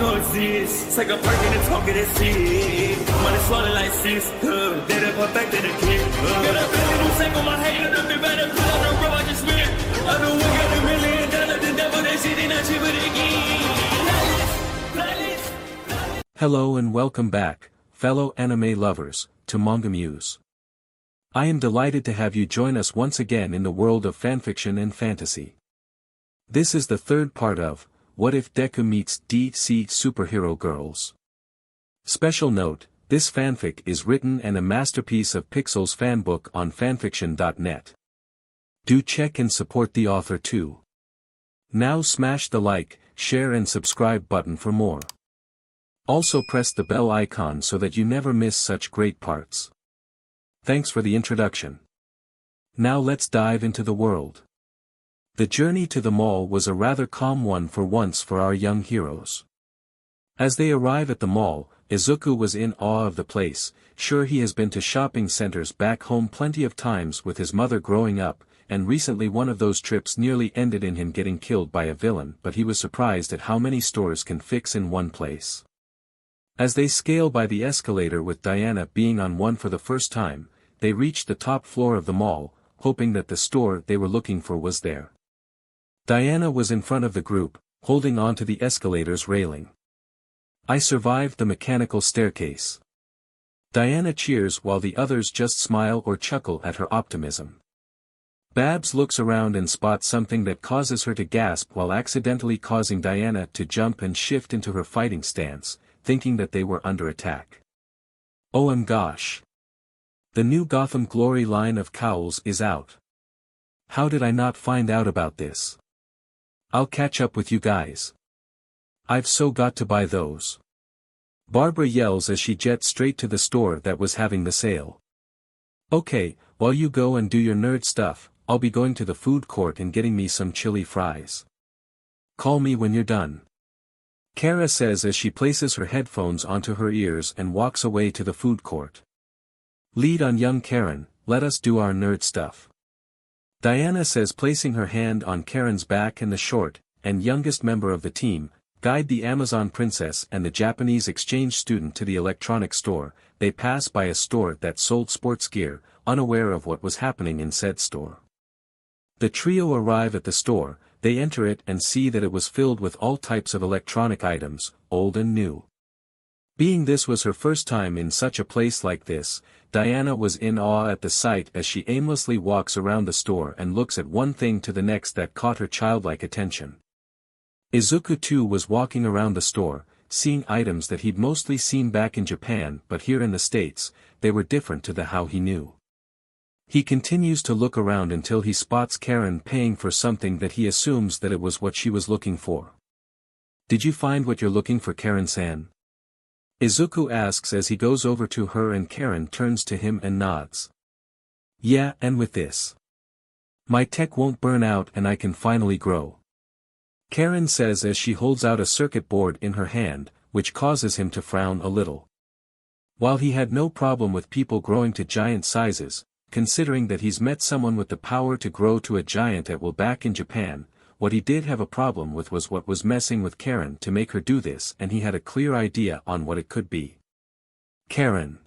know exist. It's like a perk in the talk of the sea. Money swallowed like sis. Then I perfected the kid. Got a billion who sang on my head. Got a big better put on the road I just spit. I know we got $1 million. The devil that shit ain't not cheaper again. Hello and welcome back, fellow anime lovers, to MangaMuse. I am delighted to have you join us once again in the world of fanfiction and fantasy. This is the third part of What If Deku Meets dcsuperherogirls. Special note, this fanfic is written and a masterpiece of Pixel's Fanbook on FANFICTIONnet. Do check and support the author too. Now smash the like, share and subscribe button for more. Also press the bell icon so that you never miss such great parts. Thanks for the introduction. Now let's dive into the world. The journey to the mall was a rather calm one for once for our young heroes. As they arrive at the mall, Izuku was in awe of the place, sure he has been to shopping centers back home plenty of times with his mother growing up, and recently one of those trips nearly ended in him getting killed by a villain, but he was surprised at how many stores can fix in one place. As they scale by the escalator with Diana being on one for the first time, they reached the top floor of the mall, hoping that the store they were looking for was there. Diana was in front of the group, holding on to the escalator's railing. I survived the mechanical staircase. Diana cheers while the others just smile or chuckle at her optimism. Babs looks around and spots something that causes her to gasp while accidentally causing Diana to jump and shift into her fighting stance, thinking that they were under attack. OM gosh. The new Gotham Glory line of cowls is out. How did I not find out about this? I'll catch up with you guys. I've so got to buy those. Barbara yells as she jets straight to the store that was having the sale. Okay, while you go and do your nerd stuff, I'll be going to the food court and getting me some chili fries. Call me when you're done. Kara says as she places her headphones onto her ears and walks away to the food court. Lead on young Karen, let us do our nerd stuff. Diana says placing her hand on Karen's back and the short, and youngest member of the team, guide the Amazon princess and the Japanese exchange student to the electronics store. They pass by a store that sold sports gear, unaware of what was happening in said store. The trio arrive at the store, they enter it and see that it was filled with all types of electronic items, old and new. Being this was her first time in such a place like this, Diana was in awe at the sight as she aimlessly walks around the store and looks at one thing to the next that caught her childlike attention. Izuku too was walking around the store, seeing items that he'd mostly seen back in Japan but here in the States, they were different to the how he knew. He continues to look around until he spots Karen paying for something that he assumes that it was what she was looking for. Did you find what you're looking for, Karen-san? Izuku asks as he goes over to her and Karen turns to him and nods. Yeah, and with this. My tech won't burn out and I can finally grow. Karen says as she holds out a circuit board in her hand, which causes him to frown a little. While he had no problem with people growing to giant sizes, considering that he's met someone with the power to grow to a giant at will back in Japan, what he did have a problem with was what was messing with Karen to make her do this, and he had a clear idea on what it could be. Karen.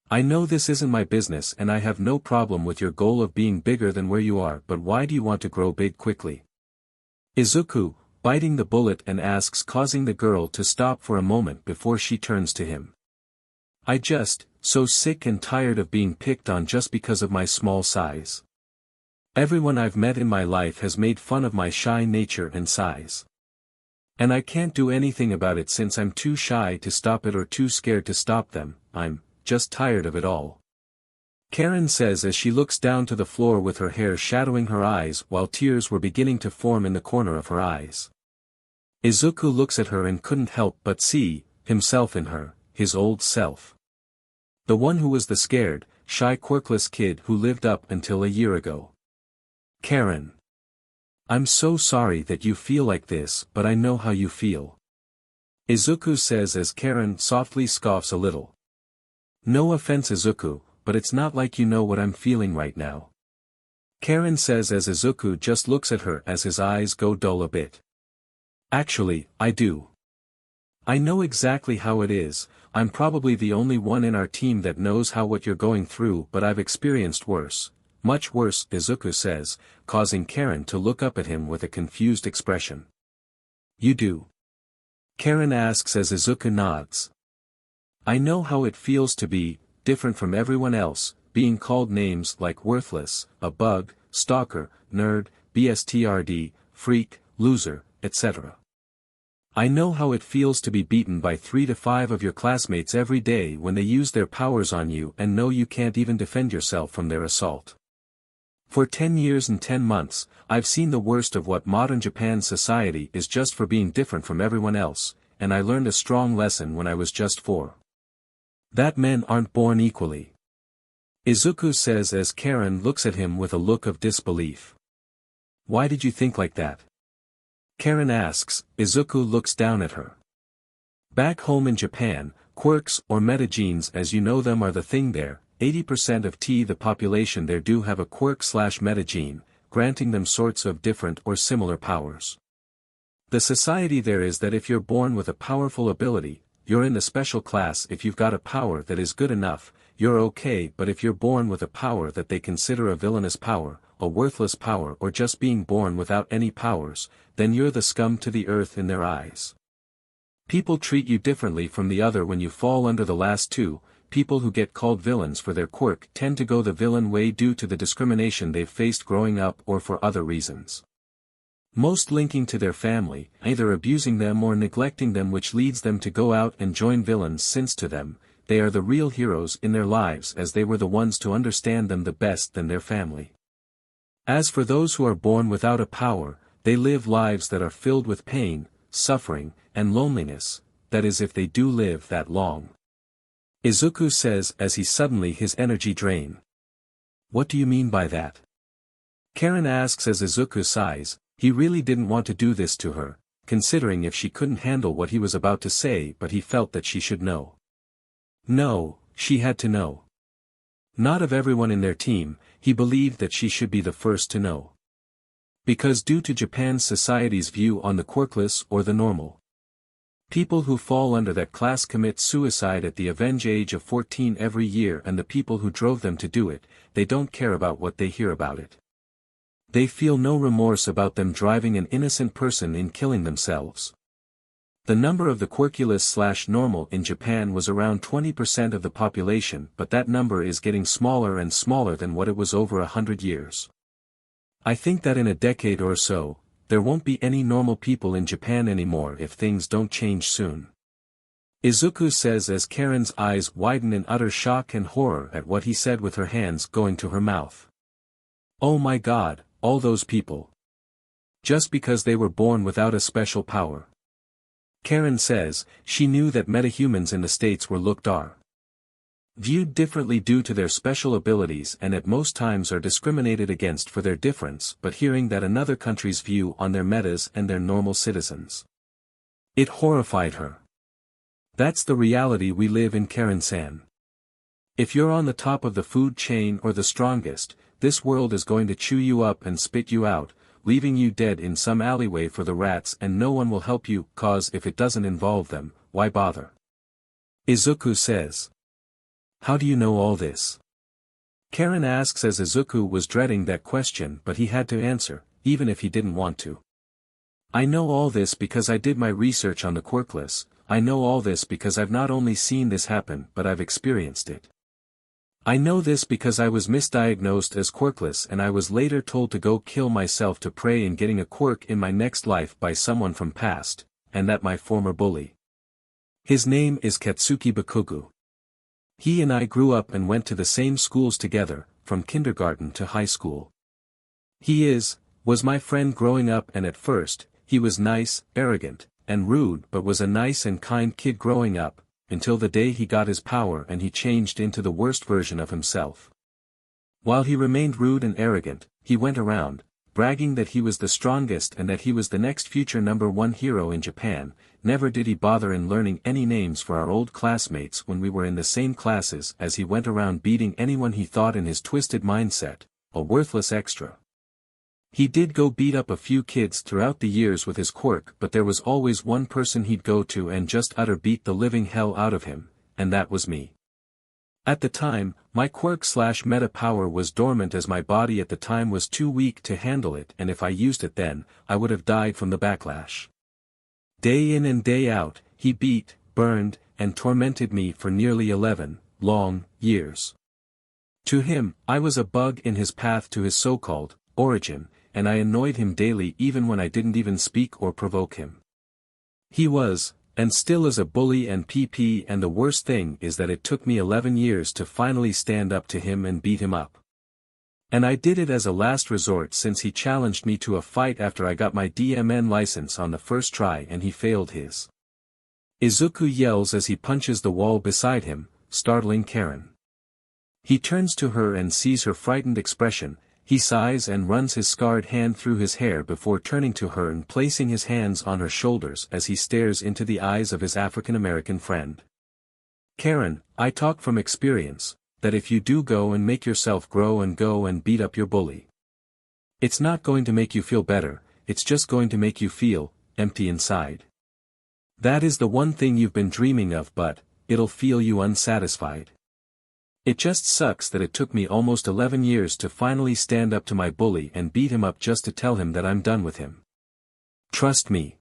I know this isn't my business and I have no problem with your goal of being bigger than where you are, but why do you want to grow big quickly? Izuku, biting the bullet and asks, causing the girl to stop for a moment before she turns to him. I just, so sick and tired of being picked on just because of my small size. Everyone I've met in my life has made fun of my shy nature and size. And I can't do anything about it since I'm too shy to stop it or too scared to stop them. I'm just tired of it all. Karen says as she looks down to the floor with her hair shadowing her eyes while tears were beginning to form in the corner of her eyes. Izuku looks at her and couldn't help but see himself in her, his old self. The one who was the scared, shy quirkless kid who lived up until a year ago. Karen. I'm so sorry that you feel like this, but I know how you feel. Izuku says as Karen softly scoffs a little. No offense, Izuku, but it's not like you know what I'm feeling right now. Karen says as Izuku just looks at her as his eyes go dull a bit. Actually, I do. I know exactly how it is. I'm probably the only one in our team that knows what you're going through, but I've experienced worse. Much worse, Izuku says, causing Karen to look up at him with a confused expression. You do? Karen asks as Izuku nods. I know how it feels to be different from everyone else, being called names like worthless, a bug, stalker, nerd, bstrd, freak, loser, etc. I know how it feels to be beaten by 3 to 5 of your classmates every day when they use their powers on you and know you can't even defend yourself from their assault. For 10 years and 10 months, I've seen the worst of what modern Japan's society is just for being different from everyone else, and I learned a strong lesson when I was just 4. That men aren't born equally. Izuku says as Karen looks at him with a look of disbelief. Why did you think like that? Karen asks. Izuku looks down at her. Back home in Japan, quirks or metagenes as you know them are the thing there. 80% of the population there do have a quirk/metagene, granting them sorts of different or similar powers. The society there is that if you're born with a powerful ability, you're in the special class. If you've got a power that is good enough, you're okay, but if you're born with a power that they consider a villainous power, a worthless power, or just being born without any powers, then you're the scum to the earth in their eyes. People treat you differently from the other when you fall under the last two. People who get called villains for their quirk tend to go the villain way due to the discrimination they've faced growing up or for other reasons. Most linking to their family, either abusing them or neglecting them, which leads them to go out and join villains, since to them, they are the real heroes in their lives as they were the ones to understand them the best than their family. As for those who are born without a power, they live lives that are filled with pain, suffering, and loneliness, that is if they do live that long. Izuku says as he suddenly his energy drain. What do you mean by that? Karen asks as Izuku sighs. He really didn't want to do this to her, considering if she couldn't handle what he was about to say, but he felt that she should know. No, she had to know. Not of everyone in their team, he believed that she should be the first to know. Because due to Japan's society's view on the quirkless or the normal, people who fall under that class commit suicide at the avenge age of 14 every year, and the people who drove them to do it, they don't care about what they hear about it. They feel no remorse about them driving an innocent person in killing themselves. The number of the quirkulous/normal in Japan was around 20% of the population, but that number is getting smaller and smaller than what it was over 100 years. I think that in a decade or so, there won't be any normal people in Japan anymore if things don't change soon. Izuku says as Karen's eyes widen in utter shock and horror at what he said, with her hands going to her mouth. Oh my God, all those people. Just because they were born without a special power. Karen says she knew that metahumans in the States were viewed differently due to their special abilities and at most times are discriminated against for their difference, but hearing that another country's view on their metas and their normal citizens, it horrified her. That's the reality we live in, Karen-san. If you're on the top of the food chain or the strongest, this world is going to chew you up and spit you out, leaving you dead in some alleyway for the rats, and no one will help you, cause if it doesn't involve them, why bother? Izuku says. How do you know all this? Karen asks as Izuku was dreading that question, but he had to answer, even if he didn't want to. I know all this because I did my research on the quirkless. I know all this because I've not only seen this happen but I've experienced it. I know this because I was misdiagnosed as quirkless and I was later told to go kill myself to pray in getting a quirk in my next life by someone from past, and that my former bully. His name is Katsuki Bakugou. He and I grew up and went to the same schools together, from kindergarten to high school. He was my friend growing up, and at first, he was nice, arrogant, and rude, but was a nice and kind kid growing up, until the day he got his power and he changed into the worst version of himself. While he remained rude and arrogant, he went around, bragging that he was the strongest and that he was the next future #1 hero in Japan. Never did he bother in learning any names for our old classmates when we were in the same classes, as he went around beating anyone he thought in his twisted mindset, a worthless extra. He did go beat up a few kids throughout the years with his quirk, but there was always one person he'd go to and just utter beat the living hell out of him, and that was me. At the time, my quirk/meta power was dormant as my body at the time was too weak to handle it, and if I used it then, I would have died from the backlash. Day in and day out, he beat, burned, and tormented me for nearly 11 long years. To him, I was a bug in his path to his so-called origin, and I annoyed him daily even when I didn't even speak or provoke him. He was, and still is, a bully and PP, and the worst thing is that it took me 11 years to finally stand up to him and beat him up. And I did it as a last resort since he challenged me to a fight after I got my DMN license on the first try and he failed his. Izuku yells as he punches the wall beside him, startling Karen. He turns to her and sees her frightened expression. He sighs and runs his scarred hand through his hair before turning to her and placing his hands on her shoulders as he stares into the eyes of his African-American friend. Karen, I talk from experience, that if you do go and make yourself grow and go and beat up your bully, it's not going to make you feel better, it's just going to make you feel empty inside. That is the one thing you've been dreaming of, but it'll feel you unsatisfied. It just sucks that it took me almost 11 years to finally stand up to my bully and beat him up just to tell him that I'm done with him. Trust me.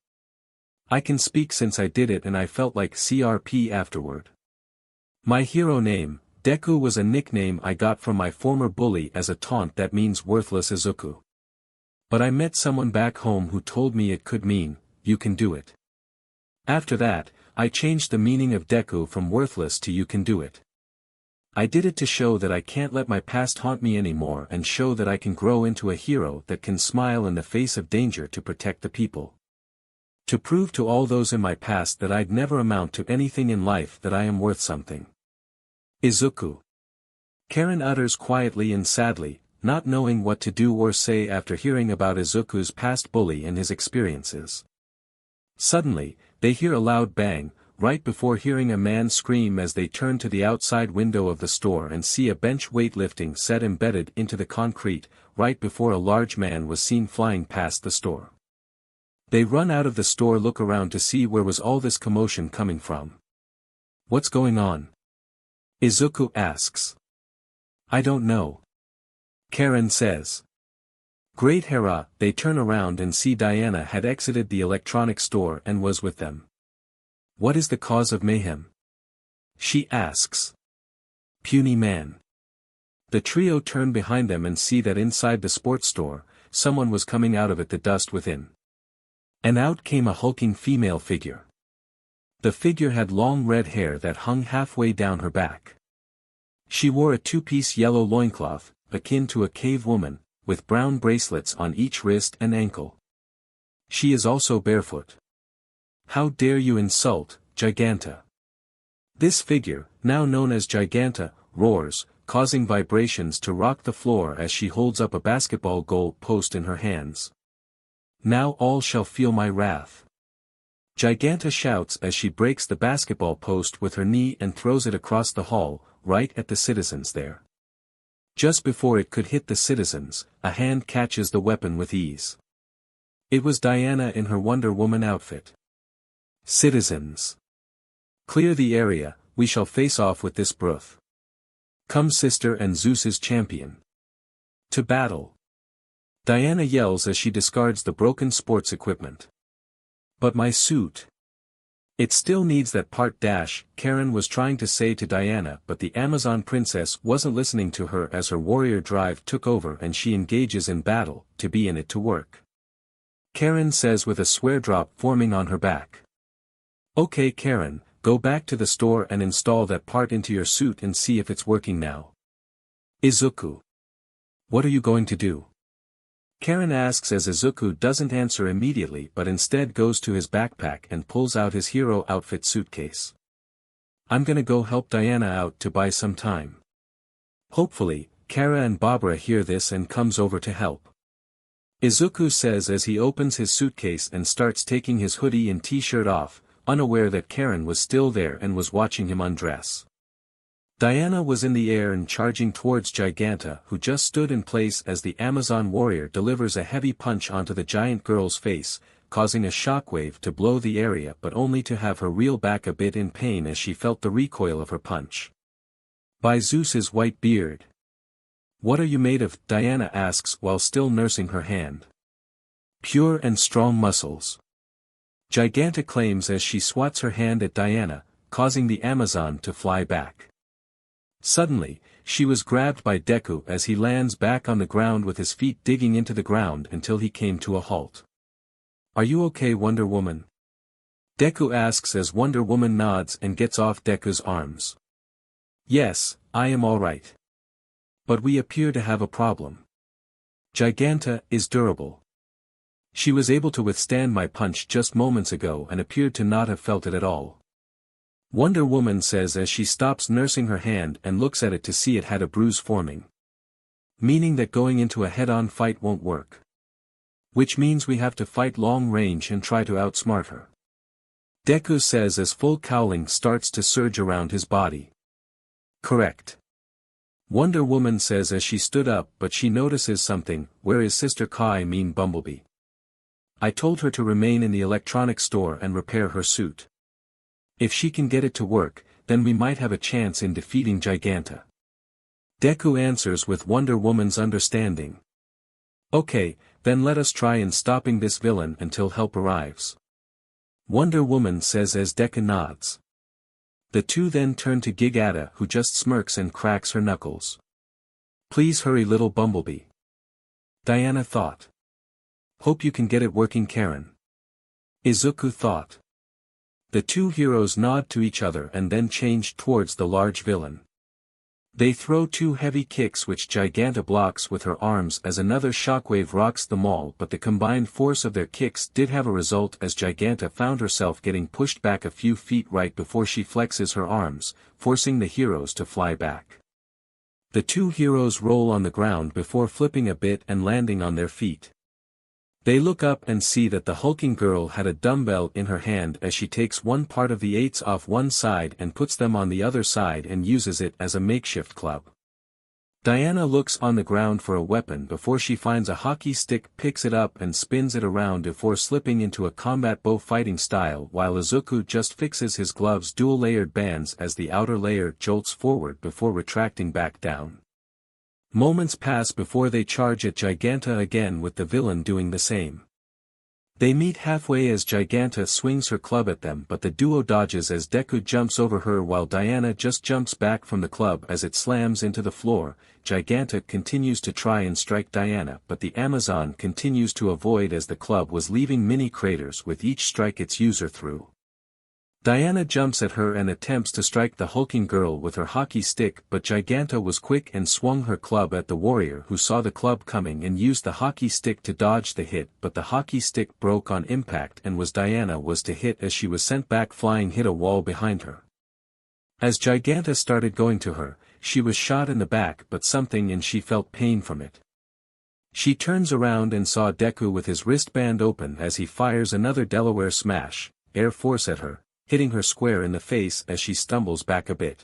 I can speak since I did it and I felt like CRP afterward. My hero name, Deku, was a nickname I got from my former bully as a taunt that means worthless izuku. But I met someone back home who told me it could mean, you can do it. After that, I changed the meaning of Deku from worthless to you can do it. I did it to show that I can't let my past haunt me anymore and show that I can grow into a hero that can smile in the face of danger to protect the people. To prove to all those in my past that I'd never amount to anything in life, that I am worth something. Izuku. Karen utters quietly and sadly, not knowing what to do or say after hearing about Izuku's past bully and his experiences. Suddenly, they hear a loud bang, right before hearing a man scream as they turn to the outside window of the store and see a bench weightlifting set embedded into the concrete, right before a large man was seen flying past the store. They run out of the store, look around to see where was all this commotion coming from. What's going on? Izuku asks. I don't know. Karen says. Great Hera, they turn around and see Diana had exited the electronics store and was with them. What is the cause of mayhem? She asks. Puny man. The trio turn behind them and see that inside the sports store, someone was coming out of it, the dust within. And out came a hulking female figure. The figure had long red hair that hung halfway down her back. She wore a two-piece yellow loincloth, akin to a cave woman, with brown bracelets on each wrist and ankle. She is also barefoot. How dare you insult, Giganta? This figure, now known as Giganta, roars, causing vibrations to rock the floor as she holds up a basketball goal post in her hands. Now all shall feel my wrath. Giganta shouts as she breaks the basketball post with her knee and throws it across the hall, right at the citizens there. Just before it could hit the citizens, a hand catches the weapon with ease. It was Diana in her Wonder Woman outfit. Citizens. Clear the area, we shall face off with this broth. Come sister and Zeus's champion. To battle. Diana yells as she discards the broken sports equipment. But my suit. It still needs that part dash, Karen was trying to say to Diana, but the Amazon princess wasn't listening to her as her warrior drive took over and she engages in battle, to be in it to work. Karen says with a swear drop forming on her back. Okay Karen, go back to the store and install that part into your suit and see if it's working now. Izuku. What are you going to do? Karen asks as Izuku doesn't answer immediately but instead goes to his backpack and pulls out his hero outfit suitcase. I'm gonna go help Diana out to buy some time. Hopefully, Kara and Barbara hear this and comes over to help. Izuku says as he opens his suitcase and starts taking his hoodie and t-shirt off, unaware that Karen was still there and was watching him undress. Diana was in the air and charging towards Giganta, who just stood in place as the Amazon warrior delivers a heavy punch onto the giant girl's face, causing a shockwave to blow the area but only to have her reel back a bit in pain as she felt the recoil of her punch. By Zeus's white beard. What are you made of? Diana asks while still nursing her hand. Pure and strong muscles. Giganta claims as she swats her hand at Diana, causing the Amazon to fly back. Suddenly, she was grabbed by Deku as he lands back on the ground with his feet digging into the ground until he came to a halt. Are you okay, Wonder Woman? Deku asks as Wonder Woman nods and gets off Deku's arms. Yes, I am alright. But we appear to have a problem. Giganta is durable. She was able to withstand my punch just moments ago and appeared to not have felt it at all. Wonder Woman says as she stops nursing her hand and looks at it to see it had a bruise forming. Meaning that going into a head-on fight won't work. Which means we have to fight long range and try to outsmart her. Deku says as full cowling starts to surge around his body. Correct. Wonder Woman says as she stood up, but she notices something. Where is Sister Kai? Bumblebee. I told her to remain in the electronics store and repair her suit. If she can get it to work, then we might have a chance in defeating Giganta. Deku answers with Wonder Woman's understanding. Okay, then let us try in stopping this villain until help arrives. Wonder Woman says as Deku nods. The two then turn to Giganta, who just smirks and cracks her knuckles. Please hurry, little Bumblebee. Diana thought. Hope you can get it working, Karen. Izuku thought. The two heroes nod to each other and then change towards the large villain. They throw two heavy kicks which Giganta blocks with her arms as another shockwave rocks them all, but the combined force of their kicks did have a result as Giganta found herself getting pushed back a few feet right before she flexes her arms, forcing the heroes to fly back. The two heroes roll on the ground before flipping a bit and landing on their feet. They look up and see that the hulking girl had a dumbbell in her hand as she takes one part of the eights off one side and puts them on the other side and uses it as a makeshift club. Diana looks on the ground for a weapon before she finds a hockey stick, picks it up and spins it around before slipping into a combat bow fighting style, while Izuku just fixes his gloves' dual-layered bands as the outer layer jolts forward before retracting back down. Moments pass before they charge at Giganta again, with the villain doing the same. They meet halfway as Giganta swings her club at them, but the duo dodges as Deku jumps over her while Diana just jumps back from the club as it slams into the floor. Giganta continues to try and strike Diana, but the Amazon continues to avoid as the club was leaving mini craters with each strike its user through. Diana jumps at her and attempts to strike the hulking girl with her hockey stick, but Giganta was quick and swung her club at the warrior, who saw the club coming and used the hockey stick to dodge the hit, but the hockey stick broke on impact and Diana was to hit as she was sent back flying, hit a wall behind her. As Giganta started going to her, she was shot in the back, but something and she felt pain from it. She turns around and saw Deku with his wristband open as he fires another Delaware smash, Air Force at her, hitting her square in the face as she stumbles back a bit.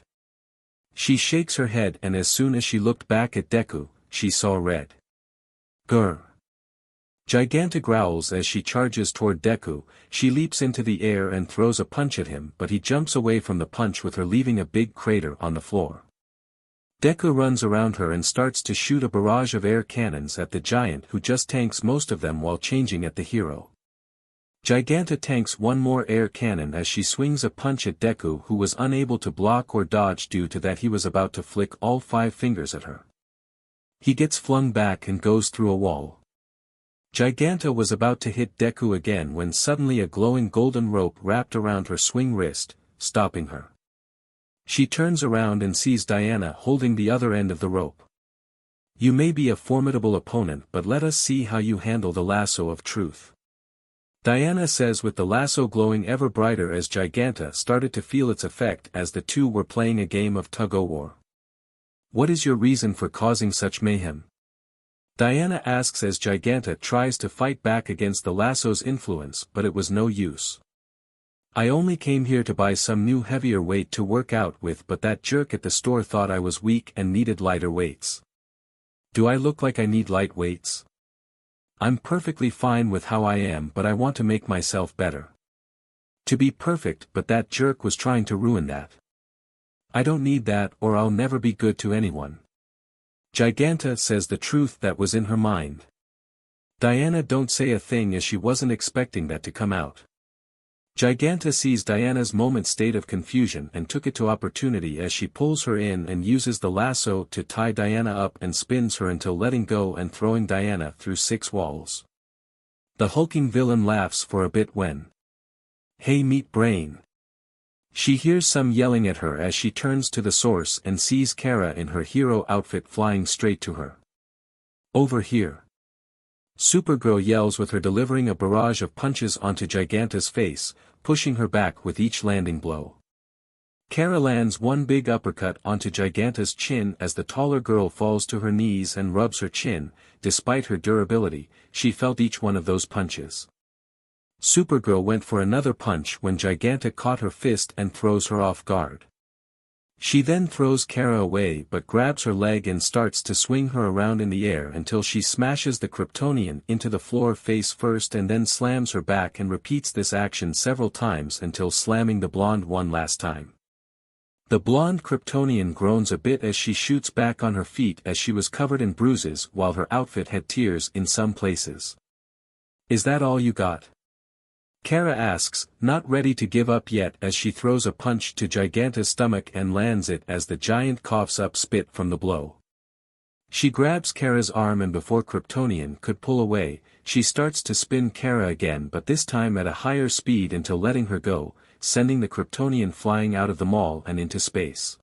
She shakes her head and as soon as she looked back at Deku, she saw red. Grr. Giganta growls as she charges toward Deku. She leaps into the air and throws a punch at him, but he jumps away from the punch with her, leaving a big crater on the floor. Deku runs around her and starts to shoot a barrage of air cannons at the giant, who just tanks most of them while changing at the hero. Giganta tanks one more air cannon as she swings a punch at Deku, who was unable to block or dodge due to that he was about to flick all 5 fingers at her. He gets flung back and goes through a wall. Giganta was about to hit Deku again when suddenly a glowing golden rope wrapped around her swing wrist, stopping her. She turns around and sees Diana holding the other end of the rope. You may be a formidable opponent, but let us see how you handle the lasso of truth. Diana says, with the lasso glowing ever brighter as Giganta started to feel its effect as the two were playing a game of tug-o-war. What is your reason for causing such mayhem? Diana asks as Giganta tries to fight back against the lasso's influence, but it was no use. I only came here to buy some new heavier weight to work out with, but that jerk at the store thought I was weak and needed lighter weights. Do I look like I need light weights? I'm perfectly fine with how I am, but I want to make myself better. To be perfect, but that jerk was trying to ruin that. I don't need that, or I'll never be good to anyone. Giganta says the truth that was in her mind. Diana don't say a thing, as she wasn't expecting that to come out. Giganta sees Diana's moment state of confusion and took it to opportunity as she pulls her in and uses the lasso to tie Diana up and spins her until letting go and throwing Diana through 6 walls. The hulking villain laughs for a bit when, "Hey, meat brain." She hears some yelling at her as she turns to the source and sees Kara in her hero outfit flying straight to her. "Over here." Supergirl yells with her, delivering a barrage of punches onto Giganta's face, pushing her back with each landing blow. Kara lands one big uppercut onto Giganta's chin as the taller girl falls to her knees and rubs her chin. Despite her durability, she felt each one of those punches. Supergirl went for another punch when Giganta caught her fist and throws her off guard. She then throws Kara away but grabs her leg and starts to swing her around in the air until she smashes the Kryptonian into the floor face first and then slams her back, and repeats this action several times until slamming the blonde one last time. The blonde Kryptonian groans a bit as she shoots back on her feet as she was covered in bruises while her outfit had tears in some places. "Is that all you got?" Kara asks, not ready to give up yet, as she throws a punch to Giganta's stomach and lands it as the giant coughs up spit from the blow. She grabs Kara's arm and before Kryptonian could pull away, she starts to spin Kara again, but this time at a higher speed until letting her go, sending the Kryptonian flying out of the mall and into space.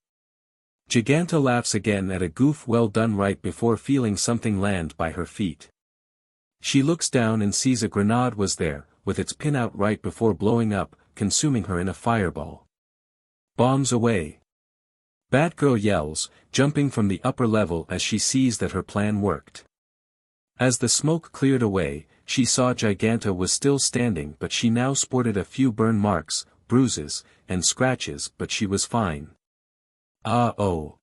Giganta laughs again at a goof well done right before feeling something land by her feet. She looks down and sees a grenade was there, with its pin out right before blowing up, consuming her in a fireball. Bombs away. Batgirl yells, jumping from the upper level as she sees that her plan worked. As the smoke cleared away, she saw Giganta was still standing, but she now sported a few burn marks, bruises, and scratches, but she was fine. "Ah-oh."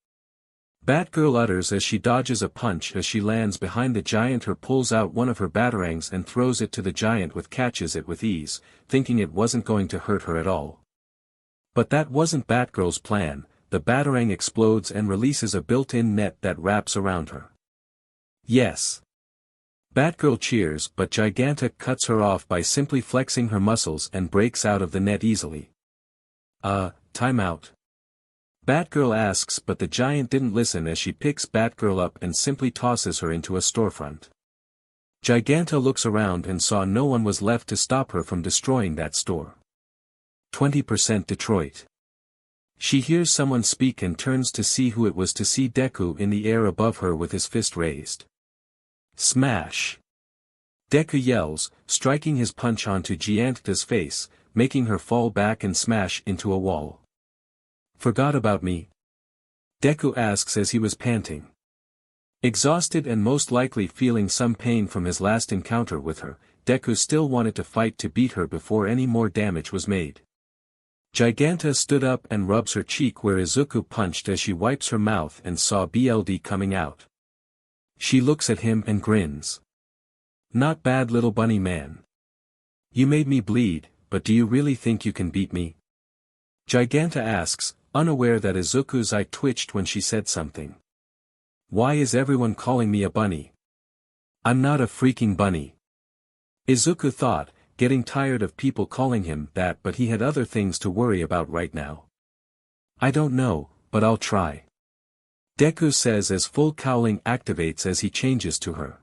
Batgirl utters as she dodges a punch as she lands behind the giant. Her pulls out one of her batarangs and throws it to the giant, with catches it with ease, thinking it wasn't going to hurt her at all. But that wasn't Batgirl's plan. The batarang explodes and releases a built-in net that wraps around her. "Yes." Batgirl cheers, but Giganta cuts her off by simply flexing her muscles and breaks out of the net easily. Time out." Batgirl asks, but the giant didn't listen as she picks Batgirl up and simply tosses her into a storefront. Giganta looks around and saw no one was left to stop her from destroying that store. 20% Detroit. She hears someone speak and turns to see who it was, to see Deku in the air above her with his fist raised. Smash! Deku yells, striking his punch onto Giganta's face, making her fall back and smash into a wall. "Forgot about me?" Deku asks as he was panting. Exhausted and most likely feeling some pain from his last encounter with her, Deku still wanted to fight to beat her before any more damage was made. Giganta stood up and rubs her cheek where Izuku punched as she wipes her mouth and saw BLD coming out. She looks at him and grins. "Not bad, little bunny man. You made me bleed, but do you really think you can beat me?" Giganta asks, unaware that Izuku's eye twitched when she said something. "Why is everyone calling me a bunny? I'm not a freaking bunny." Izuku thought, getting tired of people calling him that, but he had other things to worry about right now. "I don't know, but I'll try," Deku says as full cowling activates as he changes to her.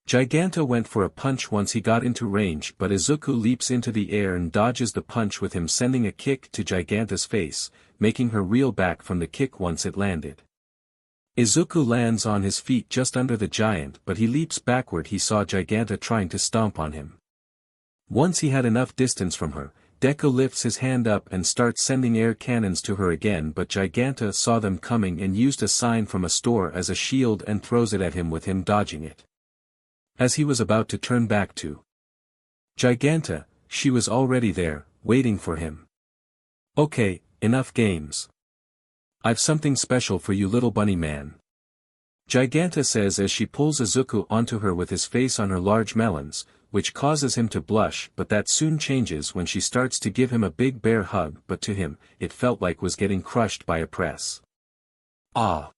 Giganta went for a punch once he got into range, but Izuku leaps into the air and dodges the punch with him, sending a kick to Giganta's face, making her reel back from the kick once it landed. Izuku lands on his feet just under the giant, but he leaps backward. He saw Giganta trying to stomp on him. Once he had enough distance from her, Deku lifts his hand up and starts sending air cannons to her again, but Giganta saw them coming and used a sign from a store as a shield and throws it at him with him dodging it. As he was about to turn back to Giganta, she was already there, waiting for him. Okay, enough games. I've something special for you, little bunny man. Giganta says as she pulls Izuku onto her with his face on her large melons, which causes him to blush, but that soon changes when she starts to give him a big bear hug, but to him, it felt like was getting crushed by a press. Ah!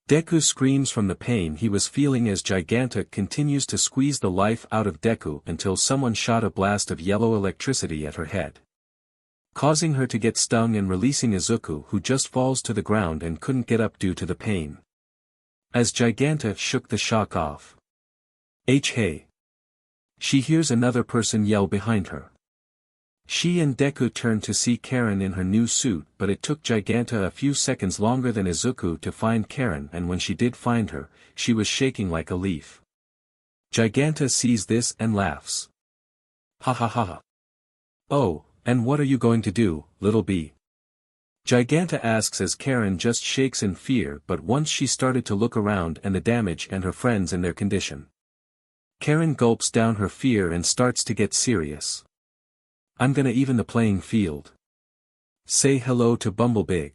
Deku screams from the pain he was feeling as Giganta continues to squeeze the life out of Deku until someone shot a blast of yellow electricity at her head, causing her to get stung and releasing Izuku, who just falls to the ground and couldn't get up due to the pain. As Giganta shook the shock off. Hey! She hears another person yell behind her. She and Deku turn to see Karen in her new suit, but it took Giganta a few seconds longer than Izuku to find Karen, and when she did find her, she was shaking like a leaf. Giganta sees this and laughs. Ha ha ha ha. Oh, and what are you going to do, little bee? Giganta asks as Karen just shakes in fear, but once she started to look around and the damage and her friends and their condition, Karen gulps down her fear and starts to get serious. I'm gonna even the playing field. Say hello to Bumblebee.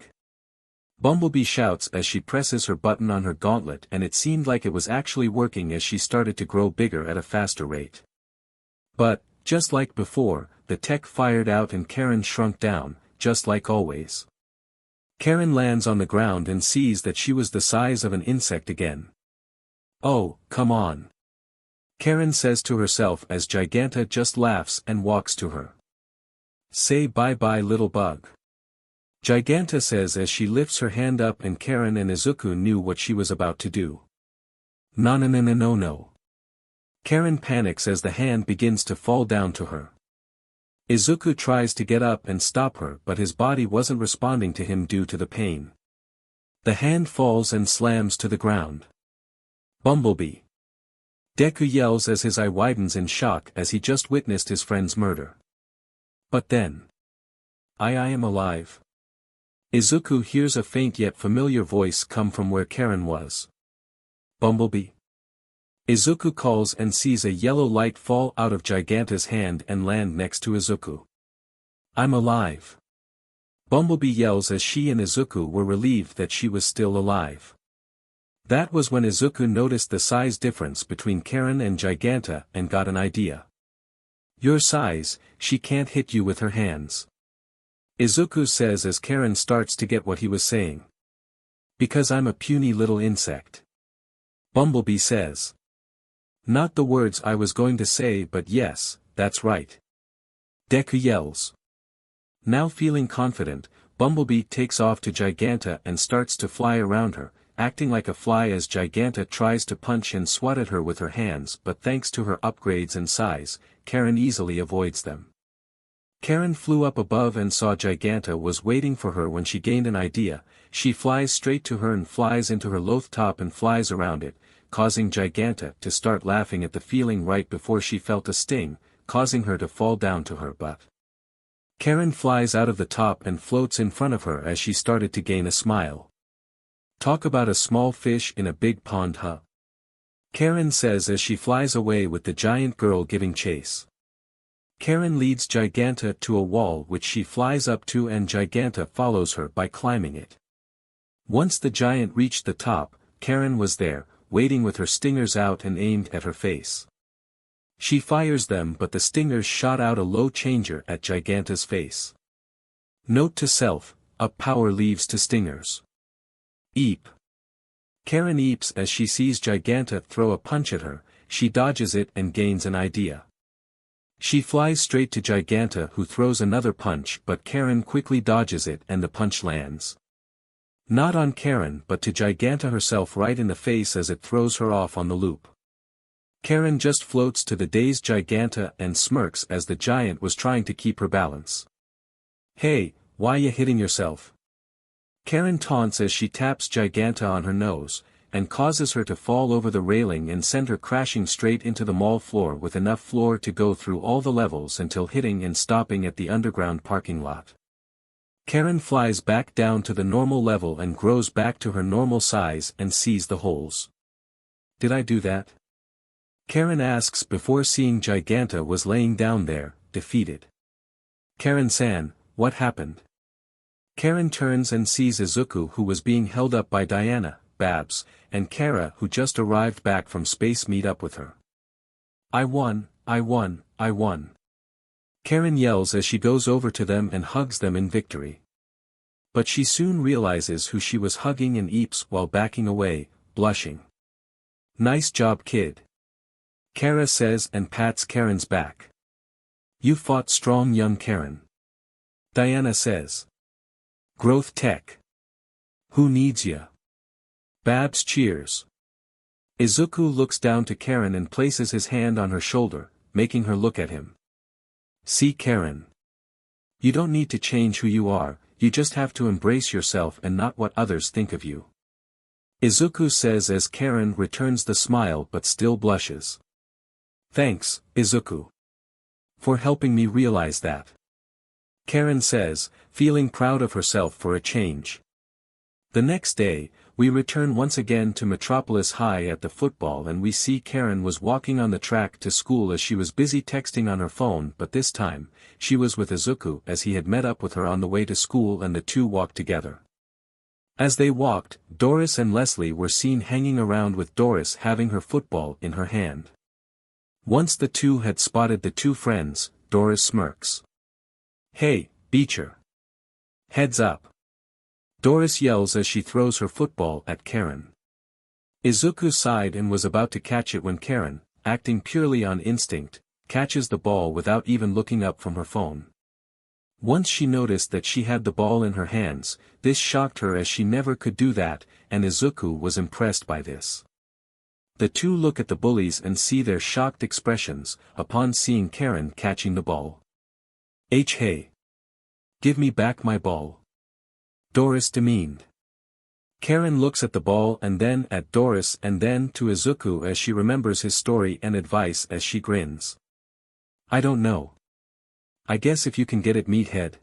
Bumblebee shouts as she presses her button on her gauntlet, and it seemed like it was actually working as she started to grow bigger at a faster rate. But, just like before, the tech fired out and Karen shrunk down, just like always. Karen lands on the ground and sees that she was the size of an insect again. Oh, come on. Karen says to herself as Giganta just laughs and walks to her. Say bye-bye, little bug. Giganta says as she lifts her hand up, and Karen and Izuku knew what she was about to do. No. Karen panics as the hand begins to fall down to her. Izuku tries to get up and stop her, but his body wasn't responding to him due to the pain. The hand falls and slams to the ground. Bumblebee. Deku yells as his eye widens in shock as he just witnessed his friend's murder. But then, I am alive. Izuku hears a faint yet familiar voice come from where Karen was. Bumblebee. Izuku calls and sees a yellow light fall out of Giganta's hand and land next to Izuku. I'm alive. Bumblebee yells as she and Izuku were relieved that she was still alive. That was when Izuku noticed the size difference between Karen and Giganta and got an idea. Your size, she can't hit you with her hands. Izuku says as Karen starts to get what he was saying. Because I'm a puny little insect. Bumblebee says. Not the words I was going to say, but yes, that's right. Deku yells. Now feeling confident, Bumblebee takes off to Giganta and starts to fly around her, acting like a fly as Giganta tries to punch and swat at her with her hands, but thanks to her upgrades and size, Karen easily avoids them. Karen flew up above and saw Giganta was waiting for her. When she gained an idea, she flies straight to her and flies into her loath top and flies around it, causing Giganta to start laughing at the feeling right before she felt a sting, causing her to fall down to her butt. Karen flies out of the top and floats in front of her as she started to gain a smile. Talk about a small fish in a big pond, huh? Karen says as she flies away with the giant girl giving chase. Karen leads Giganta to a wall which she flies up to, and Giganta follows her by climbing it. Once the giant reached the top, Karen was there, waiting with her stingers out and aimed at her face. She fires them, but the stingers shot out a low changer at Giganta's face. Note to self, up power leaves to stingers. Eep. Karen eeps as she sees Giganta throw a punch at her. She dodges it and gains an idea. She flies straight to Giganta, who throws another punch, but Karen quickly dodges it and the punch lands. Not on Karen but to Giganta herself right in the face as it throws her off on the loop. Karen just floats to the dazed Giganta and smirks as the giant was trying to keep her balance. Hey, why ya hitting yourself? Karen taunts as she taps Giganta on her nose, and causes her to fall over the railing and send her crashing straight into the mall floor with enough floor to go through all the levels until hitting and stopping at the underground parking lot. Karen flies back down to the normal level and grows back to her normal size and sees the holes. Did I do that? Karen asks before seeing Giganta was laying down there, defeated. Karen-san, what happened? Karen turns and sees Izuku, who was being held up by Diana, Babs, and Kara, who just arrived back from space, meet up with her. I won, I won, I won. Karen yells as she goes over to them and hugs them in victory. But she soon realizes who she was hugging and eeps while backing away, blushing. Nice job, kid. Kara says and pats Karen's back. You fought strong, young Karen. Diana says. Growth tech. Who needs ya? Babs cheers. Izuku looks down to Karen and places his hand on her shoulder, making her look at him. See, Karen. You don't need to change who you are, you just have to embrace yourself and not what others think of you. Izuku says as Karen returns the smile but still blushes. Thanks, Izuku. For helping me realize that. Karen says, feeling proud of herself for a change. The next day, we return once again to Metropolis High at the football, and we see Karen was walking on the track to school as she was busy texting on her phone, but this time, she was with Izuku as he had met up with her on the way to school and the two walked together. As they walked, Doris and Leslie were seen hanging around with Doris having her football in her hand. Once the two had spotted the two friends, Doris smirks. Hey, Beecher. Heads up. Doris yells as she throws her football at Karen. Izuku sighed and was about to catch it when Karen, acting purely on instinct, catches the ball without even looking up from her phone. Once she noticed that she had the ball in her hands, this shocked her as she never could do that, and Izuku was impressed by this. The two look at the bullies and see their shocked expressions, upon seeing Karen catching the ball. Hey. Give me back my ball. Doris demeaned. Karen looks at the ball and then at Doris and then to Izuku as she remembers his story and advice as she grins. I don't know. I guess if you can get it, meathead.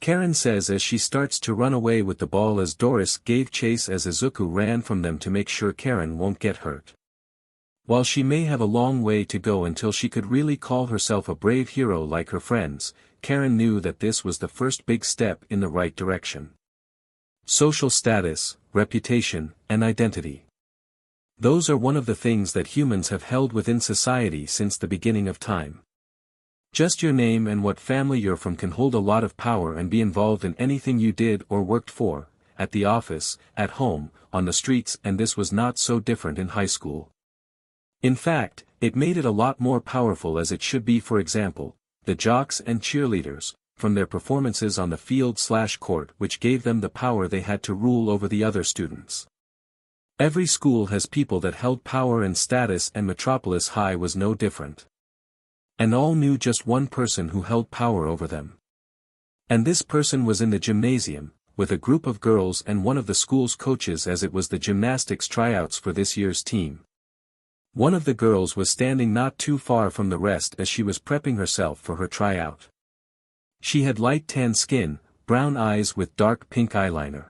Karen says as she starts to run away with the ball as Doris gave chase as Izuku ran from them to make sure Karen won't get hurt. While she may have a long way to go until she could really call herself a brave hero like her friends, Karen knew that this was the first big step in the right direction. Social status, reputation, and identity. Those are one of the things that humans have held within society since the beginning of time. Just your name and what family you're from can hold a lot of power and be involved in anything you did or worked for, at the office, at home, on the streets, and this was not so different in high school. In fact, it made it a lot more powerful, as it should be. For example, the jocks and cheerleaders, from their performances on the field/court, which gave them the power they had to rule over the other students. Every school has people that held power and status, and Metropolis High was no different. And all knew just one person who held power over them. And this person was in the gymnasium, with a group of girls and one of the school's coaches, as it was the gymnastics tryouts for this year's team. One of the girls was standing not too far from the rest as she was prepping herself for her tryout. She had light tan skin, brown eyes with dark pink eyeliner.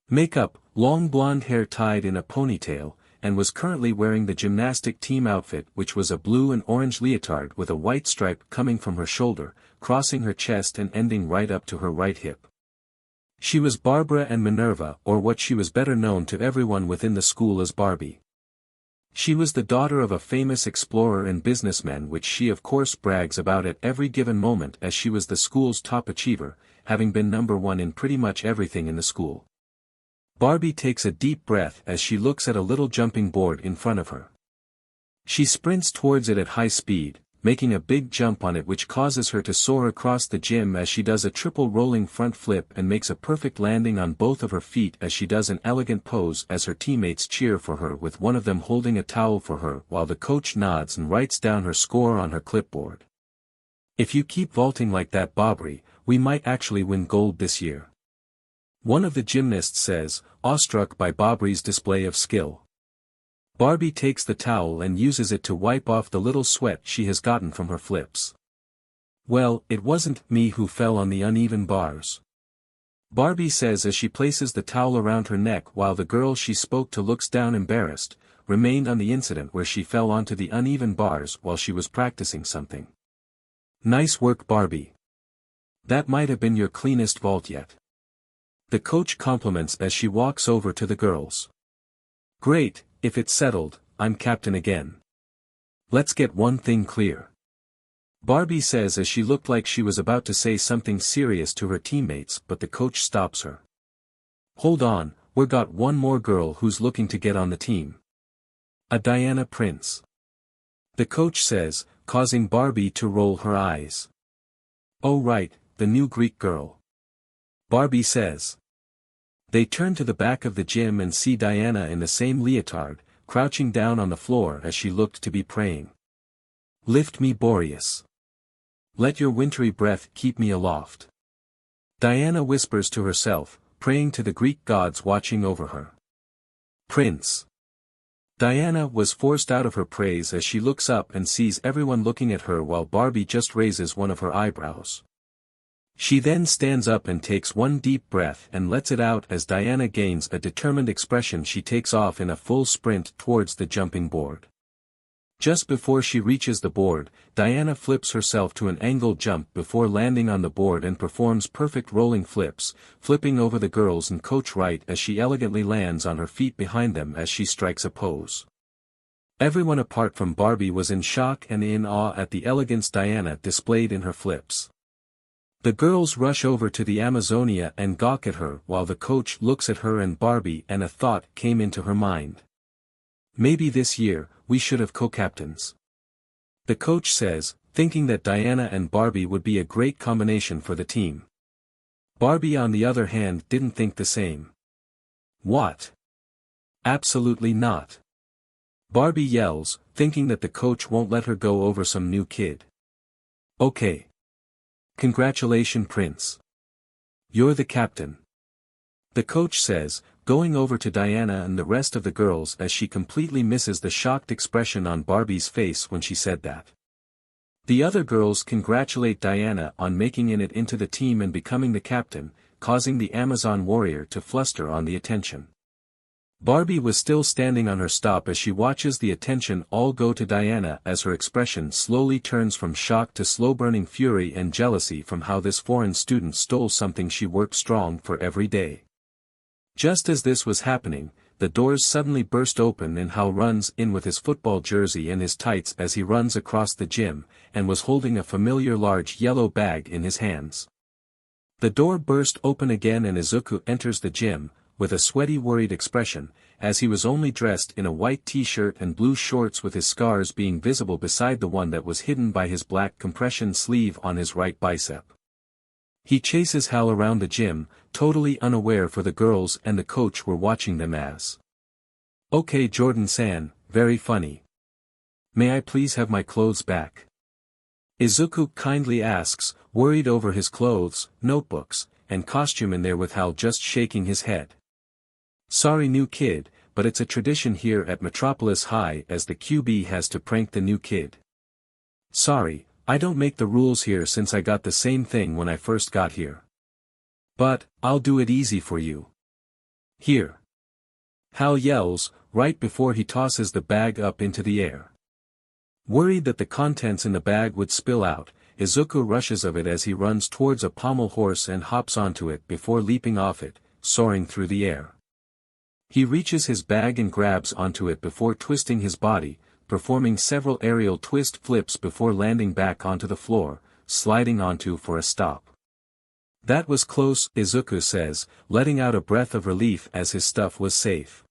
Makeup, long blonde hair tied in a ponytail, and was currently wearing the gymnastic team outfit, which was a blue and orange leotard with a white stripe coming from her shoulder, crossing her chest and ending right up to her right hip. She was Barbara and Minerva, or what she was better known to everyone within the school as Barbie. She was the daughter of a famous explorer and businessman, which she of course brags about at every given moment, as she was the school's top achiever, having been number one in pretty much everything in the school. Barbie takes a deep breath as she looks at a little jumping board in front of her. She sprints towards it at high speed, making a big jump on it, which causes her to soar across the gym as she does a triple rolling front flip and makes a perfect landing on both of her feet as she does an elegant pose as her teammates cheer for her, with one of them holding a towel for her while the coach nods and writes down her score on her clipboard. If you keep vaulting like that, Barbie, we might actually win gold this year. One of the gymnasts says, awestruck by Barbie's display of skill. Barbie takes the towel and uses it to wipe off the little sweat she has gotten from her flips. Well, it wasn't me who fell on the uneven bars. Barbie says as she places the towel around her neck, while the girl she spoke to looks down embarrassed, remained on the incident where she fell onto the uneven bars while she was practicing something. Nice work, Barbie. That might have been your cleanest vault yet. The coach compliments as she walks over to the girls. Great, if it's settled, I'm captain again. Let's get one thing clear. Barbie says as she looked like she was about to say something serious to her teammates, but the coach stops her. Hold on, we've got one more girl who's looking to get on the team. A Diana Prince. The coach says, causing Barbie to roll her eyes. Oh right, the new Greek girl. Barbie says. They turn to the back of the gym and see Diana in the same leotard, crouching down on the floor as she looked to be praying. Lift me Boreas. Let your wintry breath keep me aloft. Diana whispers to herself, praying to the Greek gods watching over her. Prince. Diana was forced out of her praise as she looks up and sees everyone looking at her while Barbie just raises one of her eyebrows. She then stands up and takes one deep breath and lets it out as Diana gains a determined expression. She takes off in a full sprint towards the jumping board. Just before she reaches the board, Diana flips herself to an angled jump before landing on the board and performs perfect rolling flips, flipping over the girls and coach right as she elegantly lands on her feet behind them as she strikes a pose. Everyone apart from Barbie was in shock and in awe at the elegance Diana displayed in her flips. The girls rush over to the Amazonia and gawk at her while the coach looks at her and Barbie, and a thought came into her mind. Maybe this year, we should have co-captains. The coach says, thinking that Diana and Barbie would be a great combination for the team. Barbie on the other hand didn't think the same. What? Absolutely not. Barbie yells, thinking that the coach won't let her go over some new kid. Okay. Congratulations, Prince. You're the captain. The coach says, going over to Diana and the rest of the girls as she completely misses the shocked expression on Barbie's face when she said that. The other girls congratulate Diana on making it into the team and becoming the captain, causing the Amazon warrior to fluster on the attention. Barbie was still standing on her stop as she watches the attention all go to Diana as her expression slowly turns from shock to slow-burning fury and jealousy from how this foreign student stole something she worked strong for every day. Just as this was happening, the doors suddenly burst open and Hal runs in with his football jersey and his tights as he runs across the gym, and was holding a familiar large yellow bag in his hands. The door burst open again and Izuku enters the gym, with a sweaty worried expression, as he was only dressed in a white t-shirt and blue shorts with his scars being visible beside the one that was hidden by his black compression sleeve on his right bicep. He chases Hal around the gym, totally unaware for the girls and the coach were watching them as. Okay Jordan-san, very funny. May I please have my clothes back? Izuku kindly asks, worried over his clothes, notebooks, and costume in there with Hal just shaking his head. Sorry new kid, but it's a tradition here at Metropolis High as the QB has to prank the new kid. Sorry, I don't make the rules here since I got the same thing when I first got here. But, I'll do it easy for you. Here. Hal yells, right before he tosses the bag up into the air. Worried that the contents in the bag would spill out, Izuku rushes of it as he runs towards a pommel horse and hops onto it before leaping off it, soaring through the air. He reaches his bag and grabs onto it before twisting his body, performing several aerial twist flips before landing back onto the floor, sliding onto for a stop. That was close, Izuku says, letting out a breath of relief as his stuff was safe.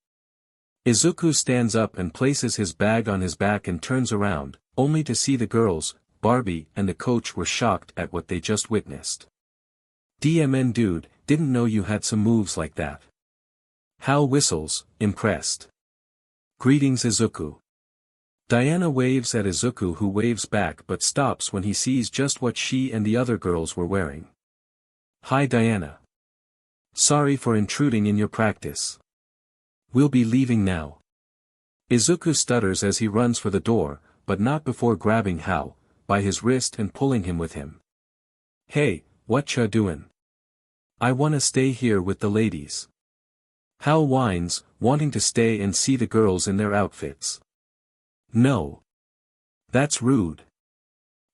Izuku stands up and places his bag on his back and turns around, only to see the girls, Barbie and the coach were shocked at what they just witnessed. DMN dude, didn't know you had some moves like that. Hal whistles, impressed. Greetings Izuku. Diana waves at Izuku who waves back but stops when he sees just what she and the other girls were wearing. Hi Diana. Sorry for intruding in your practice. We'll be leaving now. Izuku stutters as he runs for the door, but not before grabbing Hal by his wrist and pulling him with him. Hey, what ya doin'? I wanna stay here with the ladies. Hal whines, wanting to stay and see the girls in their outfits. No. That's rude.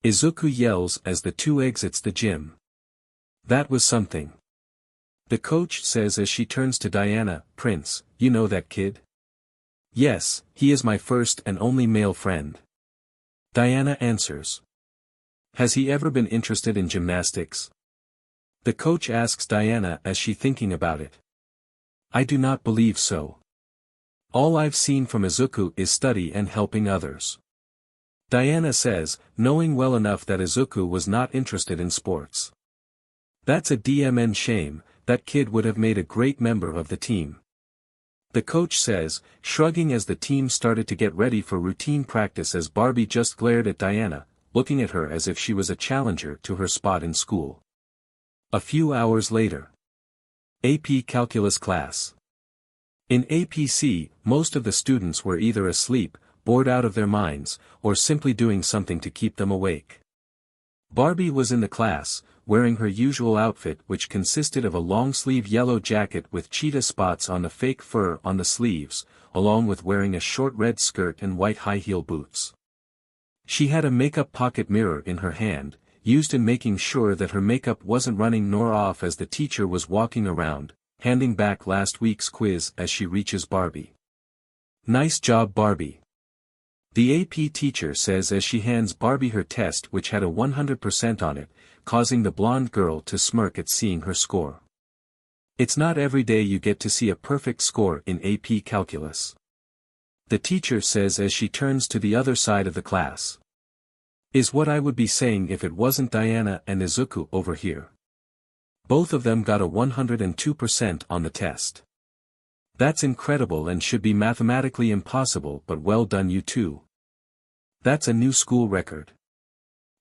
Izuku yells as the two exits the gym. That was something. The coach says as she turns to Diana, Prince, you know that kid? Yes, he is my first and only male friend. Diana answers. Has he ever been interested in gymnastics? The coach asks Diana as she thinking about it. I do not believe so. All I've seen from Izuku is study and helping others. Diana says, knowing well enough that Izuku was not interested in sports. That's a DMN shame, that kid would have made a great member of the team. The coach says, shrugging as the team started to get ready for routine practice as Barbie just glared at Diana, looking at her as if she was a challenger to her spot in school. A few hours later. AP Calculus class. In APC, most of the students were either asleep, bored out of their minds, or simply doing something to keep them awake. Barbie was in the class, wearing her usual outfit which consisted of a long-sleeve yellow jacket with cheetah spots on the fake fur on the sleeves, along with wearing a short red skirt and white high-heel boots. She had a makeup pocket mirror in her hand, used in making sure that her makeup wasn't running nor off as the teacher was walking around, handing back last week's quiz as she reaches Barbie. Nice job, Barbie. The AP teacher says as she hands Barbie her test which had a 100% on it, causing the blonde girl to smirk at seeing her score. It's not every day you get to see a perfect score in AP Calculus. The teacher says as she turns to the other side of the class. Is what I would be saying if it wasn't Diana and Izuku over here. Both of them got a 102% on the test. That's incredible and should be mathematically impossible, but well done you two. That's a new school record.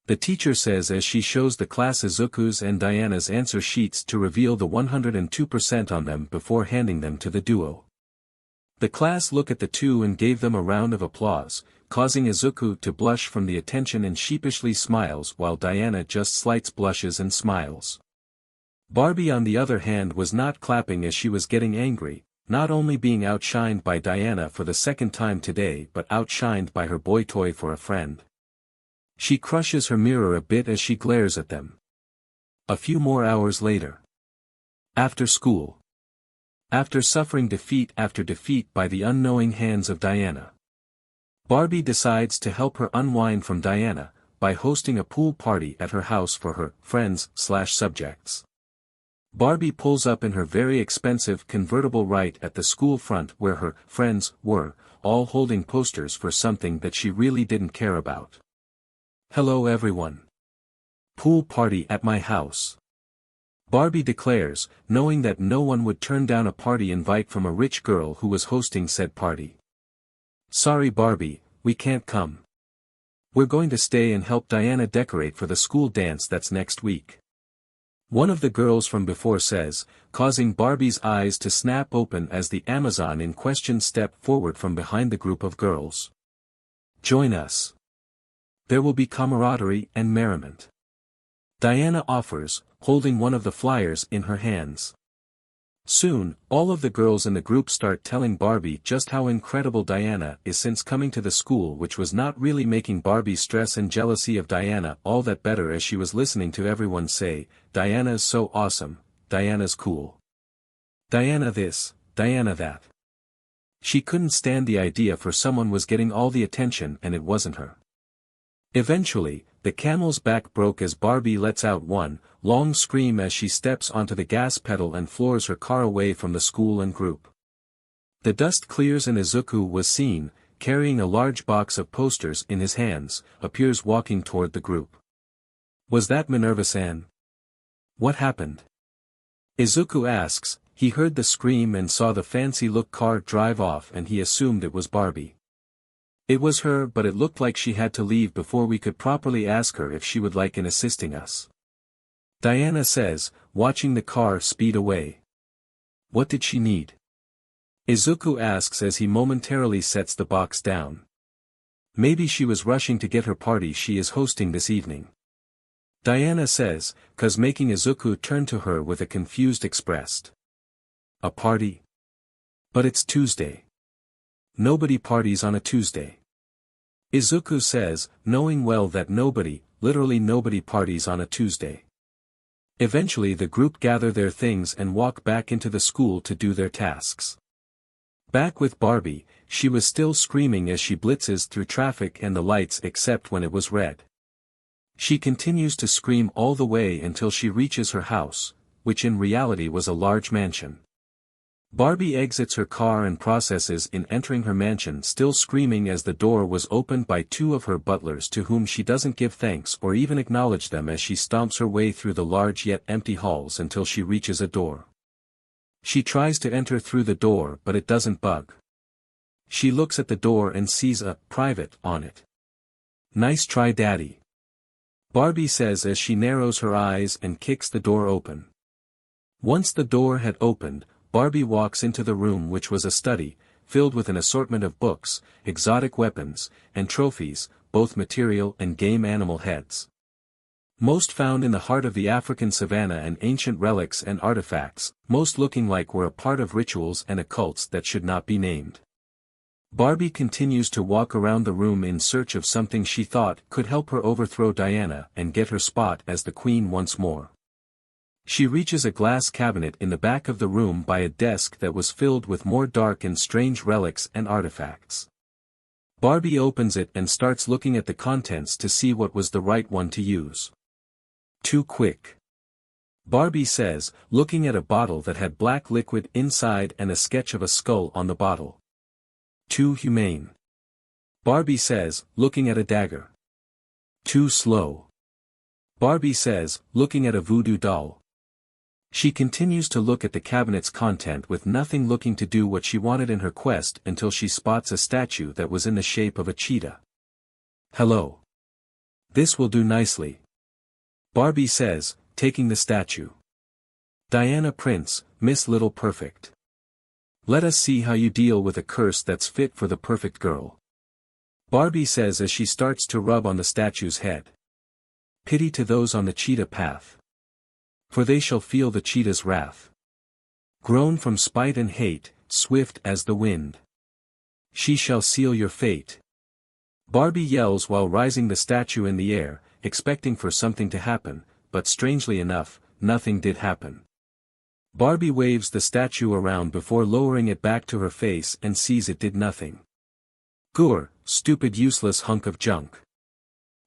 The teacher says as she shows the class Izuku's and Diana's answer sheets to reveal the 102% on them before handing them to the duo. The class look at the two and gave them a round of applause, causing Izuku to blush from the attention and sheepishly smiles while Diana just slights blushes and smiles. Barbie on the other hand was not clapping as she was getting angry, not only being outshined by Diana for the second time today but outshined by her boy toy for a friend. She crushes her mirror a bit as she glares at them. A few more hours later. After school. After suffering defeat after defeat by the unknowing hands of Diana, Barbie decides to help her unwind from Diana, by hosting a pool party at her house for her friends/subjects. Barbie pulls up in her very expensive convertible right at the school front where her friends were, all holding posters for something that she really didn't care about. Hello everyone. Pool party at my house. Barbie declares, knowing that no one would turn down a party invite from a rich girl who was hosting said party. Sorry Barbie, we can't come. We're going to stay and help Diana decorate for the school dance that's next week. One of the girls from before says, causing Barbie's eyes to snap open as the Amazon in question stepped forward from behind the group of girls. Join us. There will be camaraderie and merriment. Diana offers, holding one of the flyers in her hands. Soon, all of the girls in the group start telling Barbie just how incredible Diana is since coming to the school, which was not really making Barbie's stress and jealousy of Diana all that better as she was listening to everyone say, Diana's so awesome, Diana's cool. Diana this, Diana that. She couldn't stand the idea for someone was getting all the attention and it wasn't her. Eventually, the camel's back broke as Barbie lets out one long scream as she steps onto the gas pedal and floors her car away from the school and group. The dust clears and Izuku was seen, carrying a large box of posters in his hands, appears walking toward the group. Was that Minerva-san? What happened? Izuku asks. He heard the scream and saw the fancy-look car drive off and he assumed it was Barbie. It was her, but it looked like she had to leave before we could properly ask her if she would like in assisting us. Diana says, watching the car speed away. What did she need? Izuku asks as he momentarily sets the box down. Maybe she was rushing to get her party she is hosting this evening. Diana says, cause making Izuku turn to her with a confused expressed. A party? But it's Tuesday. Nobody parties on a Tuesday. Izuku says, knowing well that nobody, literally nobody parties on a Tuesday. Eventually the group gather their things and walk back into the school to do their tasks. Back with Barbie, she was still screaming as she blitzes through traffic and the lights except when it was red. She continues to scream all the way until she reaches her house, which in reality was a large mansion. Barbie exits her car and processes in entering her mansion still screaming as the door was opened by two of her butlers to whom she doesn't give thanks or even acknowledge them as she stomps her way through the large yet empty halls until she reaches a door. She tries to enter through the door but it doesn't budge. She looks at the door and sees a "private" on it. "Nice try, Daddy," Barbie says as she narrows her eyes and kicks the door open. Once the door had opened, Barbie walks into the room which was a study, filled with an assortment of books, exotic weapons, and trophies, both material and game animal heads. Most found in the heart of the African savanna and ancient relics and artifacts, most looking like were a part of rituals and occults that should not be named. Barbie continues to walk around the room in search of something she thought could help her overthrow Diana and get her spot as the queen once more. She reaches a glass cabinet in the back of the room by a desk that was filled with more dark and strange relics and artifacts. Barbie opens it and starts looking at the contents to see what was the right one to use. "Too quick," Barbie says, looking at a bottle that had black liquid inside and a sketch of a skull on the bottle. "Too humane," Barbie says, looking at a dagger. "Too slow," Barbie says, looking at a voodoo doll. She continues to look at the cabinet's content with nothing looking to do what she wanted in her quest until she spots a statue that was in the shape of a cheetah. "Hello. This will do nicely," Barbie says, taking the statue. "Diana Prince, Miss Little Perfect. Let us see how you deal with a curse that's fit for the perfect girl," Barbie says as she starts to rub on the statue's head. "Pity to those on the cheetah path, for they shall feel the cheetah's wrath. Grown from spite and hate, swift as the wind, she shall seal your fate," Barbie yells while raising the statue in the air, expecting for something to happen, but strangely enough, nothing did happen. Barbie waves the statue around before lowering it back to her face and sees it did nothing. "Goor, stupid useless hunk of junk,"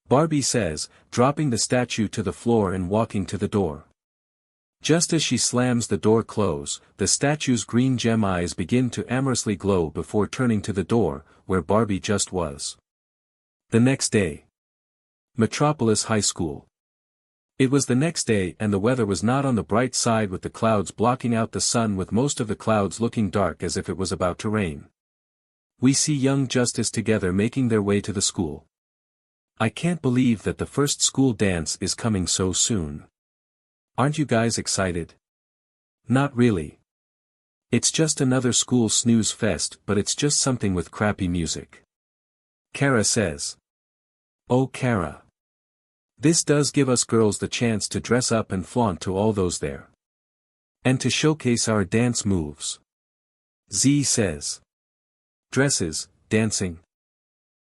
Barbie says, dropping the statue to the floor and walking to the door. Just as she slams the door close, the statue's green gem eyes begin to amorously glow before turning to the door, where Barbie just was. The next day. Metropolis High School. It was the next day and the weather was not on the bright side with the clouds blocking out the sun with most of the clouds looking dark as if it was about to rain. We see young Justice together making their way to the school. "I can't believe that the first school dance is coming so soon. Aren't you guys excited?" "Not really. It's just another school snooze fest, but it's just something with crappy music," Kara says. "Oh Kara. This does give us girls the chance to dress up and flaunt to all those there. And to showcase our dance moves," Z says. "Dresses, dancing."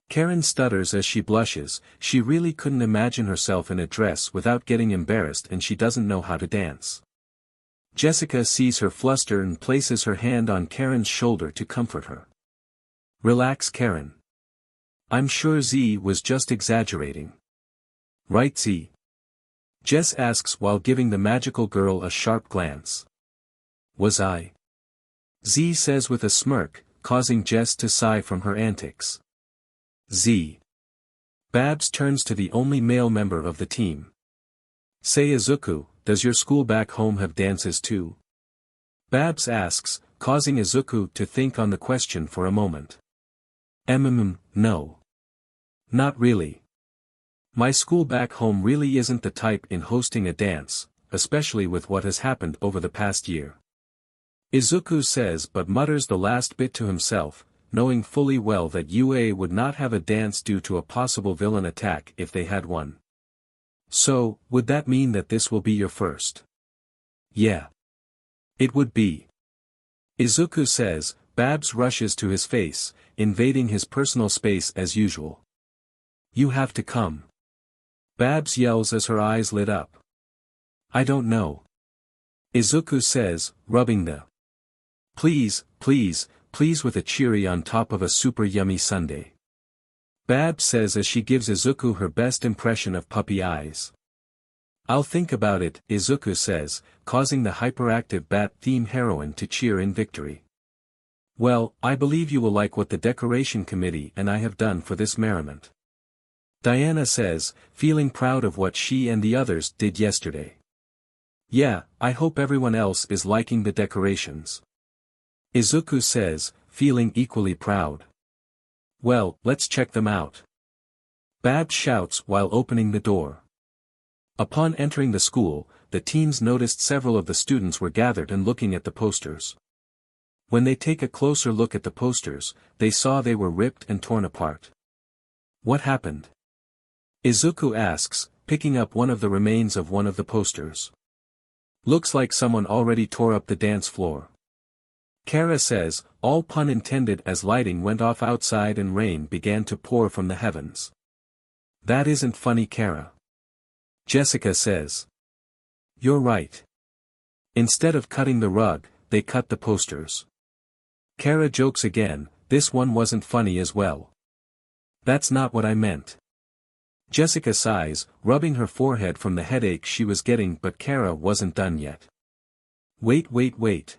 Karen stutters as she blushes. She really couldn't imagine herself in a dress without getting embarrassed and she doesn't know how to dance. Jessica sees her fluster and places her hand on Karen's shoulder to comfort her. "Relax Karen. I'm sure Z was just exaggerating. Right Z?" Jess asks while giving the magical girl a sharp glance. "Was I?" Z says with a smirk, causing Jess to sigh from her antics. Z. Babs turns to the only male member of the team. "Say Izuku, does your school back home have dances too?" Babs asks, causing Izuku to think on the question for a moment. No. Not really. My school back home really isn't the type in hosting a dance, especially with what has happened over the past year." Izuku says but mutters the last bit to himself, knowing fully well that UA would not have a dance due to a possible villain attack if they had one. "So, would that mean that this will be your first?" "Yeah. It would be." Izuku says. Babs rushes to his face, invading his personal space as usual. "You have to come." Babs yells as her eyes lit up. I don't know. Izuku says, rubbing the please with a cherry on top of a super yummy sundae. Bab says as she gives Izuku her best impression of puppy eyes. I'll think about it, Izuku says, causing the hyperactive bat-theme heroine to cheer in victory. Well, I believe you will like what the decoration committee and I have done for this merriment. Diana says, feeling proud of what she and the others did yesterday. Yeah, I hope everyone else is liking the decorations. Izuku says, feeling equally proud. Well, let's check them out. Bab shouts while opening the door. Upon entering the school, the teens noticed several of the students were gathered and looking at the posters. When they take a closer look at the posters, they saw they were ripped and torn apart. What happened? Izuku asks, picking up one of the remains of one of the posters. Looks like someone already tore up the dance floor. Kara says, all pun intended, as lighting went off outside and rain began to pour from the heavens. That isn't funny, Kara. Jessica says. You're right. Instead of cutting the rug, they cut the posters. Kara jokes again, this one wasn't funny as well. That's not what I meant. Jessica sighs, rubbing her forehead from the headache she was getting, but Kara wasn't done yet. Wait.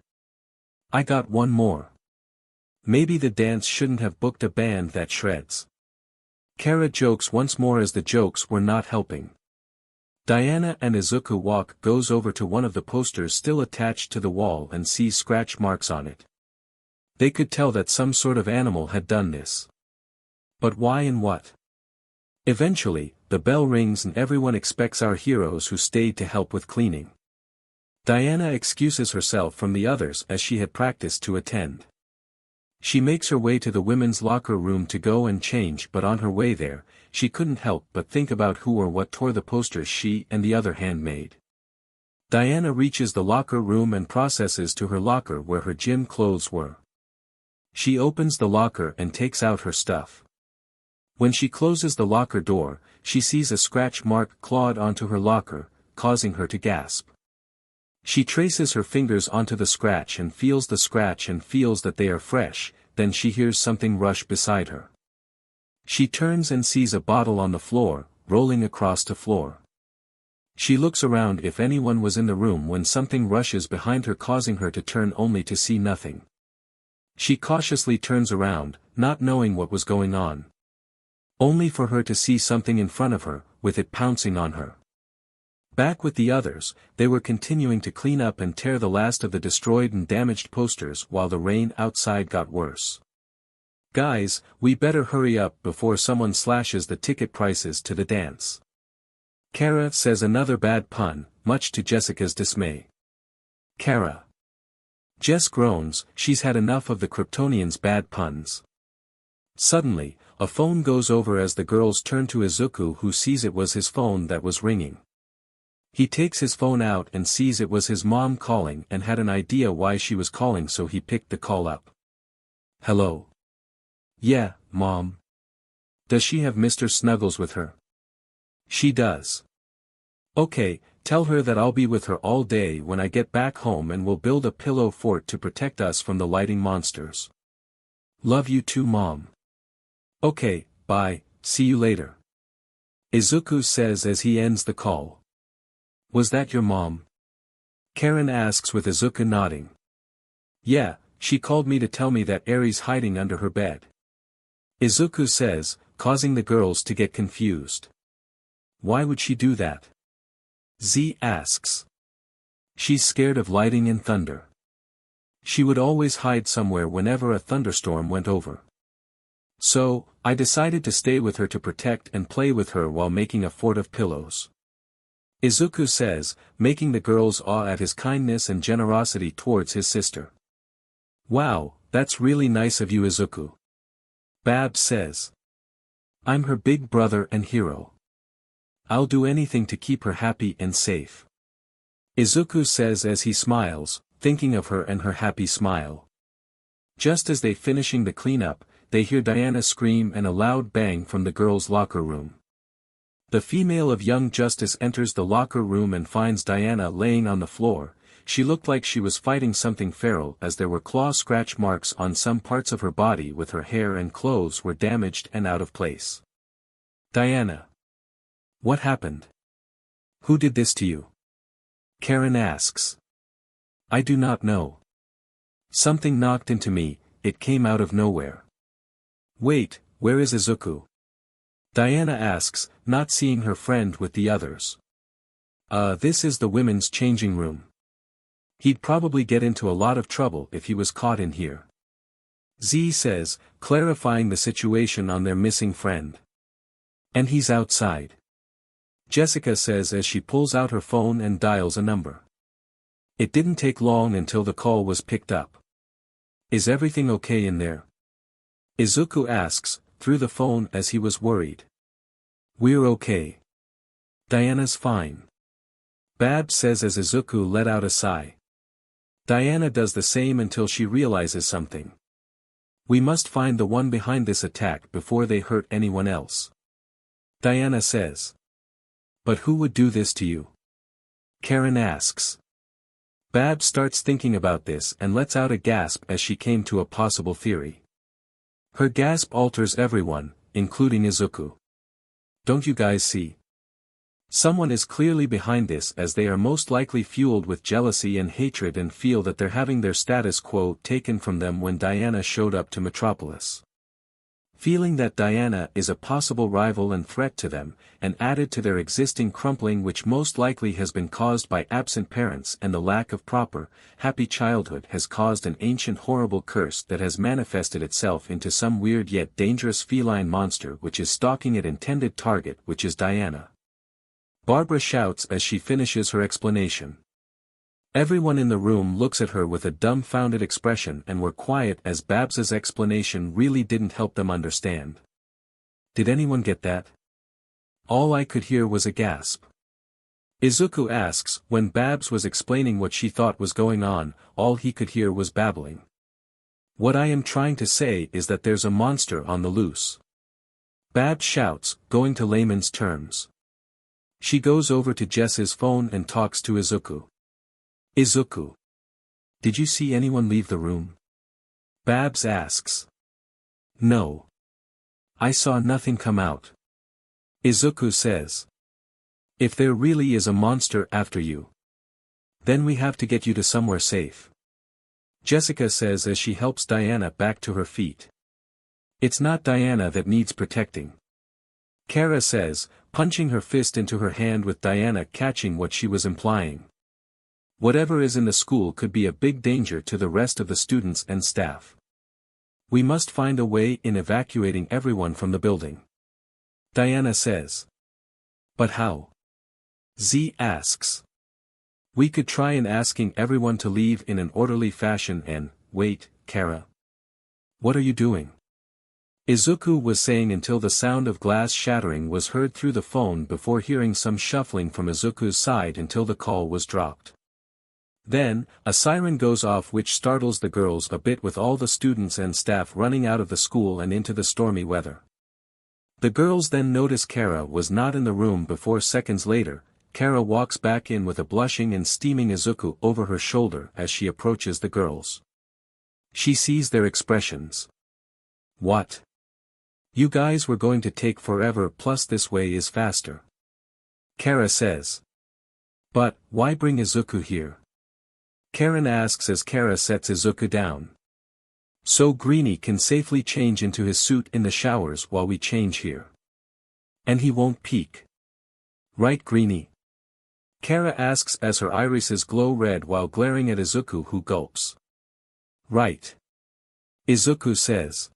I got one more. Maybe the dance shouldn't have booked a band that shreds. Kara jokes once more as the jokes were not helping. Diana and Izuku goes over to one of the posters still attached to the wall and sees scratch marks on it. They could tell that some sort of animal had done this. But why and what? Eventually, the bell rings and everyone expects our heroes who stayed to help with cleaning. Diana excuses herself from the others as she had practiced to attend. She makes her way to the women's locker room to go and change, but on her way there, she couldn't help but think about who or what tore the posters she and the other handmade. Diana reaches the locker room and processes to her locker where her gym clothes were. She opens the locker and takes out her stuff. When she closes the locker door, she sees a scratch mark clawed onto her locker, causing her to gasp. She traces her fingers onto the scratch and feels the scratch and feels that they are fresh, then she hears something rush beside her. She turns and sees a bottle on the floor, rolling across the floor. She looks around if anyone was in the room when something rushes behind her, causing her to turn only to see nothing. She cautiously turns around, not knowing what was going on. Only for her to see something in front of her, with it pouncing on her. Back with the others, they were continuing to clean up and tear the last of the destroyed and damaged posters while the rain outside got worse. Guys, we better hurry up before someone slashes the ticket prices to the dance. Kara says another bad pun, much to Jessica's dismay. Kara. Jess groans, she's had enough of the Kryptonians' bad puns. Suddenly, a phone goes over as the girls turn to Izuku, who sees it was his phone that was ringing. He takes his phone out and sees it was his mom calling and had an idea why she was calling, so he picked the call up. Hello? Yeah, Mom. Does she have Mr. Snuggles with her? She does. Okay, tell her that I'll be with her all day when I get back home and we'll build a pillow fort to protect us from the lighting monsters. Love you too, Mom. Okay, bye, see you later. Izuku says as he ends the call. Was that your mom? Karen asks with Izuku nodding. Yeah, she called me to tell me that Eri's hiding under her bed. Izuku says, causing the girls to get confused. Why would she do that? Z asks. She's scared of lightning and thunder. She would always hide somewhere whenever a thunderstorm went over. So, I decided to stay with her to protect and play with her while making a fort of pillows. Izuku says, making the girls awe at his kindness and generosity towards his sister. Wow, that's really nice of you, Izuku. Bab says. I'm her big brother and hero. I'll do anything to keep her happy and safe. Izuku says as he smiles, thinking of her and her happy smile. Just as they finishing the cleanup, they hear Diana scream and a loud bang from the girls' locker room. The female of young justice enters the locker room and finds Diana laying on the floor. She looked like she was fighting something feral as there were claw scratch marks on some parts of her body with her hair and clothes were damaged and out of place. Diana. What happened? Who did this to you? Karen asks. I do not know. Something knocked into me, it came out of nowhere. Wait, where is Izuku? Diana asks, not seeing her friend with the others. This is the women's changing room. He'd probably get into a lot of trouble if he was caught in here. Z says, clarifying the situation on their missing friend. And he's outside. Jessica says as she pulls out her phone and dials a number. It didn't take long until the call was picked up. Is everything okay in there? Izuku asks, through the phone as he was worried. We're okay. Diana's fine. Babs says as Izuku let out a sigh. Diana does the same until she realizes something. We must find the one behind this attack before they hurt anyone else. Diana says. But who would do this to you? Karen asks. Babs starts thinking about this and lets out a gasp as she came to a possible theory. Her gasp alters everyone, including Izuku. Don't you guys see? Someone is clearly behind this as they are most likely fueled with jealousy and hatred and feel that they're having their status quo taken from them when Diana showed up to Metropolis. Feeling that Diana is a possible rival and threat to them, and added to their existing crumpling which most likely has been caused by absent parents and the lack of proper, happy childhood has caused an ancient horrible curse that has manifested itself into some weird yet dangerous feline monster which is stalking its intended target which is Diana. Barbara shouts as she finishes her explanation. Everyone in the room looks at her with a dumbfounded expression and were quiet as Babs's explanation really didn't help them understand. Did anyone get that? All I could hear was a gasp. Izuku asks, when Babs was explaining what she thought was going on, all he could hear was babbling. What I am trying to say is that there's a monster on the loose. Babs shouts, going to layman's terms. She goes over to Jess's phone and talks to Izuku. Izuku. Did you see anyone leave the room? Babs asks. No. I saw nothing come out. Izuku says. If there really is a monster after you, then we have to get you to somewhere safe. Jessica says as she helps Diana back to her feet. It's not Diana that needs protecting. Kara says, punching her fist into her hand with Diana catching what she was implying. Whatever is in the school could be a big danger to the rest of the students and staff. We must find a way in evacuating everyone from the building. Diana says. But how? Z asks. We could try in asking everyone to leave in an orderly fashion and, wait, Kara. What are you doing? Izuku was saying until the sound of glass shattering was heard through the phone before hearing some shuffling from Izuku's side until the call was dropped. Then, a siren goes off which startles the girls a bit with all the students and staff running out of the school and into the stormy weather. The girls then notice Kara was not in the room before seconds later. Kara walks back in with a blushing and steaming Izuku over her shoulder as she approaches the girls. She sees their expressions. What? You guys were going to take forever, plus this way is faster. Kara says. But, why bring Izuku here? Karen asks as Kara sets Izuku down. So Greenie can safely change into his suit in the showers while we change here. And he won't peek. Right, Greenie? Kara asks as her irises glow red while glaring at Izuku, who gulps. Right. Izuku says.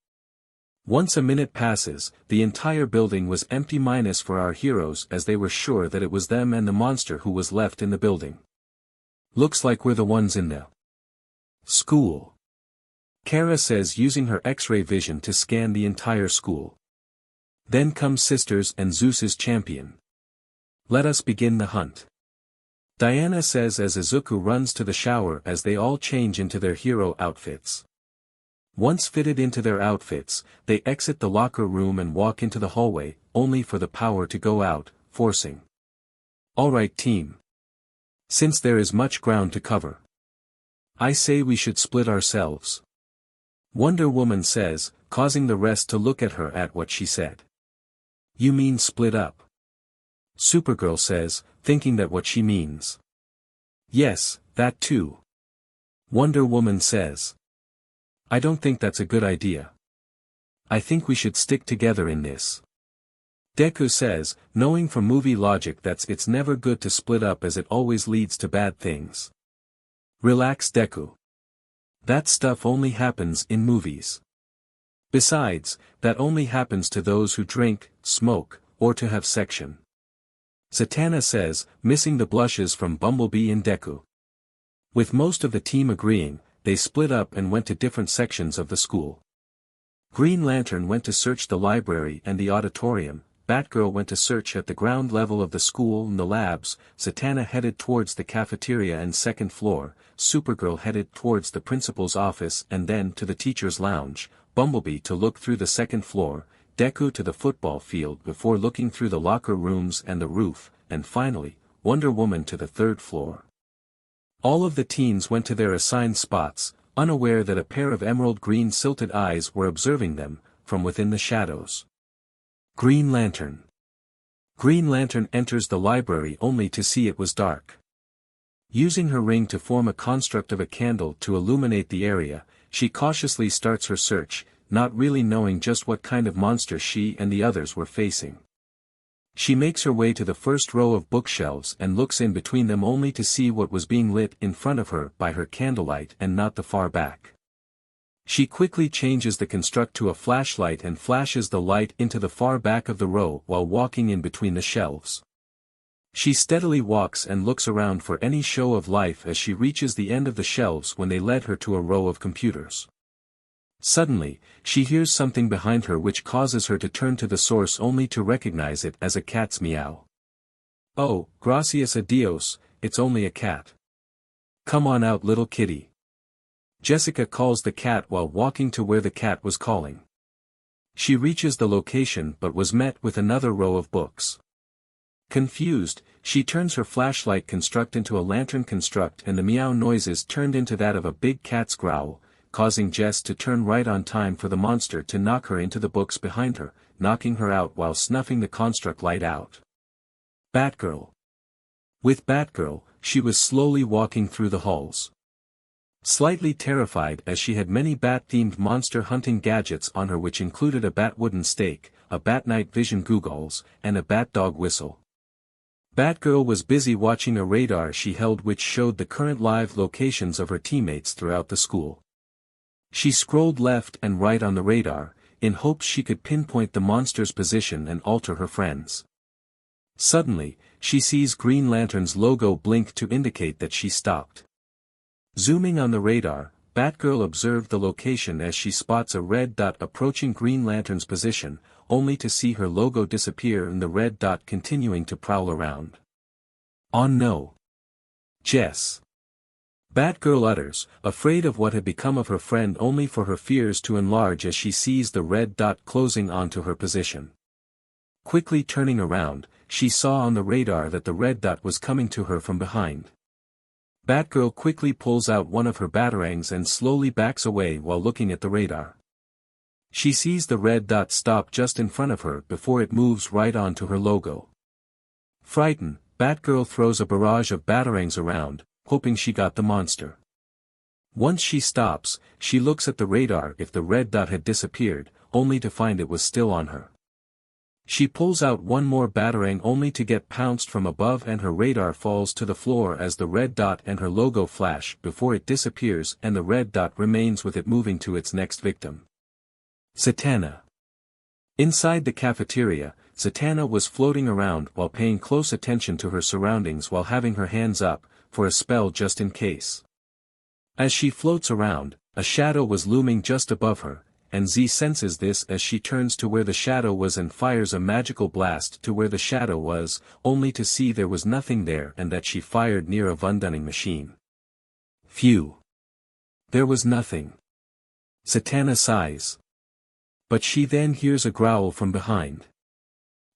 Once a minute passes, the entire building was empty minus for our heroes as they were sure that it was them and the monster who was left in the building. Looks like we're the ones in the school. Kara says using her X-ray vision to scan the entire school. Then come Sisters and Zeus's champion. Let us begin the hunt. Diana says as Izuku runs to the shower as they all change into their hero outfits. Once fitted into their outfits, they exit the locker room and walk into the hallway, only for the power to go out, forcing. Alright team. Since there is much ground to cover, I say we should split ourselves. Wonder Woman says, causing the rest to look at her at what she said. You mean split up? Supergirl says, thinking that what she means. Yes, that too. Wonder Woman says. I don't think that's a good idea. I think we should stick together in this. Deku says, knowing from movie logic that it's never good to split up as it always leads to bad things. Relax Deku. That stuff only happens in movies. Besides, that only happens to those who drink, smoke, or to have section. Zatanna says, missing the blushes from Bumblebee and Deku. With most of the team agreeing, they split up and went to different sections of the school. Green Lantern went to search the library and the auditorium, Batgirl went to search at the ground level of the school and the labs, Zatanna headed towards the cafeteria and second floor, Supergirl headed towards the principal's office and then to the teacher's lounge, Bumblebee to look through the second floor, Deku to the football field before looking through the locker rooms and the roof, and finally, Wonder Woman to the third floor. All of the teens went to their assigned spots, unaware that a pair of emerald green silted eyes were observing them, from within the shadows. Green Lantern. Green Lantern enters the library only to see it was dark. Using her ring to form a construct of a candle to illuminate the area, she cautiously starts her search, not really knowing just what kind of monster she and the others were facing. She makes her way to the first row of bookshelves and looks in between them only to see what was being lit in front of her by her candlelight and not the far back. She quickly changes the construct to a flashlight and flashes the light into the far back of the row while walking in between the shelves. She steadily walks and looks around for any show of life as she reaches the end of the shelves when they led her to a row of computers. Suddenly, she hears something behind her which causes her to turn to the source only to recognize it as a cat's meow. Oh, gracias a Dios, it's only a cat. Come on out little kitty. Jessica calls the cat while walking to where the cat was calling. She reaches the location but was met with another row of books. Confused, she turns her flashlight construct into a lantern construct and the meow noises turned into that of a big cat's growl, causing Jess to turn right on time for the monster to knock her into the books behind her, knocking her out while snuffing the construct light out. Batgirl. With Batgirl, she was slowly walking through the halls. Slightly terrified as she had many bat-themed monster hunting gadgets on her which included a bat wooden stake, a bat night vision goggles, and a bat dog whistle. Batgirl was busy watching a radar she held which showed the current live locations of her teammates throughout the school. She scrolled left and right on the radar, in hopes she could pinpoint the monster's position and alter her friends. Suddenly, she sees Green Lantern's logo blink to indicate that she stopped. Zooming on the radar, Batgirl observed the location as she spots a red dot approaching Green Lantern's position, only to see her logo disappear and the red dot continuing to prowl around. Oh no! Jess! Batgirl utters, afraid of what had become of her friend only for her fears to enlarge as she sees the red dot closing onto her position. Quickly turning around, she saw on the radar that the red dot was coming to her from behind. Batgirl quickly pulls out one of her batarangs and slowly backs away while looking at the radar. She sees the red dot stop just in front of her before it moves right onto her logo. Frightened, Batgirl throws a barrage of batarangs around, hoping she got the monster. Once she stops, she looks at the radar if the red dot had disappeared, only to find it was still on her. She pulls out one more batarang only to get pounced from above and her radar falls to the floor as the red dot and her logo flash before it disappears and the red dot remains with it moving to its next victim. Zatanna. Inside the cafeteria, Zatanna was floating around while paying close attention to her surroundings while having her hands up, for a spell just in case. As she floats around, a shadow was looming just above her, and Z senses this as she turns to where the shadow was and fires a magical blast to where the shadow was, only to see there was nothing there and that she fired near a VUNN machine. Phew! There was nothing. Zatanna sighs. But she then hears a growl from behind.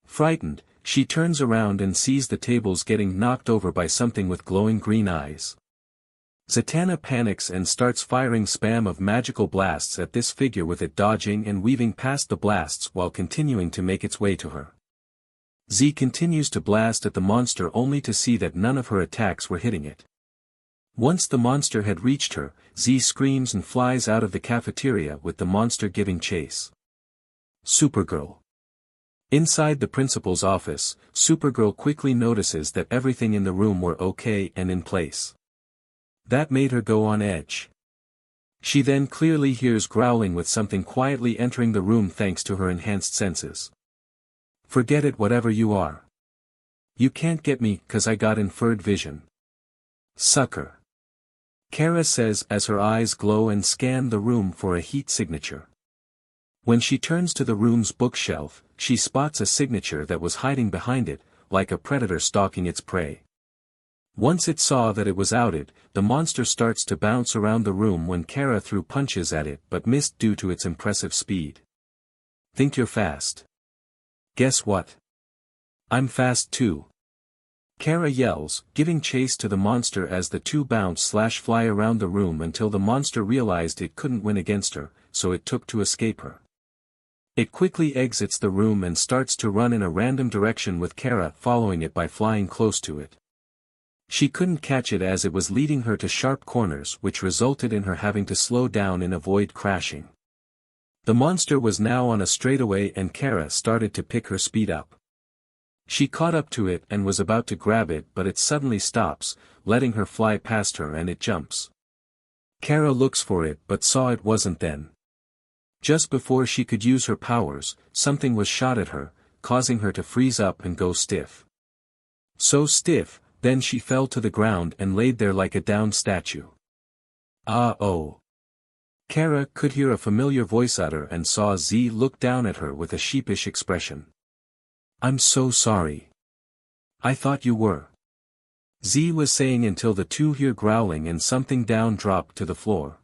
Frightened, She turns around and sees the tables getting knocked over by something with glowing green eyes. Zatanna panics and starts firing spam of magical blasts at this figure, with it dodging and weaving past the blasts while continuing to make its way to her. Z continues to blast at the monster only to see that none of her attacks were hitting it. Once the monster had reached her, Z screams and flies out of the cafeteria with the monster giving chase. Supergirl. Inside the principal's office, Supergirl quickly notices that everything in the room were okay and in place. That made her go on edge. She then clearly hears growling with something quietly entering the room thanks to her enhanced senses. Forget it, whatever you are. You can't get me, 'cause I got inferred vision. Sucker. Kara says as her eyes glow and scan the room for a heat signature. When she turns to the room's bookshelf, she spots a signature that was hiding behind it, like a predator stalking its prey. Once it saw that it was outed, the monster starts to bounce around the room when Kara threw punches at it but missed due to its impressive speed. Think you're fast? Guess what? I'm fast too. Kara yells, giving chase to the monster as the two bounce/fly around the room until the monster realized it couldn't win against her, so it took to escape her. It quickly exits the room and starts to run in a random direction with Kara following it by flying close to it. She couldn't catch it as it was leading her to sharp corners, which resulted in her having to slow down and avoid crashing. The monster was now on a straightaway and Kara started to pick her speed up. She caught up to it and was about to grab it, but it suddenly stops, letting her fly past her, and it jumps. Kara looks for it but saw it wasn't then. Just before she could use her powers, something was shot at her, causing her to freeze up and go stiff. So stiff, then she fell to the ground and laid there like a downed statue. Ah-oh. Kara could hear a familiar voice utter and saw Z look down at her with a sheepish expression. I'm so sorry. I thought you were. Z was saying until the two hear growling and something down dropped to the floor.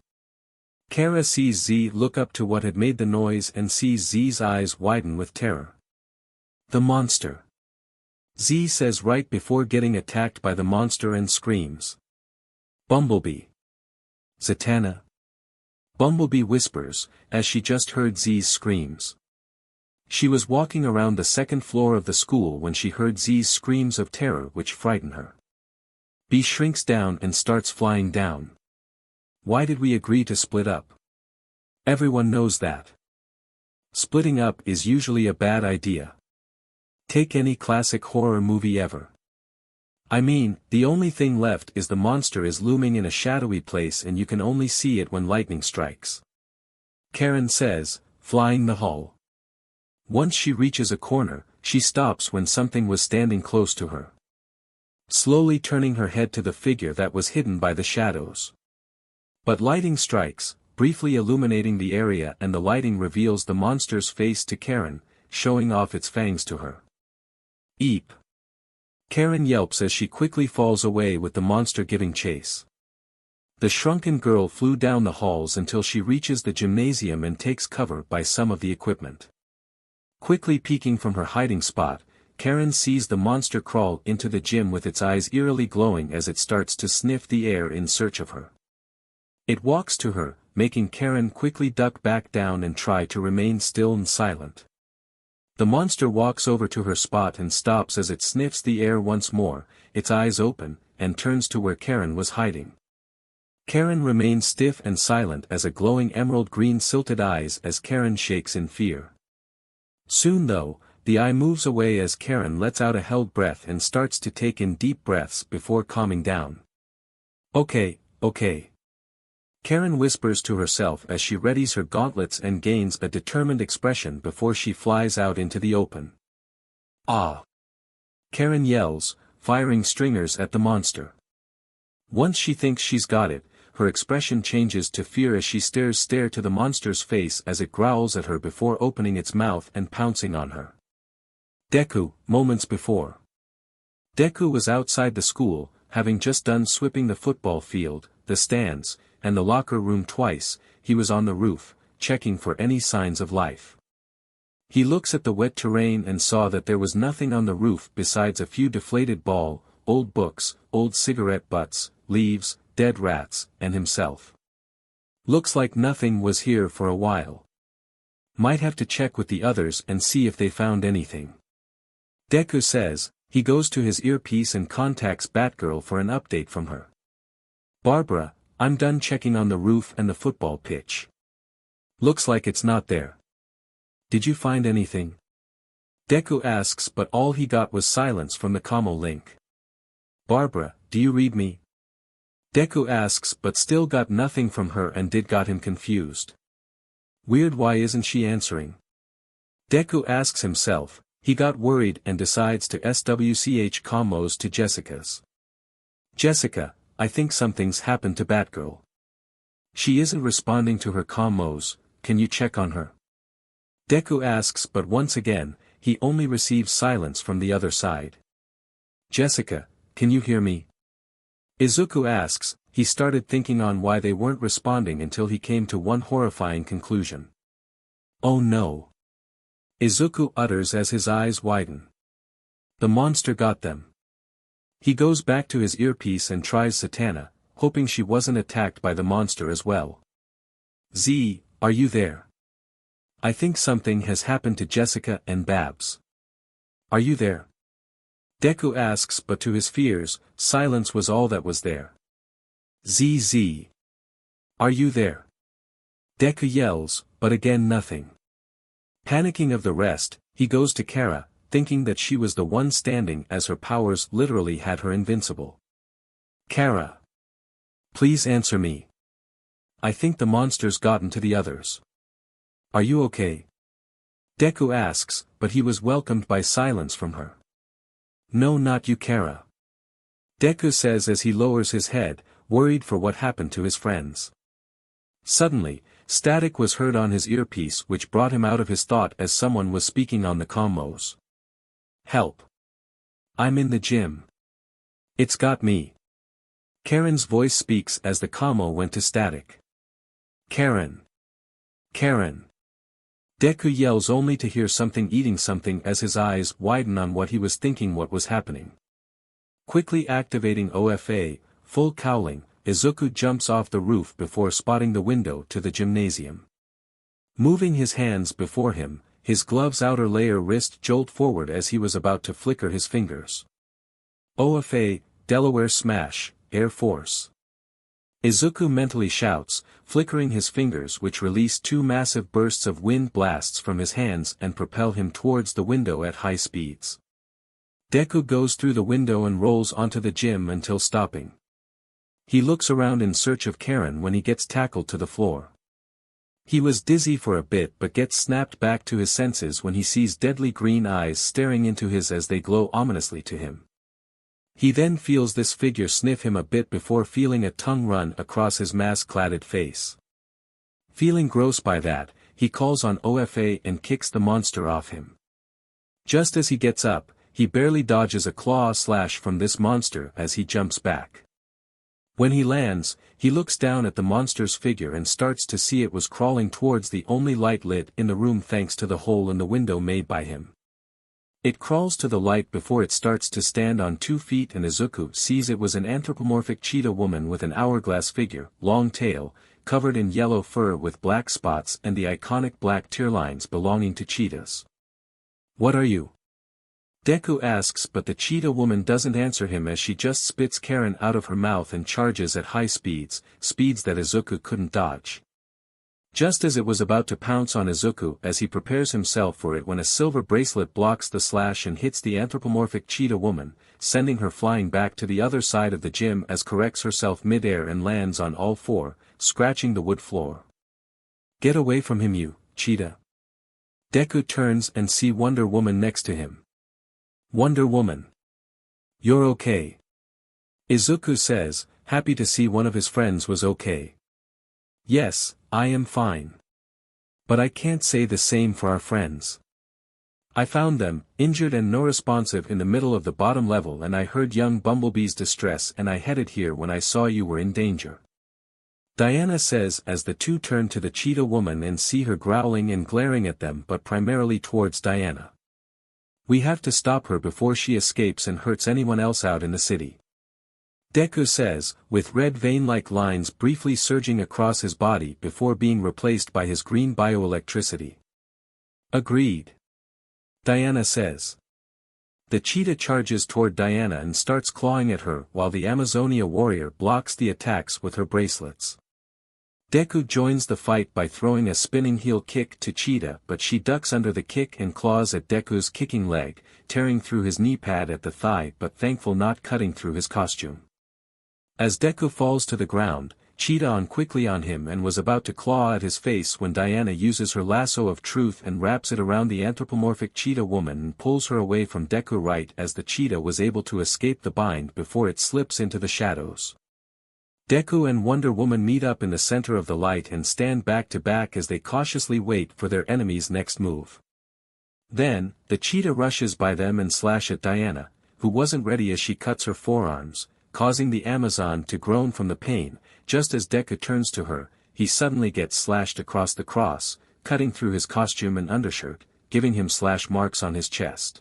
Kara sees Z look up to what had made the noise and sees Z's eyes widen with terror. The monster. Z says right before getting attacked by the monster and screams. Bumblebee. Zatanna. Bumblebee whispers, as she just heard Z's screams. She was walking around the second floor of the school when she heard Z's screams of terror, which frightened her. Bee shrinks down and starts flying down. Why did we agree to split up? Everyone knows that. Splitting up is usually a bad idea. Take any classic horror movie ever. I mean, the only thing left is the monster is looming in a shadowy place and you can only see it when lightning strikes. Karen says, flying the hall. Once she reaches a corner, she stops when something was standing close to her. Slowly turning her head to the figure that was hidden by the shadows. But lightning strikes, briefly illuminating the area, and the lighting reveals the monster's face to Karen, showing off its fangs to her. Eep. Karen yelps as she quickly falls away with the monster giving chase. The shrunken girl flew down the halls until she reaches the gymnasium and takes cover by some of the equipment. Quickly peeking from her hiding spot, Karen sees the monster crawl into the gym with its eyes eerily glowing as it starts to sniff the air in search of her. It walks to her, making Karen quickly duck back down and try to remain still and silent. The monster walks over to her spot and stops as it sniffs the air once more, its eyes open, and turns to where Karen was hiding. Karen remains stiff and silent as a glowing emerald green silted eyes as Karen shakes in fear. Soon though, the eye moves away as Karen lets out a held breath and starts to take in deep breaths before calming down. Okay. Karen whispers to herself as she readies her gauntlets and gains a determined expression before she flies out into the open. Ah! Karen yells, firing stringers at the monster. Once she thinks she's got it, her expression changes to fear as she stares to the monster's face as it growls at her before opening its mouth and pouncing on her. Deku, moments before. Deku was outside the school, having just done sweeping the football field, the stands, and the locker room twice. He was on the roof, checking for any signs of life. He looks at the wet terrain and saw that there was nothing on the roof besides a few deflated old books, old cigarette butts, leaves, dead rats, and himself. Looks like nothing was here for a while. Might have to check with the others and see if they found anything. Deku says. He goes to his earpiece and contacts Batgirl for an update from her. Barbara, I'm done checking on the roof and the football pitch. Looks like it's not there. Did you find anything? Deku asks, but all he got was silence from the commo link. Barbara, do you read me? Deku asks, but still got nothing from her and got him confused. Weird, why isn't she answering? Deku asks himself. He got worried and decides to switch commos to Jessica's. Jessica, I think something's happened to Batgirl. She isn't responding to her commos, can you check on her? Deku asks, but once again, he only receives silence from the other side. Jessica, can you hear me? Izuku asks. He started thinking on why they weren't responding until he came to one horrifying conclusion. Oh no. Izuku utters as his eyes widen. The monster got them. He goes back to his earpiece and tries Satana, hoping she wasn't attacked by the monster as well. Z, are you there? I think something has happened to Jessica and Babs. Are you there? Deku asks, but to his fears, silence was all that was there. ZZ. Are you there? Deku yells, but again nothing. Panicking of the rest, he goes to Kara, thinking that she was the one standing as her powers literally had her invincible. Kara. Please answer me. I think the monster's gotten to the others. Are you okay? Deku asks, but he was welcomed by silence from her. No, not you, Kara. Deku says as he lowers his head, worried for what happened to his friends. Suddenly, static was heard on his earpiece, which brought him out of his thought as someone was speaking on the commos. Help. I'm in the gym. It's got me. Karen's voice speaks as the commo went to static. Karen. Karen. Deku yells only to hear something eating something as his eyes widen on what he was thinking what was happening. Quickly activating OFA, full cowling, Izuku jumps off the roof before spotting the window to the gymnasium. Moving his hands before him, his glove's outer layer wrist jolt forward as he was about to flicker his fingers. OFA, Delaware Smash, Air Force. Izuku mentally shouts, flickering his fingers which release two massive bursts of wind blasts from his hands and propel him towards the window at high speeds. Deku goes through the window and rolls onto the gym until stopping. He looks around in search of Karen when he gets tackled to the floor. He was dizzy for a bit but gets snapped back to his senses when he sees deadly green eyes staring into his as they glow ominously to him. He then feels this figure sniff him a bit before feeling a tongue run across his mask-cladded face. Feeling gross by that, he calls on OFA and kicks the monster off him. Just as he gets up, he barely dodges a claw slash from this monster as he jumps back. When he lands, he looks down at the monster's figure and starts to see it was crawling towards the only light lit in the room thanks to the hole in the window made by him. It crawls to the light before it starts to stand on 2 feet and Izuku sees it was an anthropomorphic cheetah woman with an hourglass figure, long tail, covered in yellow fur with black spots and the iconic black tear lines belonging to cheetahs. What are you? Deku asks but the cheetah woman doesn't answer him as she just spits Karen out of her mouth and charges at high speeds that Izuku couldn't dodge. Just as it was about to pounce on Izuku as he prepares himself for it when a silver bracelet blocks the slash and hits the anthropomorphic cheetah woman, sending her flying back to the other side of the gym as corrects herself mid-air and lands on all 4, scratching the wood floor. Get away from him you, cheetah. Deku turns and see Wonder Woman next to him. Wonder Woman. You're okay. Izuku says, happy to see one of his friends was okay. Yes, I am fine. But I can't say the same for our friends. I found them, injured and no responsive in the middle of the bottom level and I heard young Bumblebee's distress and I headed here when I saw you were in danger. Diana says as the two turn to the cheetah woman and see her growling and glaring at them but primarily towards Diana. We have to stop her before she escapes and hurts anyone else out in the city. Deku says, with red vein-like lines briefly surging across his body before being replaced by his green bioelectricity. Agreed. Diana says. The cheetah charges toward Diana and starts clawing at her while the Amazonia warrior blocks the attacks with her bracelets. Deku joins the fight by throwing a spinning heel kick to Cheetah but she ducks under the kick and claws at Deku's kicking leg, tearing through his knee pad at the thigh but thankful not cutting through his costume. As Deku falls to the ground, Cheetah on quickly on him and was about to claw at his face when Diana uses her lasso of truth and wraps it around the anthropomorphic cheetah woman and pulls her away from Deku right as the cheetah was able to escape the bind before it slips into the shadows. Deku and Wonder Woman meet up in the center of the light and stand back to back as they cautiously wait for their enemy's next move. Then, the cheetah rushes by them and slash at Diana, who wasn't ready as she cuts her forearms, causing the Amazon to groan from the pain. Just as Deku turns to her, he suddenly gets slashed across the cross, cutting through his costume and undershirt, giving him slash marks on his chest.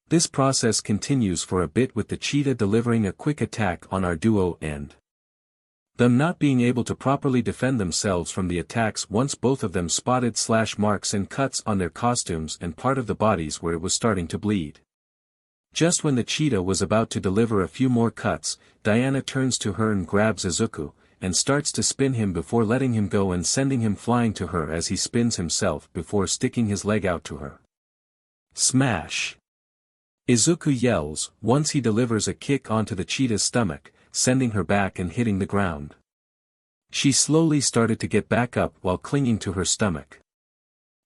This process continues for a bit with the cheetah delivering a quick attack on our duo and them not being able to properly defend themselves from the attacks once both of them spotted slash marks and cuts on their costumes and part of the bodies where it was starting to bleed. Just when the cheetah was about to deliver a few more cuts, Diana turns to her and grabs Izuku, and starts to spin him before letting him go and sending him flying to her as he spins himself before sticking his leg out to her. Smash! Izuku yells, once he delivers a kick onto the cheetah's stomach, sending her back and hitting the ground. She slowly started to get back up while clinging to her stomach.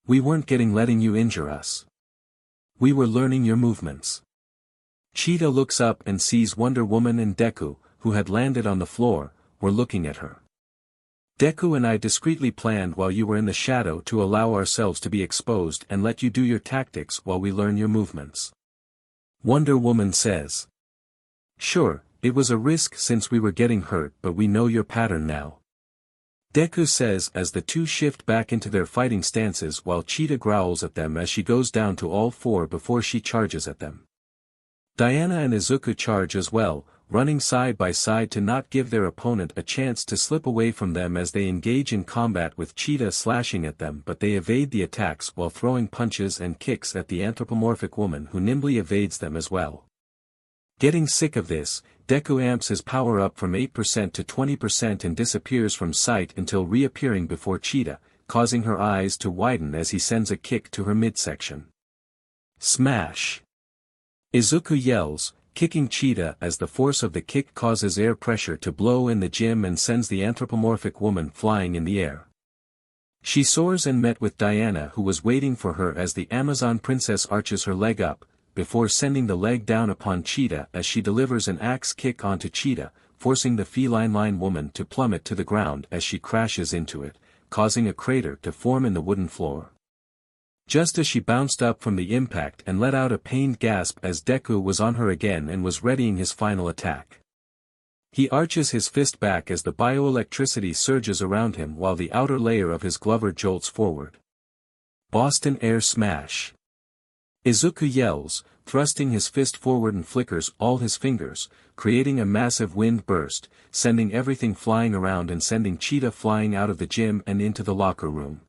We weren't letting you injure us. We were learning your movements. Cheetah looks up and sees Wonder Woman and Deku, who had landed on the floor, were looking at her. Deku and I discreetly planned while you were in the shadow to allow ourselves to be exposed and let you do your tactics while we learn your movements. Wonder Woman says. Sure, it was a risk since we were getting hurt but we know your pattern now. Deku says as the two shift back into their fighting stances while Cheetah growls at them as she goes down to all four before she charges at them. Diana and Izuku charge as well, running side by side to not give their opponent a chance to slip away from them as they engage in combat with Cheetah slashing at them but they evade the attacks while throwing punches and kicks at the anthropomorphic woman who nimbly evades them as well. Getting sick of this, Deku amps his power up from 8% to 20% and disappears from sight until reappearing before Cheetah, causing her eyes to widen as he sends a kick to her midsection. Smash! Izuku yells, kicking Cheetah as the force of the kick causes air pressure to blow in the gym and sends the anthropomorphic woman flying in the air. She soars and met with Diana who was waiting for her as the Amazon princess arches her leg up, before sending the leg down upon Cheetah as she delivers an axe kick onto Cheetah, forcing the feline-line woman to plummet to the ground as she crashes into it, causing a crater to form in the wooden floor. Just as she bounced up from the impact and let out a pained gasp as Deku was on her again and was readying his final attack. He arches his fist back as the bioelectricity surges around him while the outer layer of his glover jolts forward. Boston Air Smash! Izuku yells, thrusting his fist forward and flickers all his fingers, creating a massive wind burst, sending everything flying around and sending Cheetah flying out of the gym and into the locker room.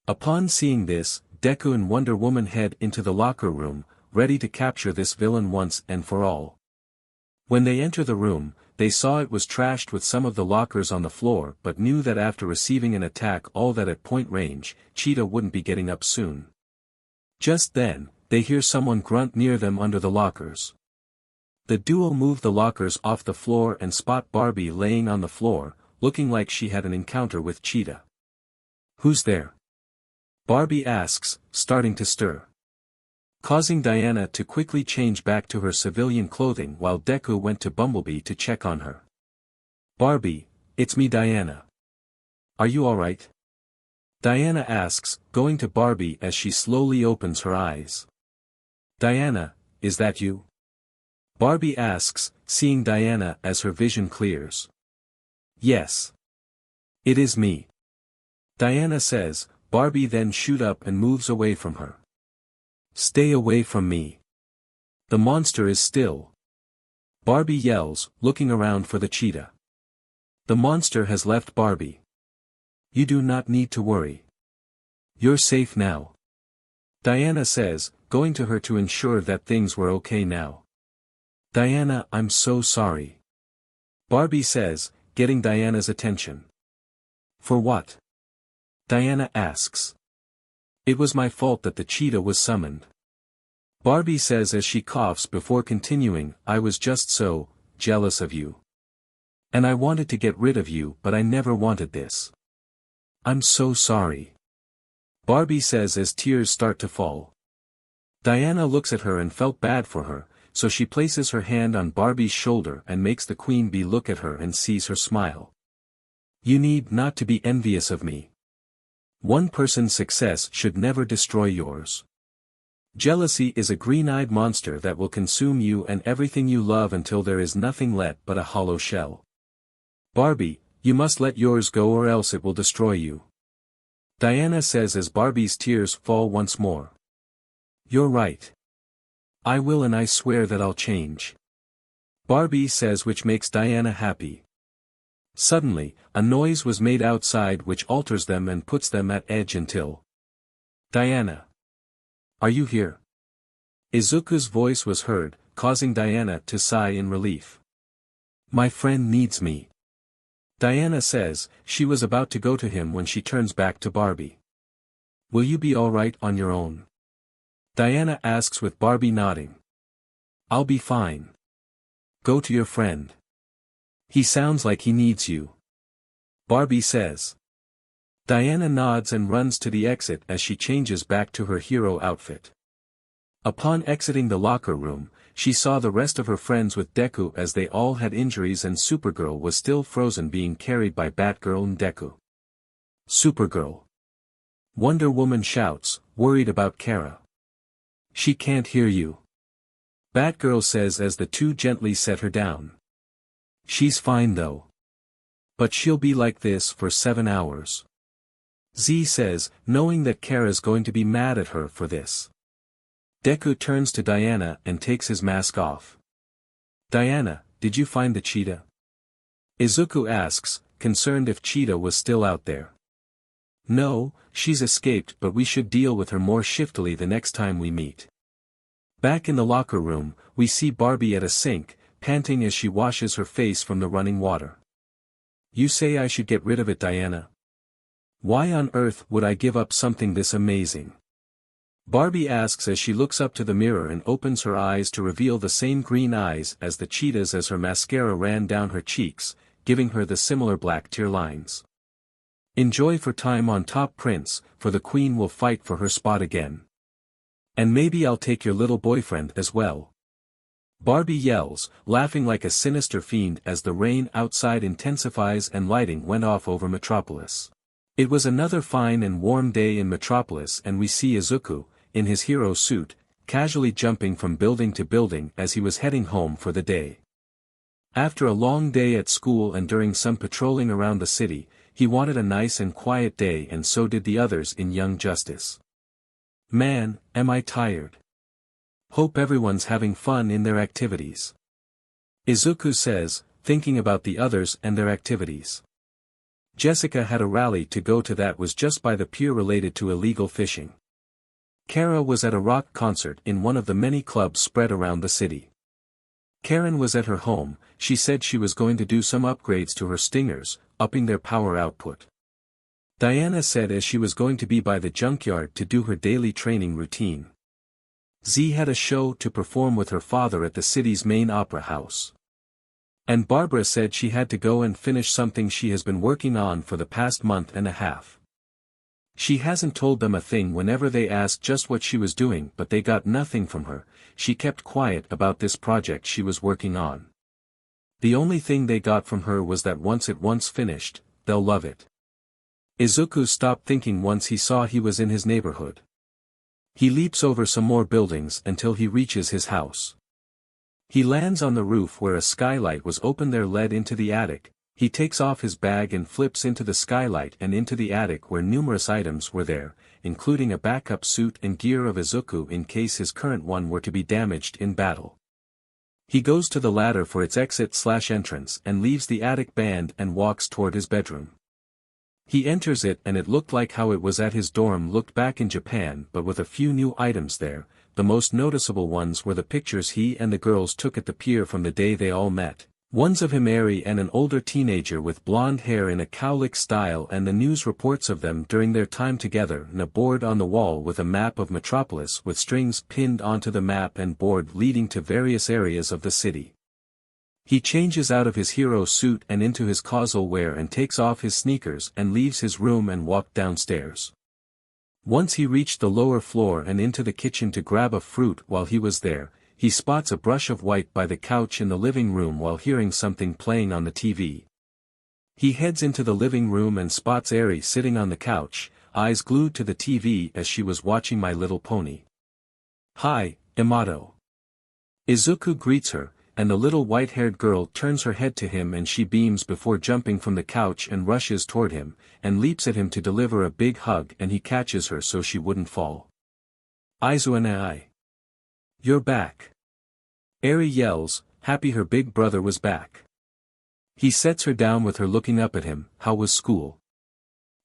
Upon seeing this, Deku and Wonder Woman head into the locker room, ready to capture this villain once and for all. When they enter the room, they saw it was trashed with some of the lockers on the floor but knew that after receiving an attack all that at point range, Cheetah wouldn't be getting up soon. Just then, they hear someone grunt near them under the lockers. The duo move the lockers off the floor and spot Barbie laying on the floor, looking like she had an encounter with Cheetah. Who's there? Barbie asks, starting to stir. Causing Diana to quickly change back to her civilian clothing while Deku went to Bumblebee to check on her. Barbie, it's me Diana. Are you alright? Diana asks, going to Barbie as she slowly opens her eyes. Diana, is that you? Barbie asks, seeing Diana as her vision clears. Yes. It is me. Diana says. Barbie then shoots up and moves away from her. Stay away from me. The monster is still. Barbie yells, looking around for the cheetah. The monster has left Barbie. You do not need to worry. You're safe now. Diana says, going to her to ensure that things were okay now. Diana, I'm so sorry. Barbie says, getting Diana's attention. For what? Diana asks. It was my fault that the cheetah was summoned. Barbie says as she coughs before continuing, I was just so jealous of you. And I wanted to get rid of you, but I never wanted this. I'm so sorry. Barbie says as tears start to fall. Diana looks at her and felt bad for her, so she places her hand on Barbie's shoulder and makes the queen bee look at her and sees her smile. You need not to be envious of me. One person's success should never destroy yours. Jealousy is a green-eyed monster that will consume you and everything you love until there is nothing left but a hollow shell. Barbie, you must let yours go or else it will destroy you. Diana says as Barbie's tears fall once more. You're right. I will, and I swear that I'll change. Barbie says, which makes Diana happy. Suddenly, a noise was made outside which alters them and puts them at edge until. Diana. Are you here? Izuku's voice was heard, causing Diana to sigh in relief. My friend needs me. Diana says. She was about to go to him when she turns back to Barbie. Will you be alright on your own? Diana asks with Barbie nodding. I'll be fine. Go to your friend. He sounds like he needs you. Barbie says. Diana nods and runs to the exit as she changes back to her hero outfit. Upon exiting the locker room, she saw the rest of her friends with Deku as they all had injuries and Supergirl was still frozen being carried by Batgirl and Deku. Supergirl. Wonder Woman shouts, worried about Kara. She can't hear you. Batgirl says as the two gently set her down. She's fine though. But she'll be like this for 7 hours. Z says, knowing that Kara's going to be mad at her for this. Deku turns to Diana and takes his mask off. Diana, did you find the cheetah? Izuku asks, concerned if Cheetah was still out there. No, she's escaped, but we should deal with her more shiftily the next time we meet. Back in the locker room, we see Barbie at a sink, panting as she washes her face from the running water. You say I should get rid of it, Diana? Why on earth would I give up something this amazing? Barbie asks as she looks up to the mirror and opens her eyes to reveal the same green eyes as the cheetah's as her mascara ran down her cheeks, giving her the similar black tear lines. Enjoy for time on top, Prince, for the queen will fight for her spot again. And maybe I'll take your little boyfriend as well. Barbie yells, laughing like a sinister fiend as the rain outside intensifies and lighting went off over Metropolis. It was another fine and warm day in Metropolis, and we see Izuku, in his hero suit, casually jumping from building to building as he was heading home for the day. After a long day at school and during some patrolling around the city, he wanted a nice and quiet day, and so did the others in Young Justice. Man, am I tired. Hope everyone's having fun in their activities. Izuku says, thinking about the others and their activities. Jessica had a rally to go to that was just by the pier related to illegal fishing. Kara was at a rock concert in one of the many clubs spread around the city. Karen was at her home. She said she was going to do some upgrades to her stingers, upping their power output. Diana said as she was going to be by the junkyard to do her daily training routine. Z had a show to perform with her father at the city's main opera house. And Barbara said she had to go and finish something she has been working on for the past month and a half. She hasn't told them a thing whenever they asked just what she was doing, but they got nothing from her. She kept quiet about this project she was working on. The only thing they got from her was that once finished, they'll love it. Izuku stopped thinking once he saw he was in his neighborhood. He leaps over some more buildings until he reaches his house. He lands on the roof where a skylight was open. There led into the attic, He takes off his bag and flips into the skylight and into the attic where numerous items were there, including a backup suit and gear of Izuku in case his current one were to be damaged in battle. He goes to the ladder for its exit/entrance and leaves the attic band and walks toward his bedroom. He enters it and it looked like how it was at his dorm looked back in Japan but with a few new items there. The most noticeable ones were the pictures he and the girls took at the pier from the day they all met. Ones of him Eri and an older teenager with blonde hair in a cowlick style and the news reports of them during their time together and a board on the wall with a map of Metropolis with strings pinned onto the map and board leading to various areas of the city. He changes out of his hero suit and into his casual wear and takes off his sneakers and leaves his room and walked downstairs. Once he reached the lower floor and into the kitchen to grab a fruit. While he was there, he spots a brush of white by the couch in the living room while hearing something playing on the TV. He heads into the living room and spots Eri sitting on the couch, eyes glued to the TV as she was watching My Little Pony. "Hi, Yamato." Izuku greets her, and the little white-haired girl turns her head to him and she beams before jumping from the couch and rushes toward him, and leaps at him to deliver a big hug and he catches her so she wouldn't fall. "Izuku, you're back." Eri yells, happy her big brother was back. He sets her down with her looking up at him. "How was school?"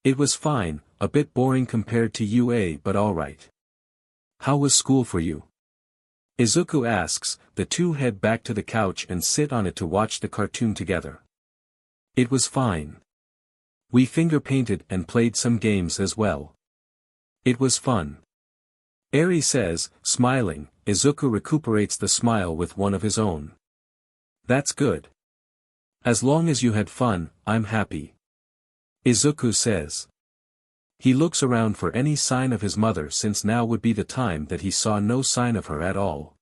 "It was fine, a bit boring compared to UA but alright." "How was school for you?" Izuku asks. The two head back to the couch and sit on it to watch the cartoon together. "It was fine. We finger painted and played some games as well. It was fun." Eri says, smiling. Izuku recuperates the smile with one of his own. "That's good. As long as you had fun, I'm happy." Izuku says. He looks around for any sign of his mother since now would be the time that he saw no sign of her at all.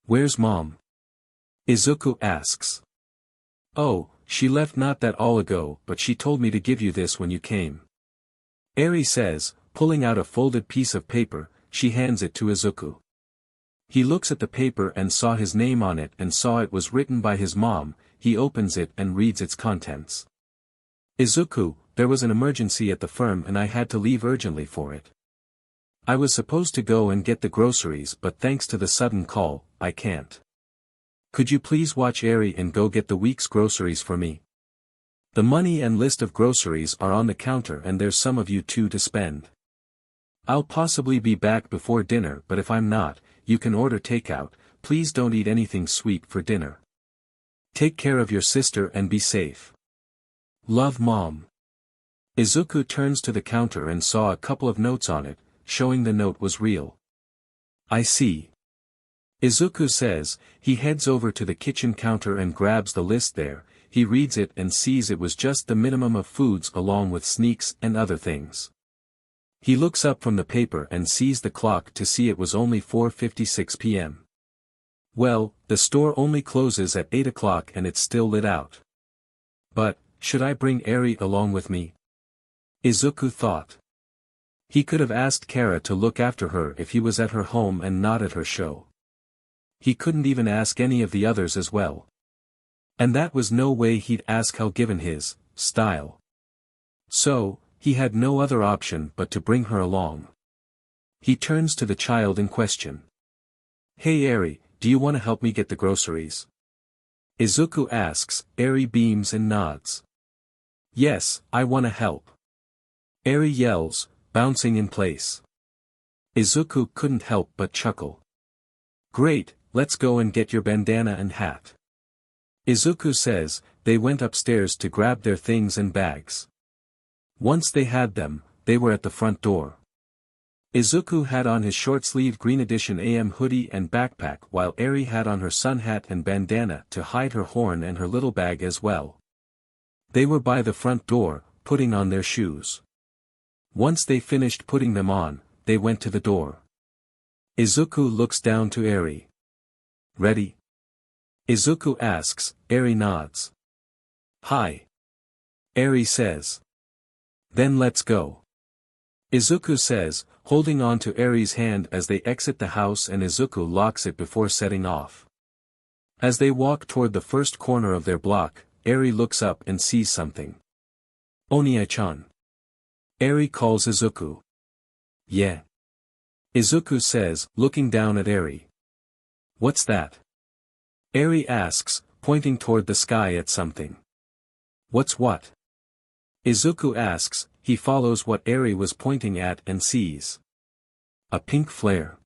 "Where's Mom?" Izuku asks. "Oh, she left not that all ago but she told me to give you this when you came." Eri says, pulling out a folded piece of paper. She hands it to Izuku. He looks at the paper and saw his name on it and saw it was written by his mom. He opens it and reads its contents. "Izuku, there was an emergency at the firm and I had to leave urgently for it. I was supposed to go and get the groceries but thanks to the sudden call, I can't. Could you please watch Eri and go get the week's groceries for me? The money and list of groceries are on the counter and there's some of you too to spend. I'll possibly be back before dinner but if I'm not, you can order takeout. Please don't eat anything sweet for dinner. Take care of your sister and be safe. Love, Mom." Izuku turns to the counter and saw a couple of notes on it, showing the note was real. "I see." Izuku says. He heads over to the kitchen counter and grabs the list there. He reads it and sees it was just the minimum of foods along with sneaks and other things. He looks up from the paper and sees the clock to see it was only 4:56 p.m. Well, the store only closes at 8 o'clock and it's still lit out. But, should I bring Eri along with me? Izuku thought. He could have asked Kara to look after her if he was at her home and not at her show. He couldn't even ask any of the others as well. And that was no way he'd ask how given his style. So, he had no other option but to bring her along. He turns to the child in question. "Hey Eri, do you want to help me get the groceries?" Izuku asks. Eri beams and nods. "Yes, I want to help." Eri yells, bouncing in place. Izuku couldn't help but chuckle. "Great, let's go and get your bandana and hat." Izuku says. They went upstairs to grab their things and bags. Once they had them, they were at the front door. Izuku had on his short-sleeved green edition AM hoodie and backpack while Eri had on her sun hat and bandana to hide her horn and her little bag as well. They were by the front door, putting on their shoes. Once they finished putting them on, they went to the door. Izuku looks down to Eri. "Ready?" Izuku asks. Eri nods. "Hi." Eri says. "Then let's go." Izuku says, holding on to Eri's hand as they exit the house and Izuku locks it before setting off. As they walk toward the first corner of their block, Eri looks up and sees something. Onie-chan. Eri calls Izuku. Yeah. Izuku says, looking down at Eri. What's that? Eri asks, pointing toward the sky at something. What's what? Izuku asks, he follows what Eri was pointing at and sees. A pink flare.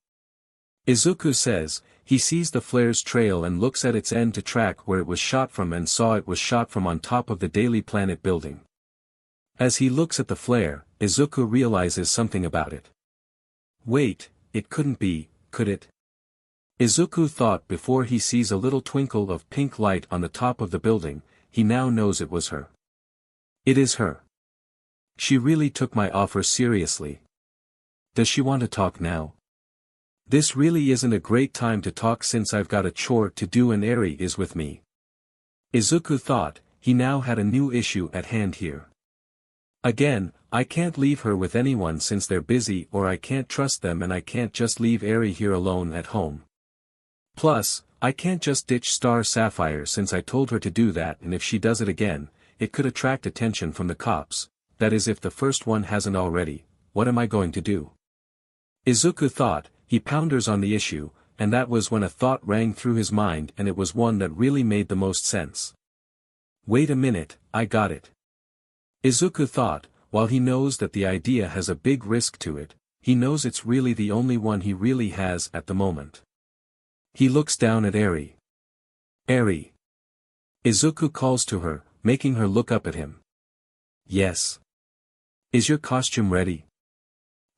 Izuku says, he sees the flare's trail and looks at its end to track where it was shot from and saw it was shot from on top of the Daily Planet building. As he looks at the flare, Izuku realizes something about it. Wait, it couldn't be, could it? Izuku thought before he sees a little twinkle of pink light on the top of the building, he now knows it was her. It is her. She really took my offer seriously. Does she want to talk now? This really isn't a great time to talk since I've got a chore to do and Eri is with me. Izuku thought, he now had a new issue at hand here. Again, I can't leave her with anyone since they're busy or I can't trust them and I can't just leave Eri here alone at home. Plus, I can't just ditch Star Sapphire since I told her to do that and if she does it again, it could attract attention from the cops, that is if the first one hasn't already, what am I going to do? Izuku thought, he ponders on the issue, and that was when a thought rang through his mind and it was one that really made the most sense. Wait a minute, I got it. Izuku thought, while he knows that the idea has a big risk to it, he knows it's really the only one he really has at the moment. He looks down at Eri. Eri. Izuku calls to her, making her look up at him. Yes. Is your costume ready?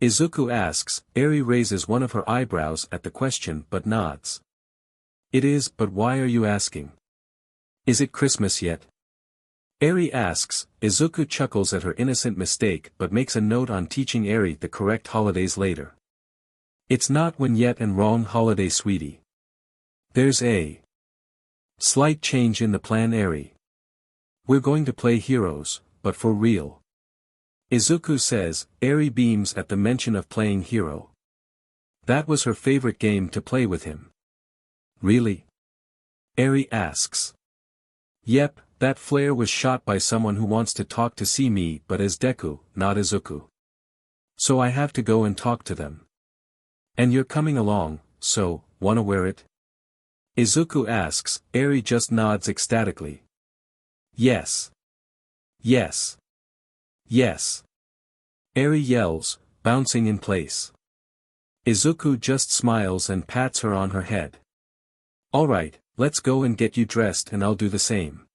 Izuku asks. Eri raises one of her eyebrows at the question but nods. It is, but why are you asking? Is it Christmas yet? Eri asks. Izuku chuckles at her innocent mistake but makes a note on teaching Eri the correct holidays later. It's not when yet and wrong holiday, sweetie. There's a slight change in the plan, Eri. We're going to play heroes, but for real. Izuku says. Eri beams at the mention of playing hero. That was her favorite game to play with him. Really? Eri asks. Yep, that flare was shot by someone who wants to talk to see me but as Deku, not Izuku. So I have to go and talk to them. And you're coming along, so, wanna wear it? Izuku asks. Eri just nods ecstatically. Yes. Yes. Yes. Eri yells, bouncing in place. Izuku just smiles and pats her on her head. Alright, let's go and get you dressed and I'll do the same.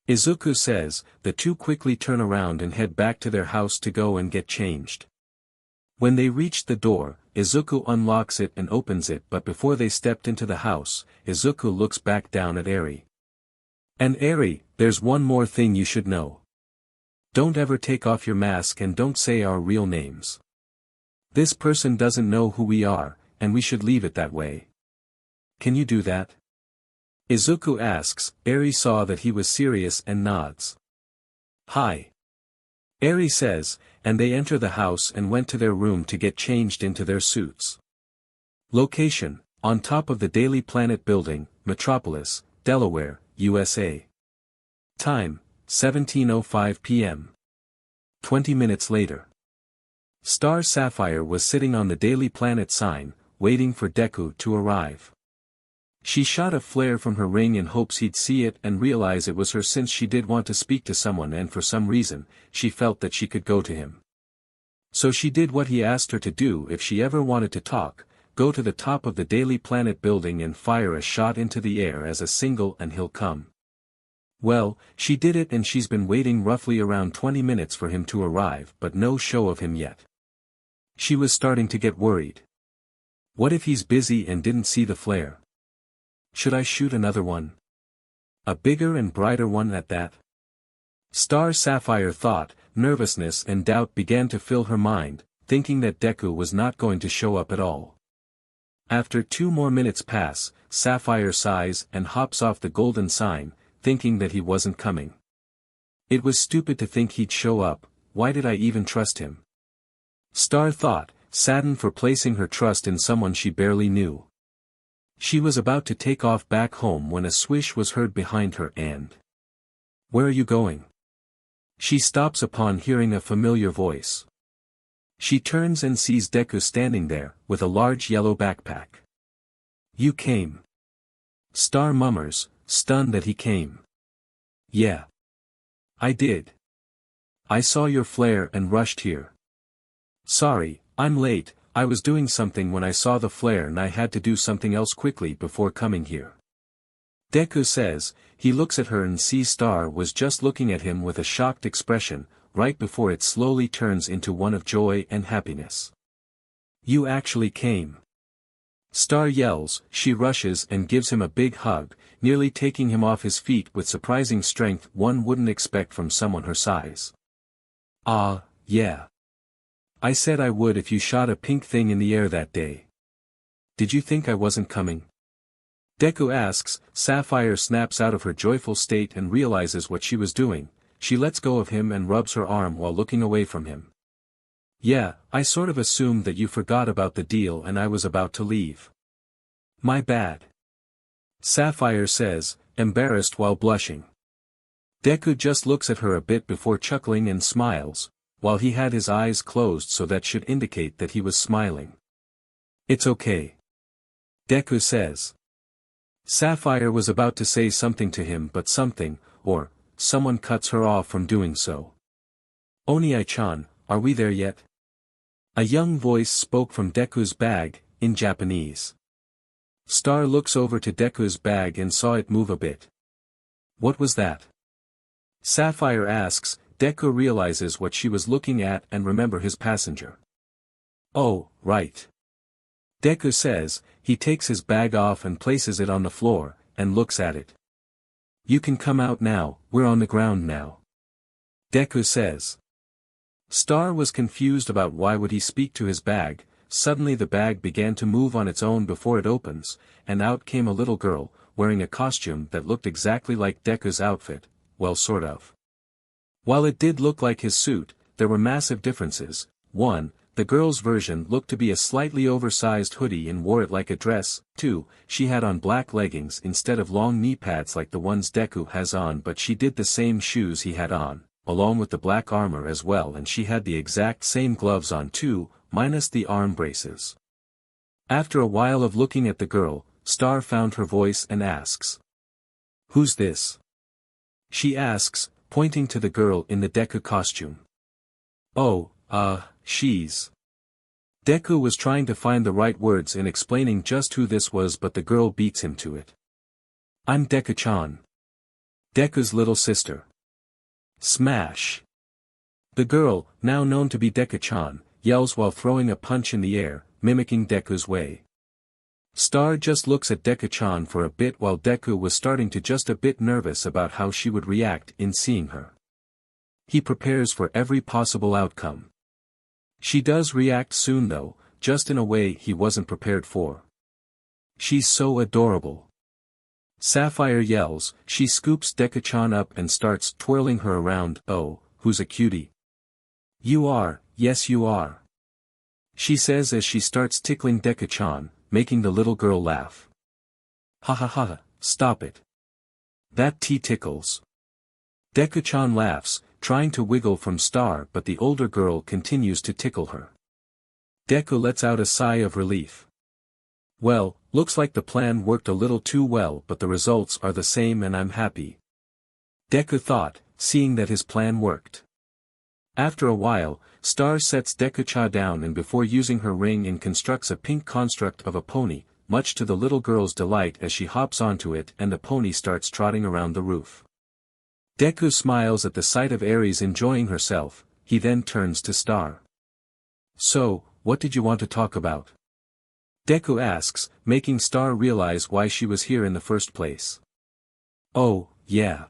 Izuku says. The two quickly turn around and head back to their house to go and get changed. When they reach the door, Izuku unlocks it and opens it but before they stepped into the house, Izuku looks back down at Eri. And Eri, there's one more thing you should know. Don't ever take off your mask and don't say our real names. This person doesn't know who we are, and we should leave it that way. Can you do that? Izuku asks. Eri saw that he was serious and nods. Hi. Eri says, and they enter the house and went to their room to get changed into their suits. Location, on top of the Daily Planet building, Metropolis, Delaware, USA. Time, 17:05 p.m. 20 minutes later. Star Sapphire was sitting on the Daily Planet sign, waiting for Deku to arrive. She shot a flare from her ring in hopes he'd see it and realize it was her since she did want to speak to someone and for some reason, she felt that she could go to him. So she did what he asked her to do if she ever wanted to talk, go to the top of the Daily Planet building and fire a shot into the air as a signal and he'll come. Well, she did it and she's been waiting roughly around 20 minutes for him to arrive but no show of him yet. She was starting to get worried. What if he's busy and didn't see the flare? Should I shoot another one? A bigger and brighter one at that? Star Sapphire thought. Nervousness and doubt began to fill her mind, thinking that Deku was not going to show up at all. After 2 more minutes pass, Sapphire sighs and hops off the golden sign, thinking that he wasn't coming. It was stupid to think he'd show up, why did I even trust him? Star thought, saddened for placing her trust in someone she barely knew. She was about to take off back home when a swish was heard behind her and Where are you going? She stops upon hearing a familiar voice. She turns and sees Deku standing there, with a large yellow backpack. You came. Star mummers, stunned that he came. Yeah. I did. I saw your flare and rushed here. Sorry, I'm late, I was doing something when I saw the flare and I had to do something else quickly before coming here. Deku says. He looks at her and sees Star was just looking at him with a shocked expression, right before it slowly turns into one of joy and happiness. You actually came. Star yells, she rushes and gives him a big hug, nearly taking him off his feet with surprising strength one wouldn't expect from someone her size. Ah, yeah. I said I would if you shot a pink thing in the air that day. Did you think I wasn't coming? Deku asks. Sapphire snaps out of her joyful state and realizes what she was doing. She lets go of him and rubs her arm while looking away from him. Yeah, I sort of assumed that you forgot about the deal and I was about to leave. My bad. Sapphire says, embarrassed while blushing. Deku just looks at her a bit before chuckling and smiles, while he had his eyes closed so that should indicate that he was smiling. It's okay. Deku says. Sapphire was about to say something to him but something, or someone cuts her off from doing so. Oni-chan, are we there yet? A young voice spoke from Deku's bag, in Japanese. Star looks over to Deku's bag and saw it move a bit. What was that? Sapphire asks. Deku realizes what she was looking at and remember his passenger. Oh, right. Deku says. He takes his bag off and places it on the floor, and looks at it. You can come out now, we're on the ground now. Deku says. Star was confused about why would he speak to his bag. Suddenly the bag began to move on its own before it opens, and out came a little girl, wearing a costume that looked exactly like Deku's outfit, well sort of. While it did look like his suit, there were massive differences. 1. The girl's version looked to be a slightly oversized hoodie and wore it like a dress. 2. She had on black leggings instead of long knee pads like the ones Deku has on, but she did the same shoes he had on, along with the black armor as well, and she had the exact same gloves on too, minus the arm braces. After a while of looking at the girl, Star found her voice and asks. Who's this? She asks, pointing to the girl in the Deku costume. Oh, she's. Deku was trying to find the right words in explaining just who this was, but the girl beats him to it. I'm Deku-chan. Deku's little sister. Smash. The girl, now known to be Deku-chan, yells while throwing a punch in the air, mimicking Deku's way. Star just looks at Deku-chan for a bit while Deku was starting to just a bit nervous about how she would react in seeing her. He prepares for every possible outcome. She does react soon though, just in a way he wasn't prepared for. She's so adorable. Sapphire yells. She scoops Deku-chan up and starts twirling her around. Oh, who's a cutie? You are, yes you are. She says as she starts tickling Deku-chan, making the little girl laugh. Ha ha ha, stop it. That tea tickles. Deku-chan laughs, trying to wiggle from Star, but the older girl continues to tickle her. Deku lets out a sigh of relief. Well, looks like the plan worked a little too well, but the results are the same and I'm happy. Deku thought, seeing that his plan worked. After a while, Star sets Deku-chan down and before using her ring and constructs a pink construct of a pony, much to the little girl's delight as she hops onto it and the pony starts trotting around the roof. Deku smiles at the sight of Aries enjoying herself. He then turns to Star. So, what did you want to talk about? Deku asks, making Star realize why she was here in the first place. Oh, yeah.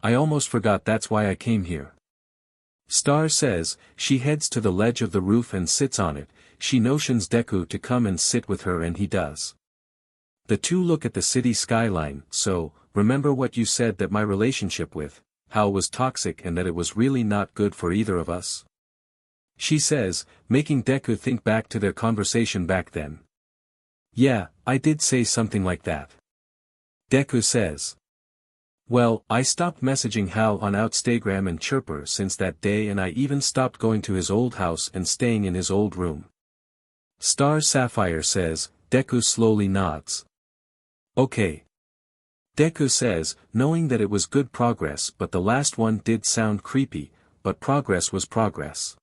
I almost forgot that's why I came here. Star says. She heads to the ledge of the roof and sits on it. She notions Deku to come and sit with her and he does. The two look at the city skyline. So, remember what you said that my relationship with Hal was toxic and that it was really not good for either of us? She says, making Deku think back to their conversation back then. Yeah, I did say something like that. Deku says. Well, I stopped messaging Hal on Outstagram and Chirper since that day, and I even stopped going to his old house and staying in his old room. Star Sapphire says. Deku slowly nods. Okay. Deku says, knowing that it was good progress, but the last one did sound creepy, but progress was progress.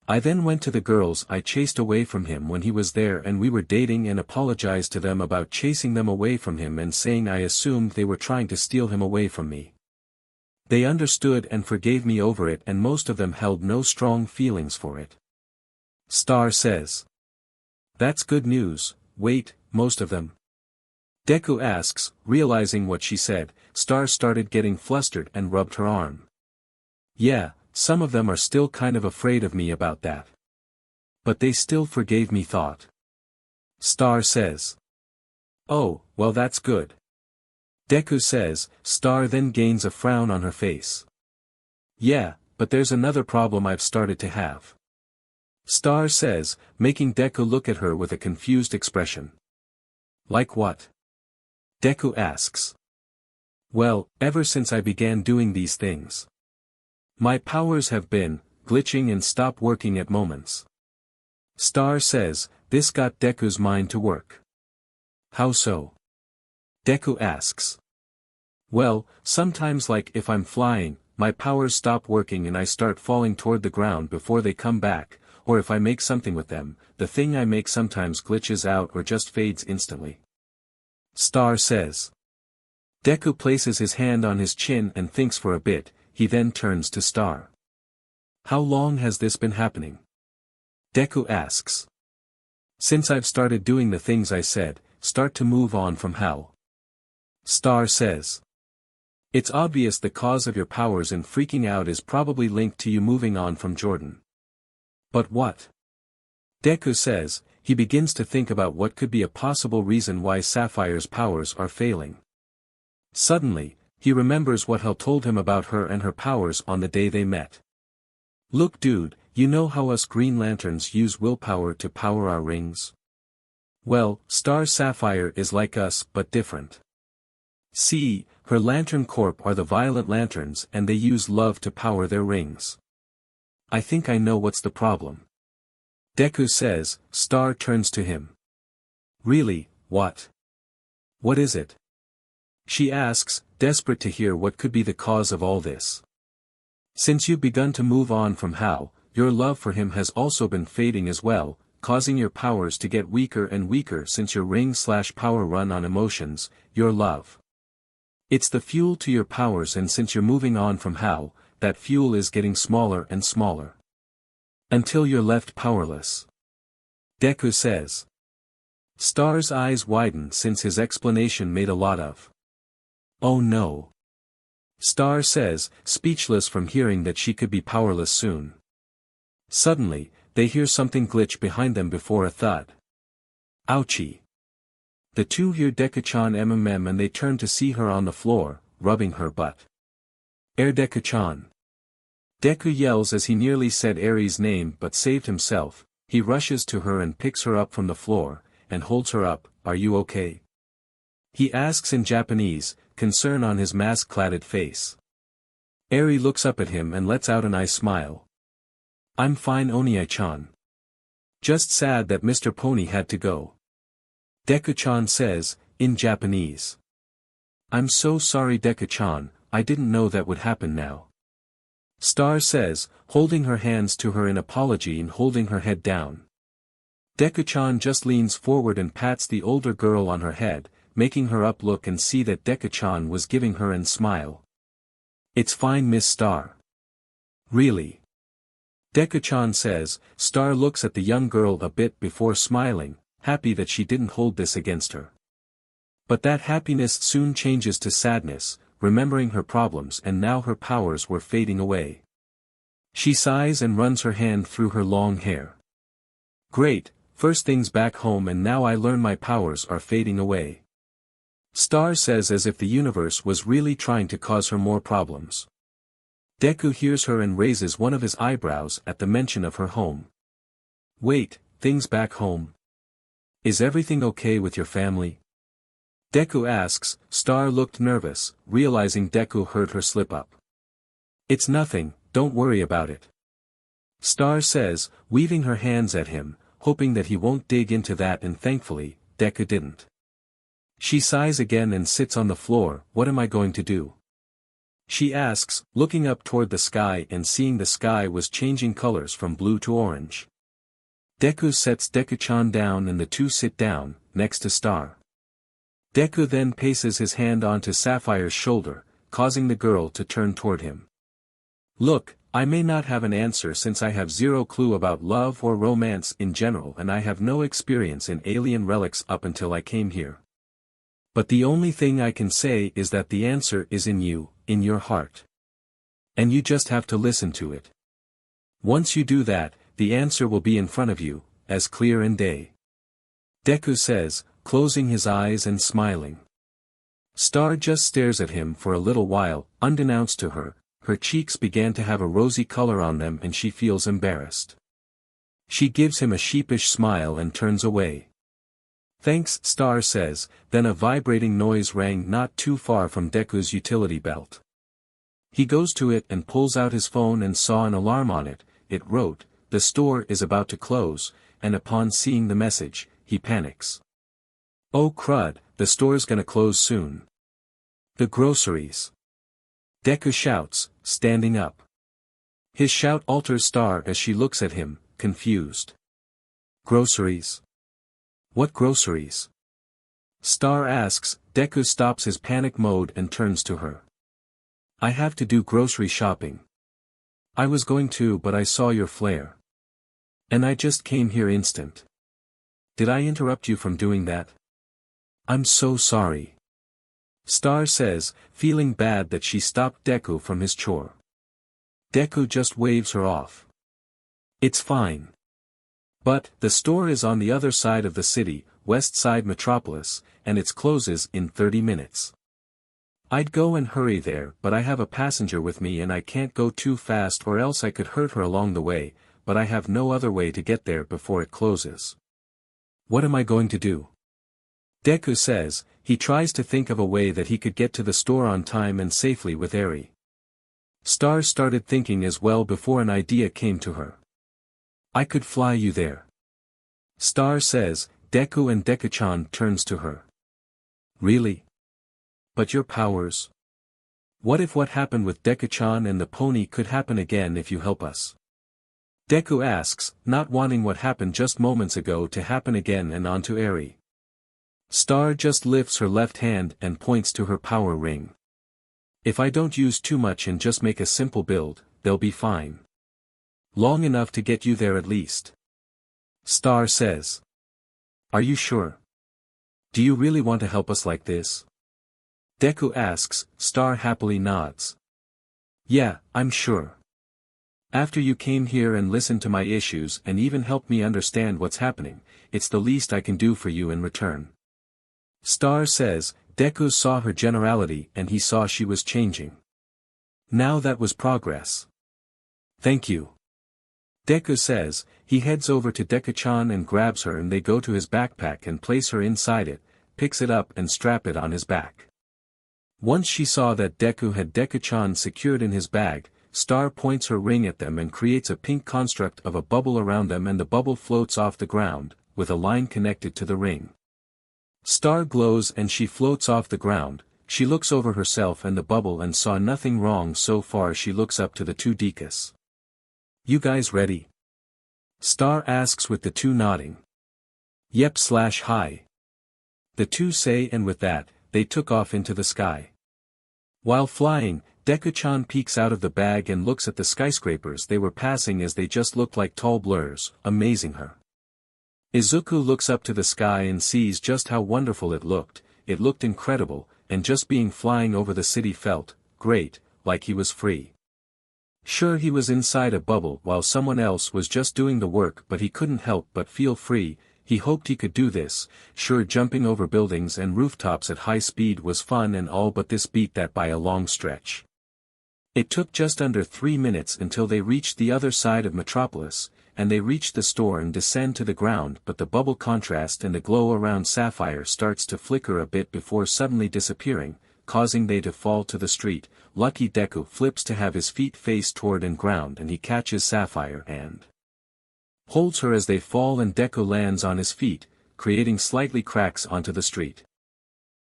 I then went to the girls I chased away from him when he was there, and we were dating, and apologized to them about chasing them away from him and saying I assumed they were trying to steal him away from me. They understood and forgave me over it, and most of them held no strong feelings for it. Star says. That's good news. Wait, most of them? Deku asks, realizing what she said. Star started getting flustered and rubbed her arm. Yeah, some of them are still kind of afraid of me about that. But they still forgave me, thought. Star says. Oh, well, that's good. Deku says. Star then gains a frown on her face. Yeah, but there's another problem I've started to have. Star says, making Deku look at her with a confused expression. Like what? Deku asks. Well, ever since I began doing these things. My powers have been glitching and stop working at moments. Star says. This got Deku's mind to work. How so? Deku asks. Well, sometimes, like if I'm flying, my powers stop working and I start falling toward the ground before they come back, or if I make something with them, the thing I make sometimes glitches out or just fades instantly. Star says. Deku places his hand on his chin and thinks for a bit. He then turns to Star. How long has this been happening? Deku asks. Since I've started doing the things I said, start to move on from Hal. Star says. It's obvious the cause of your powers in freaking out is probably linked to you moving on from Jordan. But what? Deku says. He begins to think about what could be a possible reason why Sapphire's powers are failing. Suddenly, he remembers what Hal told him about her and her powers on the day they met. Look, dude, you know how us Green Lanterns use willpower to power our rings? Well, Star Sapphire is like us but different. See, her Lantern Corp are the Violet Lanterns and they use love to power their rings. I think I know what's the problem. Deku says. Star turns to him. Really, what? What is it? She asks, desperate to hear what could be the cause of all this. Since you've begun to move on from Hal, your love for him has also been fading as well, causing your powers to get weaker and weaker since your ring/power run on emotions, your love. It's the fuel to your powers, and since you're moving on from Hal, that fuel is getting smaller and smaller. Until you're left powerless. Deku says. Star's eyes widen since his explanation made a lot of. Oh no. Star says, speechless from hearing that she could be powerless soon. Suddenly, they hear something glitch behind them before a thud. Ouchie. The two hear Deku-chan and they turn to see her on the floor, rubbing her butt. Deku-chan. Deku yells as he nearly said Eri's name but saved himself. He rushes to her and picks her up from the floor, and holds her up. Are you okay? He asks in Japanese, concern on his mask-cladded face. Eri looks up at him and lets out an eye smile. I'm fine, Oni-chan. Just sad that Mr. Pony had to go. Deku-chan says, in Japanese. I'm so sorry, Deku-chan, I didn't know that would happen now. Star says, holding her hands to her in apology and holding her head down. Deku-chan just leans forward and pats the older girl on her head, making her up look and see that Deku-chan was giving her an smile. It's fine, Miss Star. Really? Deku-chan says. Star looks at the young girl a bit before smiling, happy that she didn't hold this against her. But that happiness soon changes to sadness, remembering her problems, and now her powers were fading away. She sighs and runs her hand through her long hair. Great, first things back home and now I learn my powers are fading away. Star says as if the universe was really trying to cause her more problems. Deku hears her and raises one of his eyebrows at the mention of her home. Wait, things back home? Is everything okay with your family? Deku asks. Star looked nervous, realizing Deku heard her slip up. It's nothing, don't worry about it. Star says, weaving her hands at him, hoping that he won't dig into that, and thankfully, Deku didn't. She sighs again and sits on the floor. What am I going to do? She asks, looking up toward the sky and seeing the sky was changing colors from blue to orange. Deku sets Deku-chan down and the two sit down, next to Star. Deku then places his hand onto Sapphire's shoulder, causing the girl to turn toward him. Look, I may not have an answer since I have zero clue about love or romance in general, and I have no experience in alien relics up until I came here. But the only thing I can say is that the answer is in you, in your heart. And you just have to listen to it. Once you do that, the answer will be in front of you, as clear as day. Deku says, closing his eyes and smiling. Star just stares at him for a little while. Unbeknownst to her, her cheeks began to have a rosy color on them and she feels embarrassed. She gives him a sheepish smile and turns away. Thanks, Star says, then a vibrating noise rang not too far from Deku's utility belt. He goes to it and pulls out his phone and saw an alarm on it. It wrote, "The store is about to close," and upon seeing the message, he panics. Oh crud, the store's gonna close soon. The groceries. Deku shouts, standing up. His shout alters Star as she looks at him, confused. Groceries? What groceries? Star asks. Deku stops his panic mode and turns to her. I have to do grocery shopping. I was going to, but I saw your flare. And I just came here instant. Did I interrupt you from doing that? I'm so sorry. Star says, feeling bad that she stopped Deku from his chore. Deku just waves her off. It's fine. But, the store is on the other side of the city, West Side Metropolis, and it closes in 30 minutes. I'd go and hurry there, but I have a passenger with me and I can't go too fast or else I could hurt her along the way, but I have no other way to get there before it closes. What am I going to do? Deku says. He tries to think of a way that he could get to the store on time and safely with Eri. Star started thinking as well before an idea came to her. I could fly you there. Star says. Deku and Deku-chan turns to her. Really? But your powers? What if what happened with Deku-chan and the pony could happen again if you help us? Deku asks, not wanting what happened just moments ago to happen again and onto Eri. Star just lifts her left hand and points to her power ring. If I don't use too much and just make a simple build, they'll be fine. Long enough to get you there at least. Star says. Are you sure? Do you really want to help us like this? Deku asks. Star happily nods. Yeah, I'm sure. After you came here and listened to my issues and even helped me understand what's happening, it's the least I can do for you in return. Star says. Deku saw her generality and he saw she was changing. Now that was progress. Thank you. Deku says. He heads over to Deku-chan and grabs her and they go to his backpack and place her inside it, picks it up and strap it on his back. Once she saw that Deku had Deku-chan secured in his bag, Star points her ring at them and creates a pink construct of a bubble around them and the bubble floats off the ground, with a line connected to the ring. Star glows and she floats off the ground. She looks over herself and the bubble and saw nothing wrong so far. She looks up to the two dekas. You guys ready? Star asks with the two nodding. Yep/hi. The two say and with that, they took off into the sky. While flying, Deku-chan peeks out of the bag and looks at the skyscrapers they were passing as they just looked like tall blurs, amazing her. Izuku looks up to the sky and sees just how wonderful it looked incredible, and just being flying over the city felt great, like he was free. Sure, he was inside a bubble while someone else was just doing the work, but he couldn't help but feel free. He hoped he could do this. Sure, jumping over buildings and rooftops at high speed was fun and all, but this beat that by a long stretch. It took just under 3 minutes until they reached the other side of Metropolis, and they reached the store and descend to the ground, but the bubble contrast and the glow around Sapphire starts to flicker a bit before suddenly disappearing, causing they to fall to the street. Lucky Deku flips to have his feet face toward and ground, and he catches Sapphire and holds her as they fall, and Deku lands on his feet, creating slightly cracks onto the street.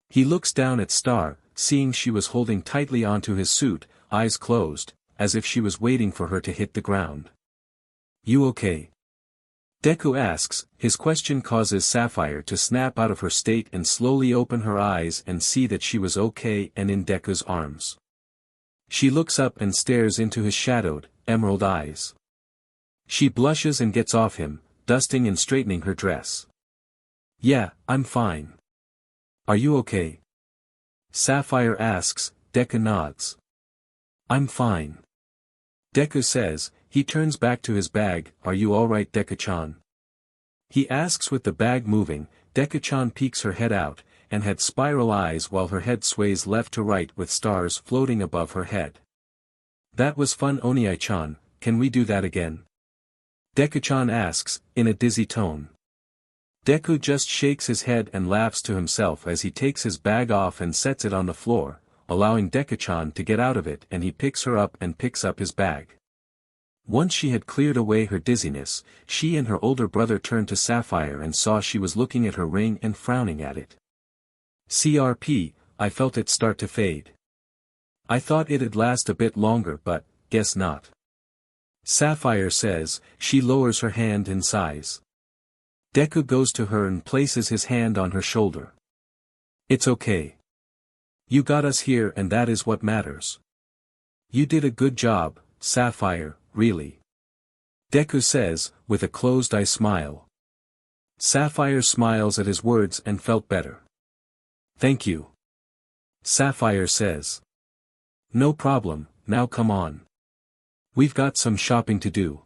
He looks down at Star, seeing she was holding tightly onto his suit, eyes closed, as if she was waiting for her to hit the ground. "You okay?" Deku asks. His question causes Sapphire to snap out of her state and slowly open her eyes and see that she was okay and in Deku's arms. She looks up and stares into his shadowed, emerald eyes. She blushes and gets off him, dusting and straightening her dress. "Yeah, I'm fine. Are you okay?" Sapphire asks. Deku nods. "I'm fine." Deku says. He turns back to his bag. "Are you alright, Deku-chan?" He asks with the bag moving. Deku-chan peeks her head out, and had spiral eyes while her head sways left to right with stars floating above her head. "That was fun, Oniai-chan, can we do that again?" Deku-chan asks, in a dizzy tone. Deku just shakes his head and laughs to himself as he takes his bag off and sets it on the floor, allowing Deku-chan to get out of it, and he picks her up and picks up his bag. Once she had cleared away her dizziness, she and her older brother turned to Sapphire and saw she was looking at her ring and frowning at it. "CRP, I felt it start to fade. I thought it'd last a bit longer, but, guess not." Sapphire says. She lowers her hand in size. Deku goes to her and places his hand on her shoulder. "It's okay. You got us here, and that is what matters. You did a good job, Sapphire, really." Deku says, with a closed-eye smile. Sapphire smiles at his words and felt better. "Thank you." Sapphire says. "No problem, now come on. We've got some shopping to do."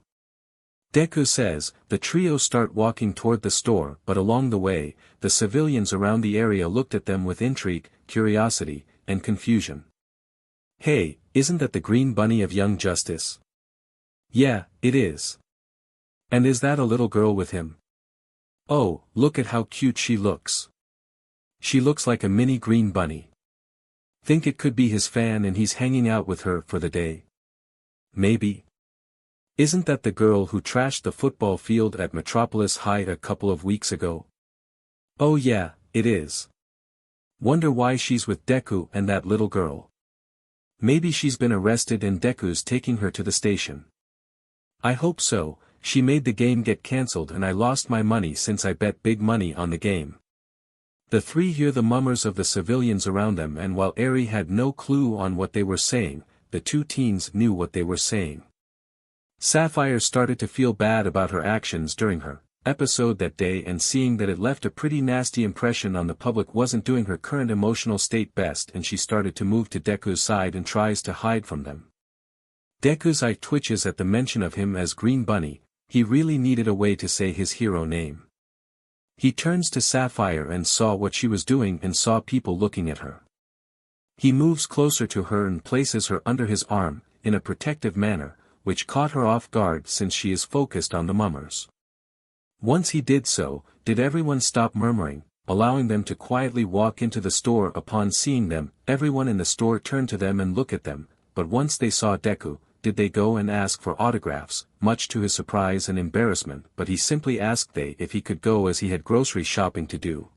Deku says. The trio start walking toward the store, but along the way, the civilians around the area looked at them with intrigue, curiosity, and confusion. "Hey, isn't that the green bunny of Young Justice?" "Yeah, it is." "And is that a little girl with him?" "Oh, look at how cute she looks. She looks like a mini green bunny. Think it could be his fan and he's hanging out with her for the day? Maybe. Isn't that the girl who trashed the football field at Metropolis High a couple of weeks ago?" "Oh yeah, it is. Wonder why she's with Deku and that little girl. Maybe she's been arrested and Deku's taking her to the station. I hope so. She made the game get cancelled and I lost my money since I bet big money on the game." The three hear the murmurs of the civilians around them, and while Eri had no clue on what they were saying, the two teens knew what they were saying. Sapphire started to feel bad about her actions during her episode that day, and seeing that it left a pretty nasty impression on the public wasn't doing her current emotional state best, and she started to move to Deku's side and tries to hide from them. Deku's eye twitches at the mention of him as Green Bunny. He really needed a way to say his hero name. He turns to Sapphire and saw what she was doing and saw people looking at her. He moves closer to her and places her under his arm, in a protective manner, which caught her off guard since she is focused on the mummers. Once he did so, did everyone stop murmuring, allowing them to quietly walk into the store. Upon seeing them, everyone in the store turned to them and looked at them, but once they saw Deku, did they go and ask for autographs, much to his surprise and embarrassment, but he simply asked they if he could go as he had grocery shopping to do.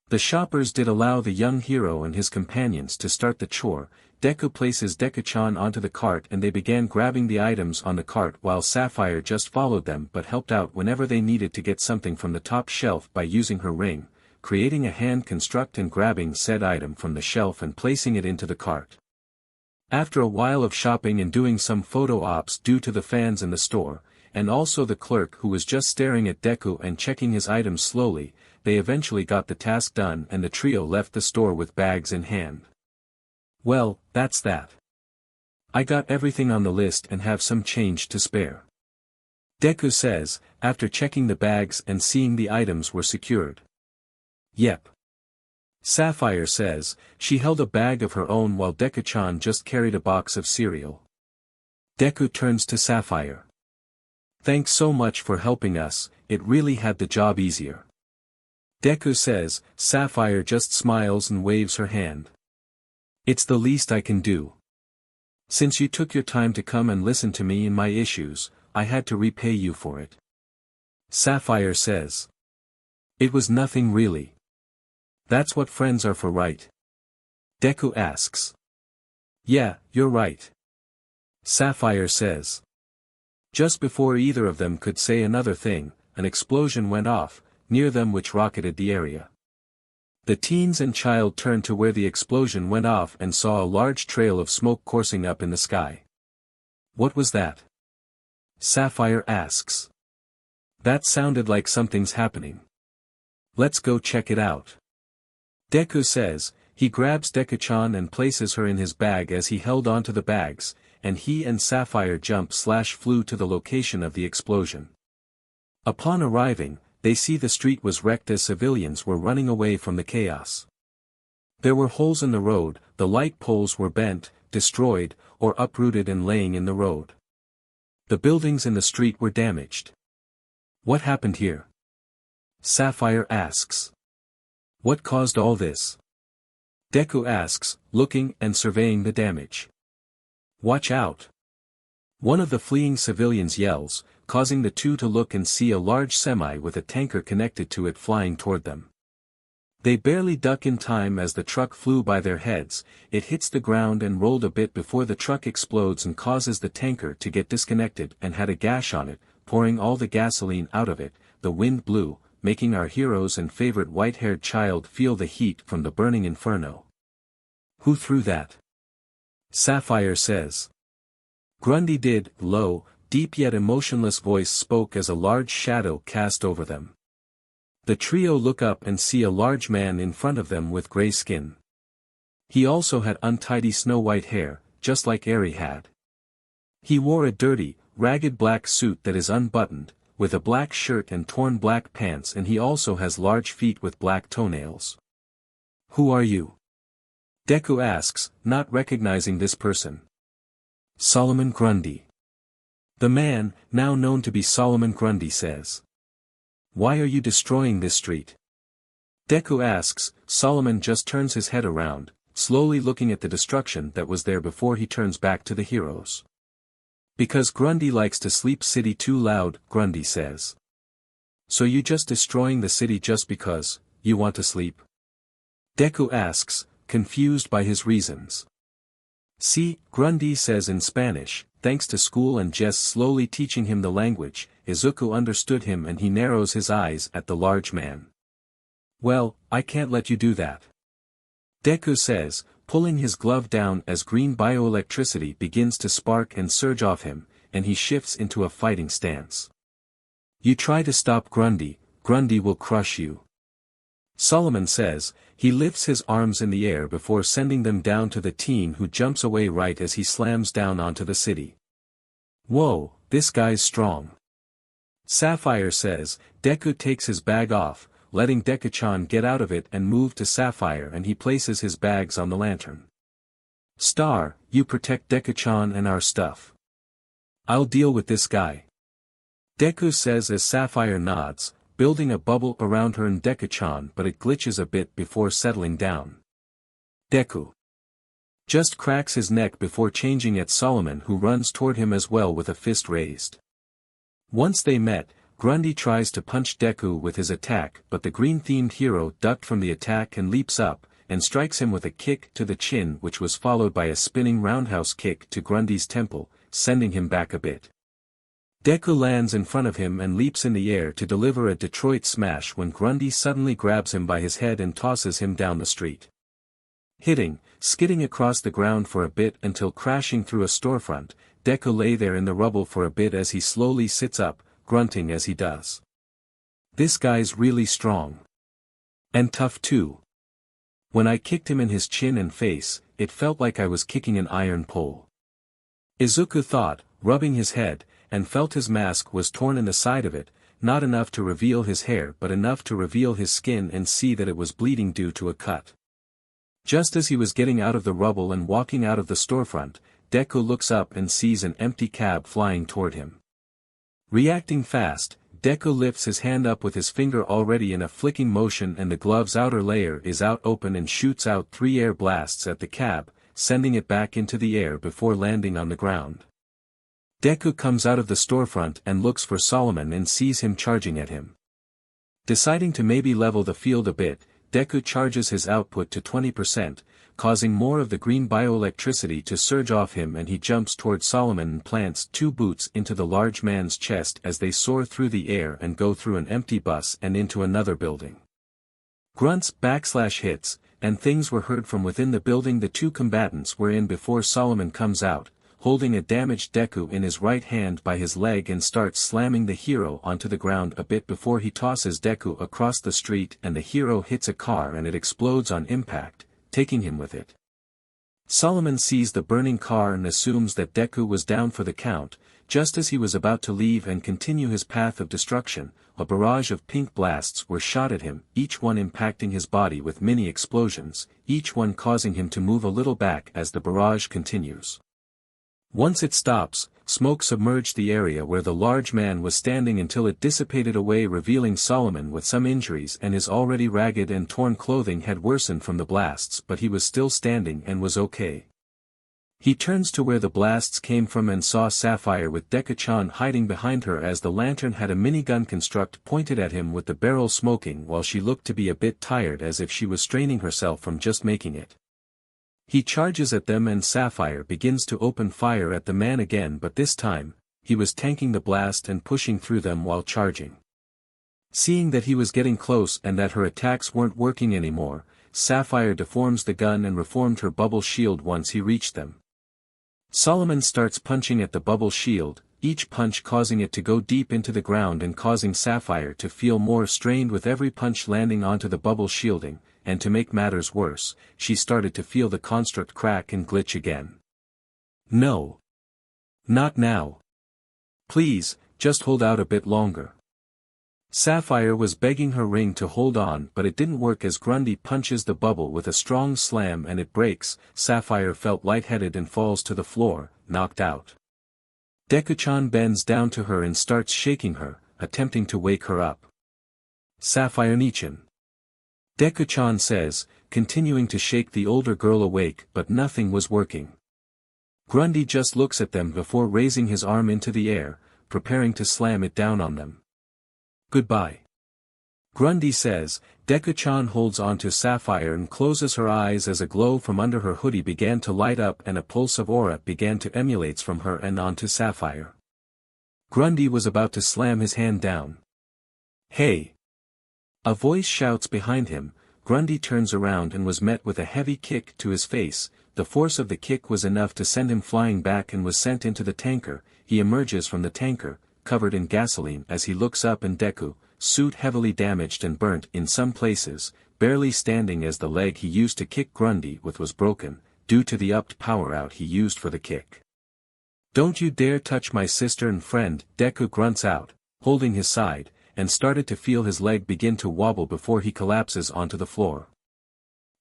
The shoppers did allow the young hero and his companions to start the chore. Deku places Deku-chan onto the cart and they began grabbing the items on the cart while Sapphire just followed them but helped out whenever they needed to get something from the top shelf by using her ring, creating a hand construct and grabbing said item from the shelf and placing it into the cart. After a while of shopping and doing some photo ops due to the fans in the store, and also the clerk who was just staring at Deku and checking his items slowly, they eventually got the task done and the trio left the store with bags in hand. "Well, that's that. I got everything on the list and have some change to spare," Deku says, after checking the bags and seeing the items were secured. "Yep. Sapphire says, she held a bag of her own while Deku-chan just carried a box of cereal. Deku turns to Sapphire. Thanks so much for helping us, it really had the job easier. Deku says, Sapphire just smiles and waves her hand. It's the least I can do. Since you took your time to come and listen to me in my issues, I had to repay you for it. Sapphire says. It was nothing really. That's what friends are for, right? Deku asks. Yeah, you're right. Sapphire says. Just before either of them could say another thing, an explosion went off, near them which rocketed the area. The teens and child turned to where the explosion went off and saw a large trail of smoke coursing up in the sky. What was that? Sapphire asks. That sounded like something's happening. Let's go check it out. Deku says, he grabs Deku-chan and places her in his bag as he held onto the bags, and he and Sapphire flew to the location of the explosion. Upon arriving, they see the street was wrecked as civilians were running away from the chaos. There were holes in the road, the light poles were bent, destroyed, or uprooted and laying in the road. The buildings in the street were damaged. What happened here? Sapphire asks. What caused all this? Deku asks, looking and surveying the damage. Watch out! One of the fleeing civilians yells, causing the two to look and see a large semi with a tanker connected to it flying toward them. They barely duck in time as the truck flew by their heads, it hits the ground and rolled a bit before the truck explodes and causes the tanker to get disconnected and had a gash on it, pouring all the gasoline out of it. The wind blew, making our heroes and favorite white-haired child feel the heat from the burning inferno. Who threw that? Sapphire says. Grundy did. Low, deep yet emotionless voice spoke as a large shadow cast over them. The trio look up and see a large man in front of them with gray skin. He also had untidy snow-white hair, just like Eri had. He wore a dirty, ragged black suit that is unbuttoned, with a black shirt and torn black pants, and he also has large feet with black toenails. Who are you? Deku asks, not recognizing this person. Solomon Grundy. The man, now known to be Solomon Grundy, says. Why are you destroying this street? Deku asks. Solomon just turns his head around, slowly looking at the destruction that was there before he turns back to the heroes. Because Grundy likes to sleep city too loud, Grundy says. So you just destroying the city just because, you want to sleep? Deku asks, confused by his reasons. See, Grundy says in Spanish, thanks to school and Jess slowly teaching him the language, Izuku understood him and he narrows his eyes at the large man. Well, I can't let you do that. Deku says, pulling his glove down as green bioelectricity begins to spark and surge off him, and he shifts into a fighting stance. You try to stop Grundy, Grundy will crush you. Solomon says, he lifts his arms in the air before sending them down to the teen who jumps away right as he slams down onto the city. Whoa, this guy's strong. Sapphire says. Deku takes his bag off, letting Deku-chan get out of it and move to Sapphire, and he places his bags on the lantern. Star, you protect Deku-chan and our stuff. I'll deal with this guy. Deku says as Sapphire nods, building a bubble around her and Deku-chan, but it glitches a bit before settling down. Deku just cracks his neck before changing at Solomon, who runs toward him as well with a fist raised. Once they met, Grundy tries to punch Deku with his attack, but the green-themed hero ducked from the attack and leaps up, and strikes him with a kick to the chin, which was followed by a spinning roundhouse kick to Grundy's temple, sending him back a bit. Deku lands in front of him and leaps in the air to deliver a Detroit smash when Grundy suddenly grabs him by his head and tosses him down the street. Skidding across the ground for a bit until crashing through a storefront, Deku lay there in the rubble for a bit as he slowly sits up, grunting as he does. This guy's really strong. And tough too. When I kicked him in his chin and face, it felt like I was kicking an iron pole. Izuku thought, rubbing his head, and felt his mask was torn in the side of it. not enough to reveal his hair but enough to reveal his skin and see that it was bleeding due to a cut. Just as he was getting out of the rubble and walking out of the storefront, Deku looks up and sees an empty cab flying toward him. Reacting fast, Deku lifts his hand up with his finger already in a flicking motion and the glove's outer layer is out open and shoots out 3 air blasts at the cab, sending it back into the air before landing on the ground. Deku comes out of the storefront and looks for Solomon and sees him charging at him. Deciding to maybe level the field a bit, Deku charges his output to 20%, causing more of the green bioelectricity to surge off him and he jumps toward Solomon and plants 2 boots into the large man's chest as they soar through the air and go through an empty bus and into another building. Grunts / hits, and things were heard from within the building the 2 combatants were in before Solomon comes out, holding a damaged Deku in his right hand by his leg and starts slamming the hero onto the ground a bit before he tosses Deku across the street and the hero hits a car and it explodes on impact, taking him with it. Solomon sees the burning car and assumes that Deku was down for the count. Just as he was about to leave and continue his path of destruction, a barrage of pink blasts were shot at him, each one impacting his body with mini explosions, each one causing him to move a little back as the barrage continues. Once it stops, smoke submerged the area where the large man was standing until it dissipated away, revealing Solomon with some injuries and his already ragged and torn clothing had worsened from the blasts, but he was still standing and was okay. He turns to where the blasts came from and saw Sapphire with Deku-chan hiding behind her as the lantern had a minigun construct pointed at him with the barrel smoking while she looked to be a bit tired as if she was straining herself from just making it. He charges at them and Sapphire begins to open fire at the man again, but this time, he was tanking the blast and pushing through them while charging. Seeing that he was getting close and that her attacks weren't working anymore, Sapphire deforms the gun and reformed her bubble shield once he reached them. Solomon starts punching at the bubble shield, each punch causing it to go deep into the ground and causing Sapphire to feel more strained with every punch landing onto the bubble shielding, and to make matters worse, she started to feel the construct crack and glitch again. No. Not now. Please, just hold out a bit longer. Sapphire was begging her ring to hold on but it didn't work as Grundy punches the bubble with a strong slam and it breaks. Sapphire felt lightheaded and falls to the floor, knocked out. Deku-chan bends down to her and starts shaking her, attempting to wake her up. Sapphire-nichan. Deku-chan says, continuing to shake the older girl awake, but nothing was working. Grundy just looks at them before raising his arm into the air, preparing to slam it down on them. Goodbye. Grundy says. Deku-chan holds onto Sapphire and closes her eyes as a glow from under her hoodie began to light up and a pulse of aura began to emulate from her and onto Sapphire. Grundy was about to slam his hand down. Hey! A voice shouts behind him. Grundy turns around and was met with a heavy kick to his face. The force of the kick was enough to send him flying back and was sent into the tanker. He emerges from the tanker, covered in gasoline as he looks up and Deku, suit heavily damaged and burnt in some places, barely standing as the leg he used to kick Grundy with was broken, due to the upped power out he used for the kick. Don't you dare touch my sister and friend, Deku grunts out, holding his side, and started to feel his leg begin to wobble before he collapses onto the floor.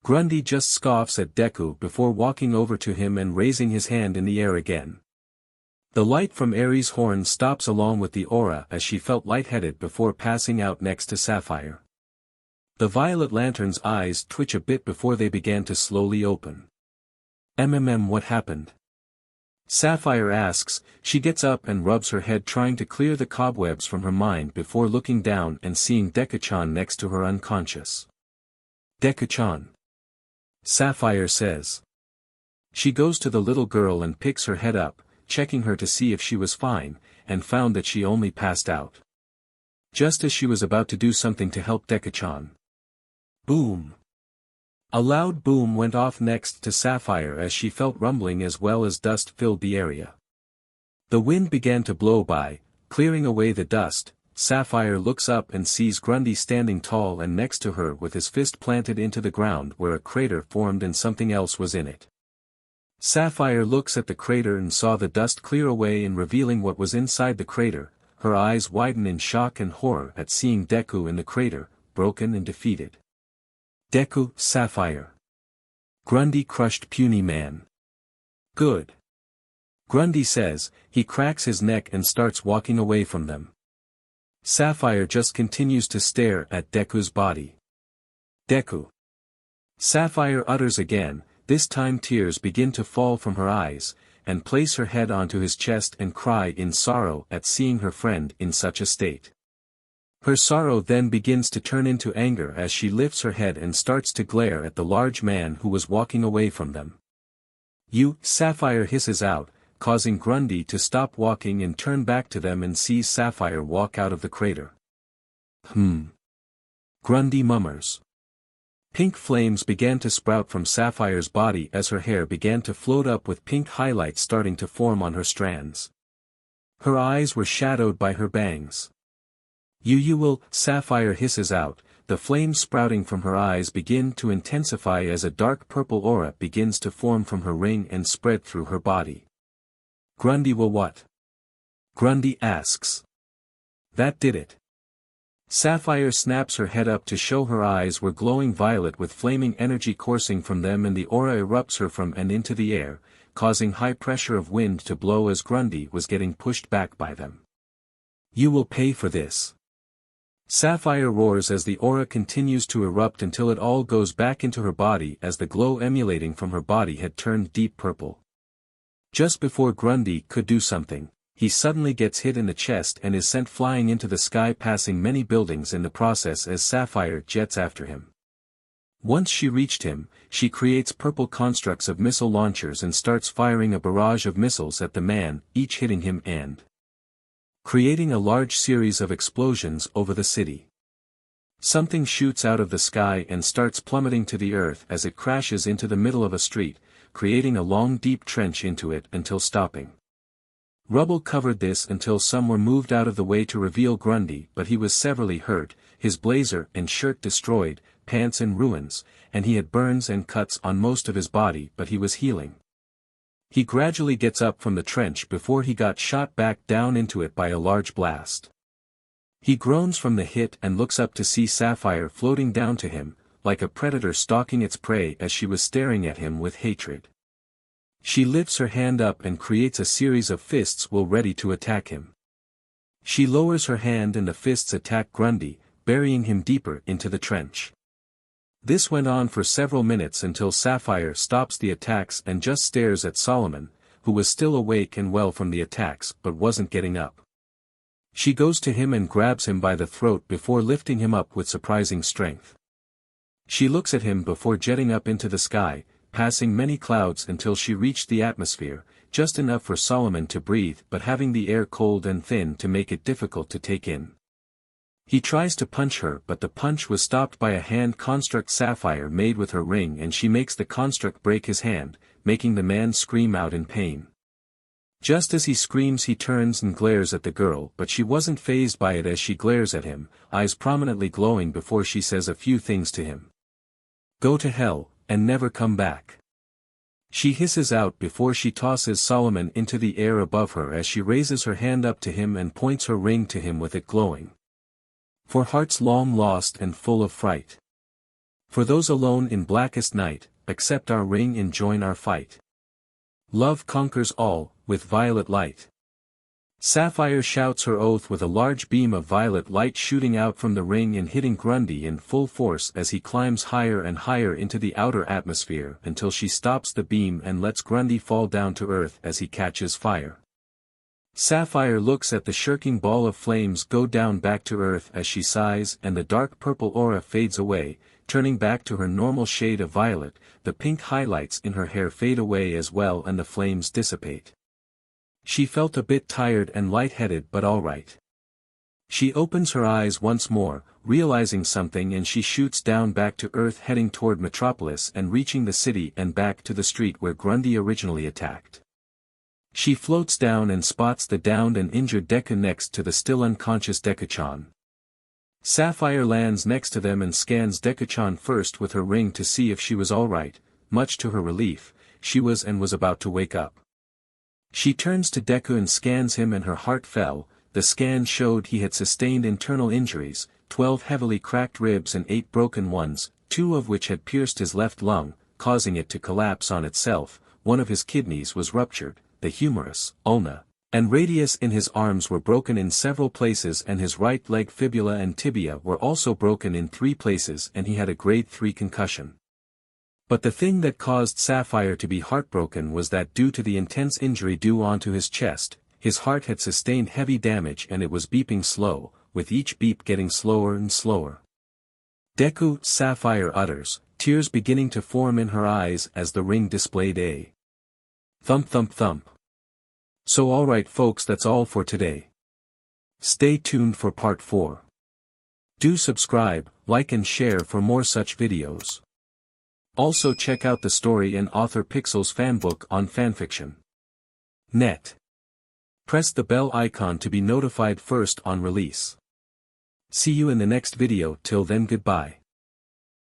Grundy just scoffs at Deku before walking over to him and raising his hand in the air again. The light from Aries' horn stops along with the aura as she felt lightheaded before passing out next to Sapphire. The violet lantern's eyes twitch a bit before they began to slowly open. What happened? Sapphire asks. She gets up and rubs her head trying to clear the cobwebs from her mind before looking down and seeing Deku-chan next to her unconscious. Deku-chan. Sapphire says. She goes to the little girl and picks her head up, checking her to see if she was fine, and found that she only passed out. Just as she was about to do something to help Deku-chan. Boom! A loud boom went off next to Sapphire as she felt rumbling as well as dust filled the area. The wind began to blow by, clearing away the dust. Sapphire looks up and sees Grundy standing tall and next to her with his fist planted into the ground where a crater formed and something else was in it. Sapphire looks at the crater and saw the dust clear away and revealing what was inside the crater, her eyes widen in shock and horror at seeing Deku in the crater, broken and defeated. Deku, Sapphire. Grundy crushed puny man. Good. Grundy says, he cracks his neck and starts walking away from them. Sapphire just continues to stare at Deku's body. Deku. Sapphire utters again, this time tears begin to fall from her eyes, and place her head onto his chest and cry in sorrow at seeing her friend in such a state. Her sorrow then begins to turn into anger as she lifts her head and starts to glare at the large man who was walking away from them. You, Sapphire hisses out, causing Grundy to stop walking and turn back to them and sees Sapphire walk out of the crater. Grundy mummers. Pink flames began to sprout from Sapphire's body as her hair began to float up with pink highlights starting to form on her strands. Her eyes were shadowed by her bangs. You will, Sapphire hisses out, the flames sprouting from her eyes begin to intensify as a dark purple aura begins to form from her ring and spread through her body. Grundy will what? Grundy asks. That did it. Sapphire snaps her head up to show her eyes were glowing violet with flaming energy coursing from them and the aura erupts her from and into the air, causing high pressure of wind to blow as Grundy was getting pushed back by them. You will pay for this. Sapphire roars as the aura continues to erupt until it all goes back into her body as the glow emanating from her body had turned deep purple. Just before Grundy could do something, he suddenly gets hit in the chest and is sent flying into the sky passing many buildings in the process as Sapphire jets after him. Once she reached him, she creates purple constructs of missile launchers and starts firing a barrage of missiles at the man, each hitting him and creating a large series of explosions over the city. Something shoots out of the sky and starts plummeting to the earth as it crashes into the middle of a street, creating a long deep trench into it until stopping. Rubble covered this until some were moved out of the way to reveal Grundy, but he was severely hurt, his blazer and shirt destroyed, pants in ruins, and he had burns and cuts on most of his body but he was healing. He gradually gets up from the trench before he got shot back down into it by a large blast. He groans from the hit and looks up to see Sapphire floating down to him, like a predator stalking its prey as she was staring at him with hatred. She lifts her hand up and creates a series of fists while ready to attack him. She lowers her hand and the fists attack Grundy, burying him deeper into the trench. This went on for several minutes until Sapphire stops the attacks and just stares at Solomon, who was still awake and well from the attacks but wasn't getting up. She goes to him and grabs him by the throat before lifting him up with surprising strength. She looks at him before jetting up into the sky, passing many clouds until she reached the atmosphere, just enough for Solomon to breathe but having the air cold and thin to make it difficult to take in. He tries to punch her but the punch was stopped by a hand construct Sapphire made with her ring and she makes the construct break his hand, making the man scream out in pain. Just as he screams he turns and glares at the girl but she wasn't fazed by it as she glares at him, eyes prominently glowing before she says a few things to him. Go to hell, and never come back. She hisses out before she tosses Solomon into the air above her as she raises her hand up to him and points her ring to him with it glowing. For hearts long lost and full of fright. For those alone in blackest night, accept our ring and join our fight. Love conquers all, with violet light. Sapphire shouts her oath with a large beam of violet light shooting out from the ring and hitting Grundy in full force as he climbs higher and higher into the outer atmosphere until she stops the beam and lets Grundy fall down to earth as he catches fire. Sapphire looks at the shirking ball of flames go down back to earth as she sighs and the dark purple aura fades away, turning back to her normal shade of violet, the pink highlights in her hair fade away as well and the flames dissipate. She felt a bit tired and lightheaded but alright. She opens her eyes once more, realizing something and she shoots down back to earth heading toward Metropolis and reaching the city and back to the street where Grundy originally attacked. She floats down and spots the downed and injured Deku next to the still unconscious Deku-chan. Sapphire lands next to them and scans Deku-chan first with her ring to see if she was alright. Much to her relief, she was and was about to wake up. She turns to Deku and scans him and her heart fell, the scan showed he had sustained internal injuries, 12 heavily cracked ribs and 8 broken ones, 2 of which had pierced his left lung, causing it to collapse on itself. One of his kidneys was ruptured, the humerus, ulna, and radius in his arms were broken in several places, and his right leg fibula and tibia were also broken in 3 places, and he had a grade 3 concussion. But the thing that caused Sapphire to be heartbroken was that due to the intense injury due onto his chest, his heart had sustained heavy damage and it was beeping slow, with each beep getting slower and slower. Deku, Sapphire utters, tears beginning to form in her eyes as the ring displayed a thump thump thump. So alright folks, that's all for today. Stay tuned for part 4. Do subscribe, like and share for more such videos. Also check out the story and author Pixel's fanbook on FANFICTIONnet. Press the bell icon to be notified first on release. See you in the next video. Till then, goodbye.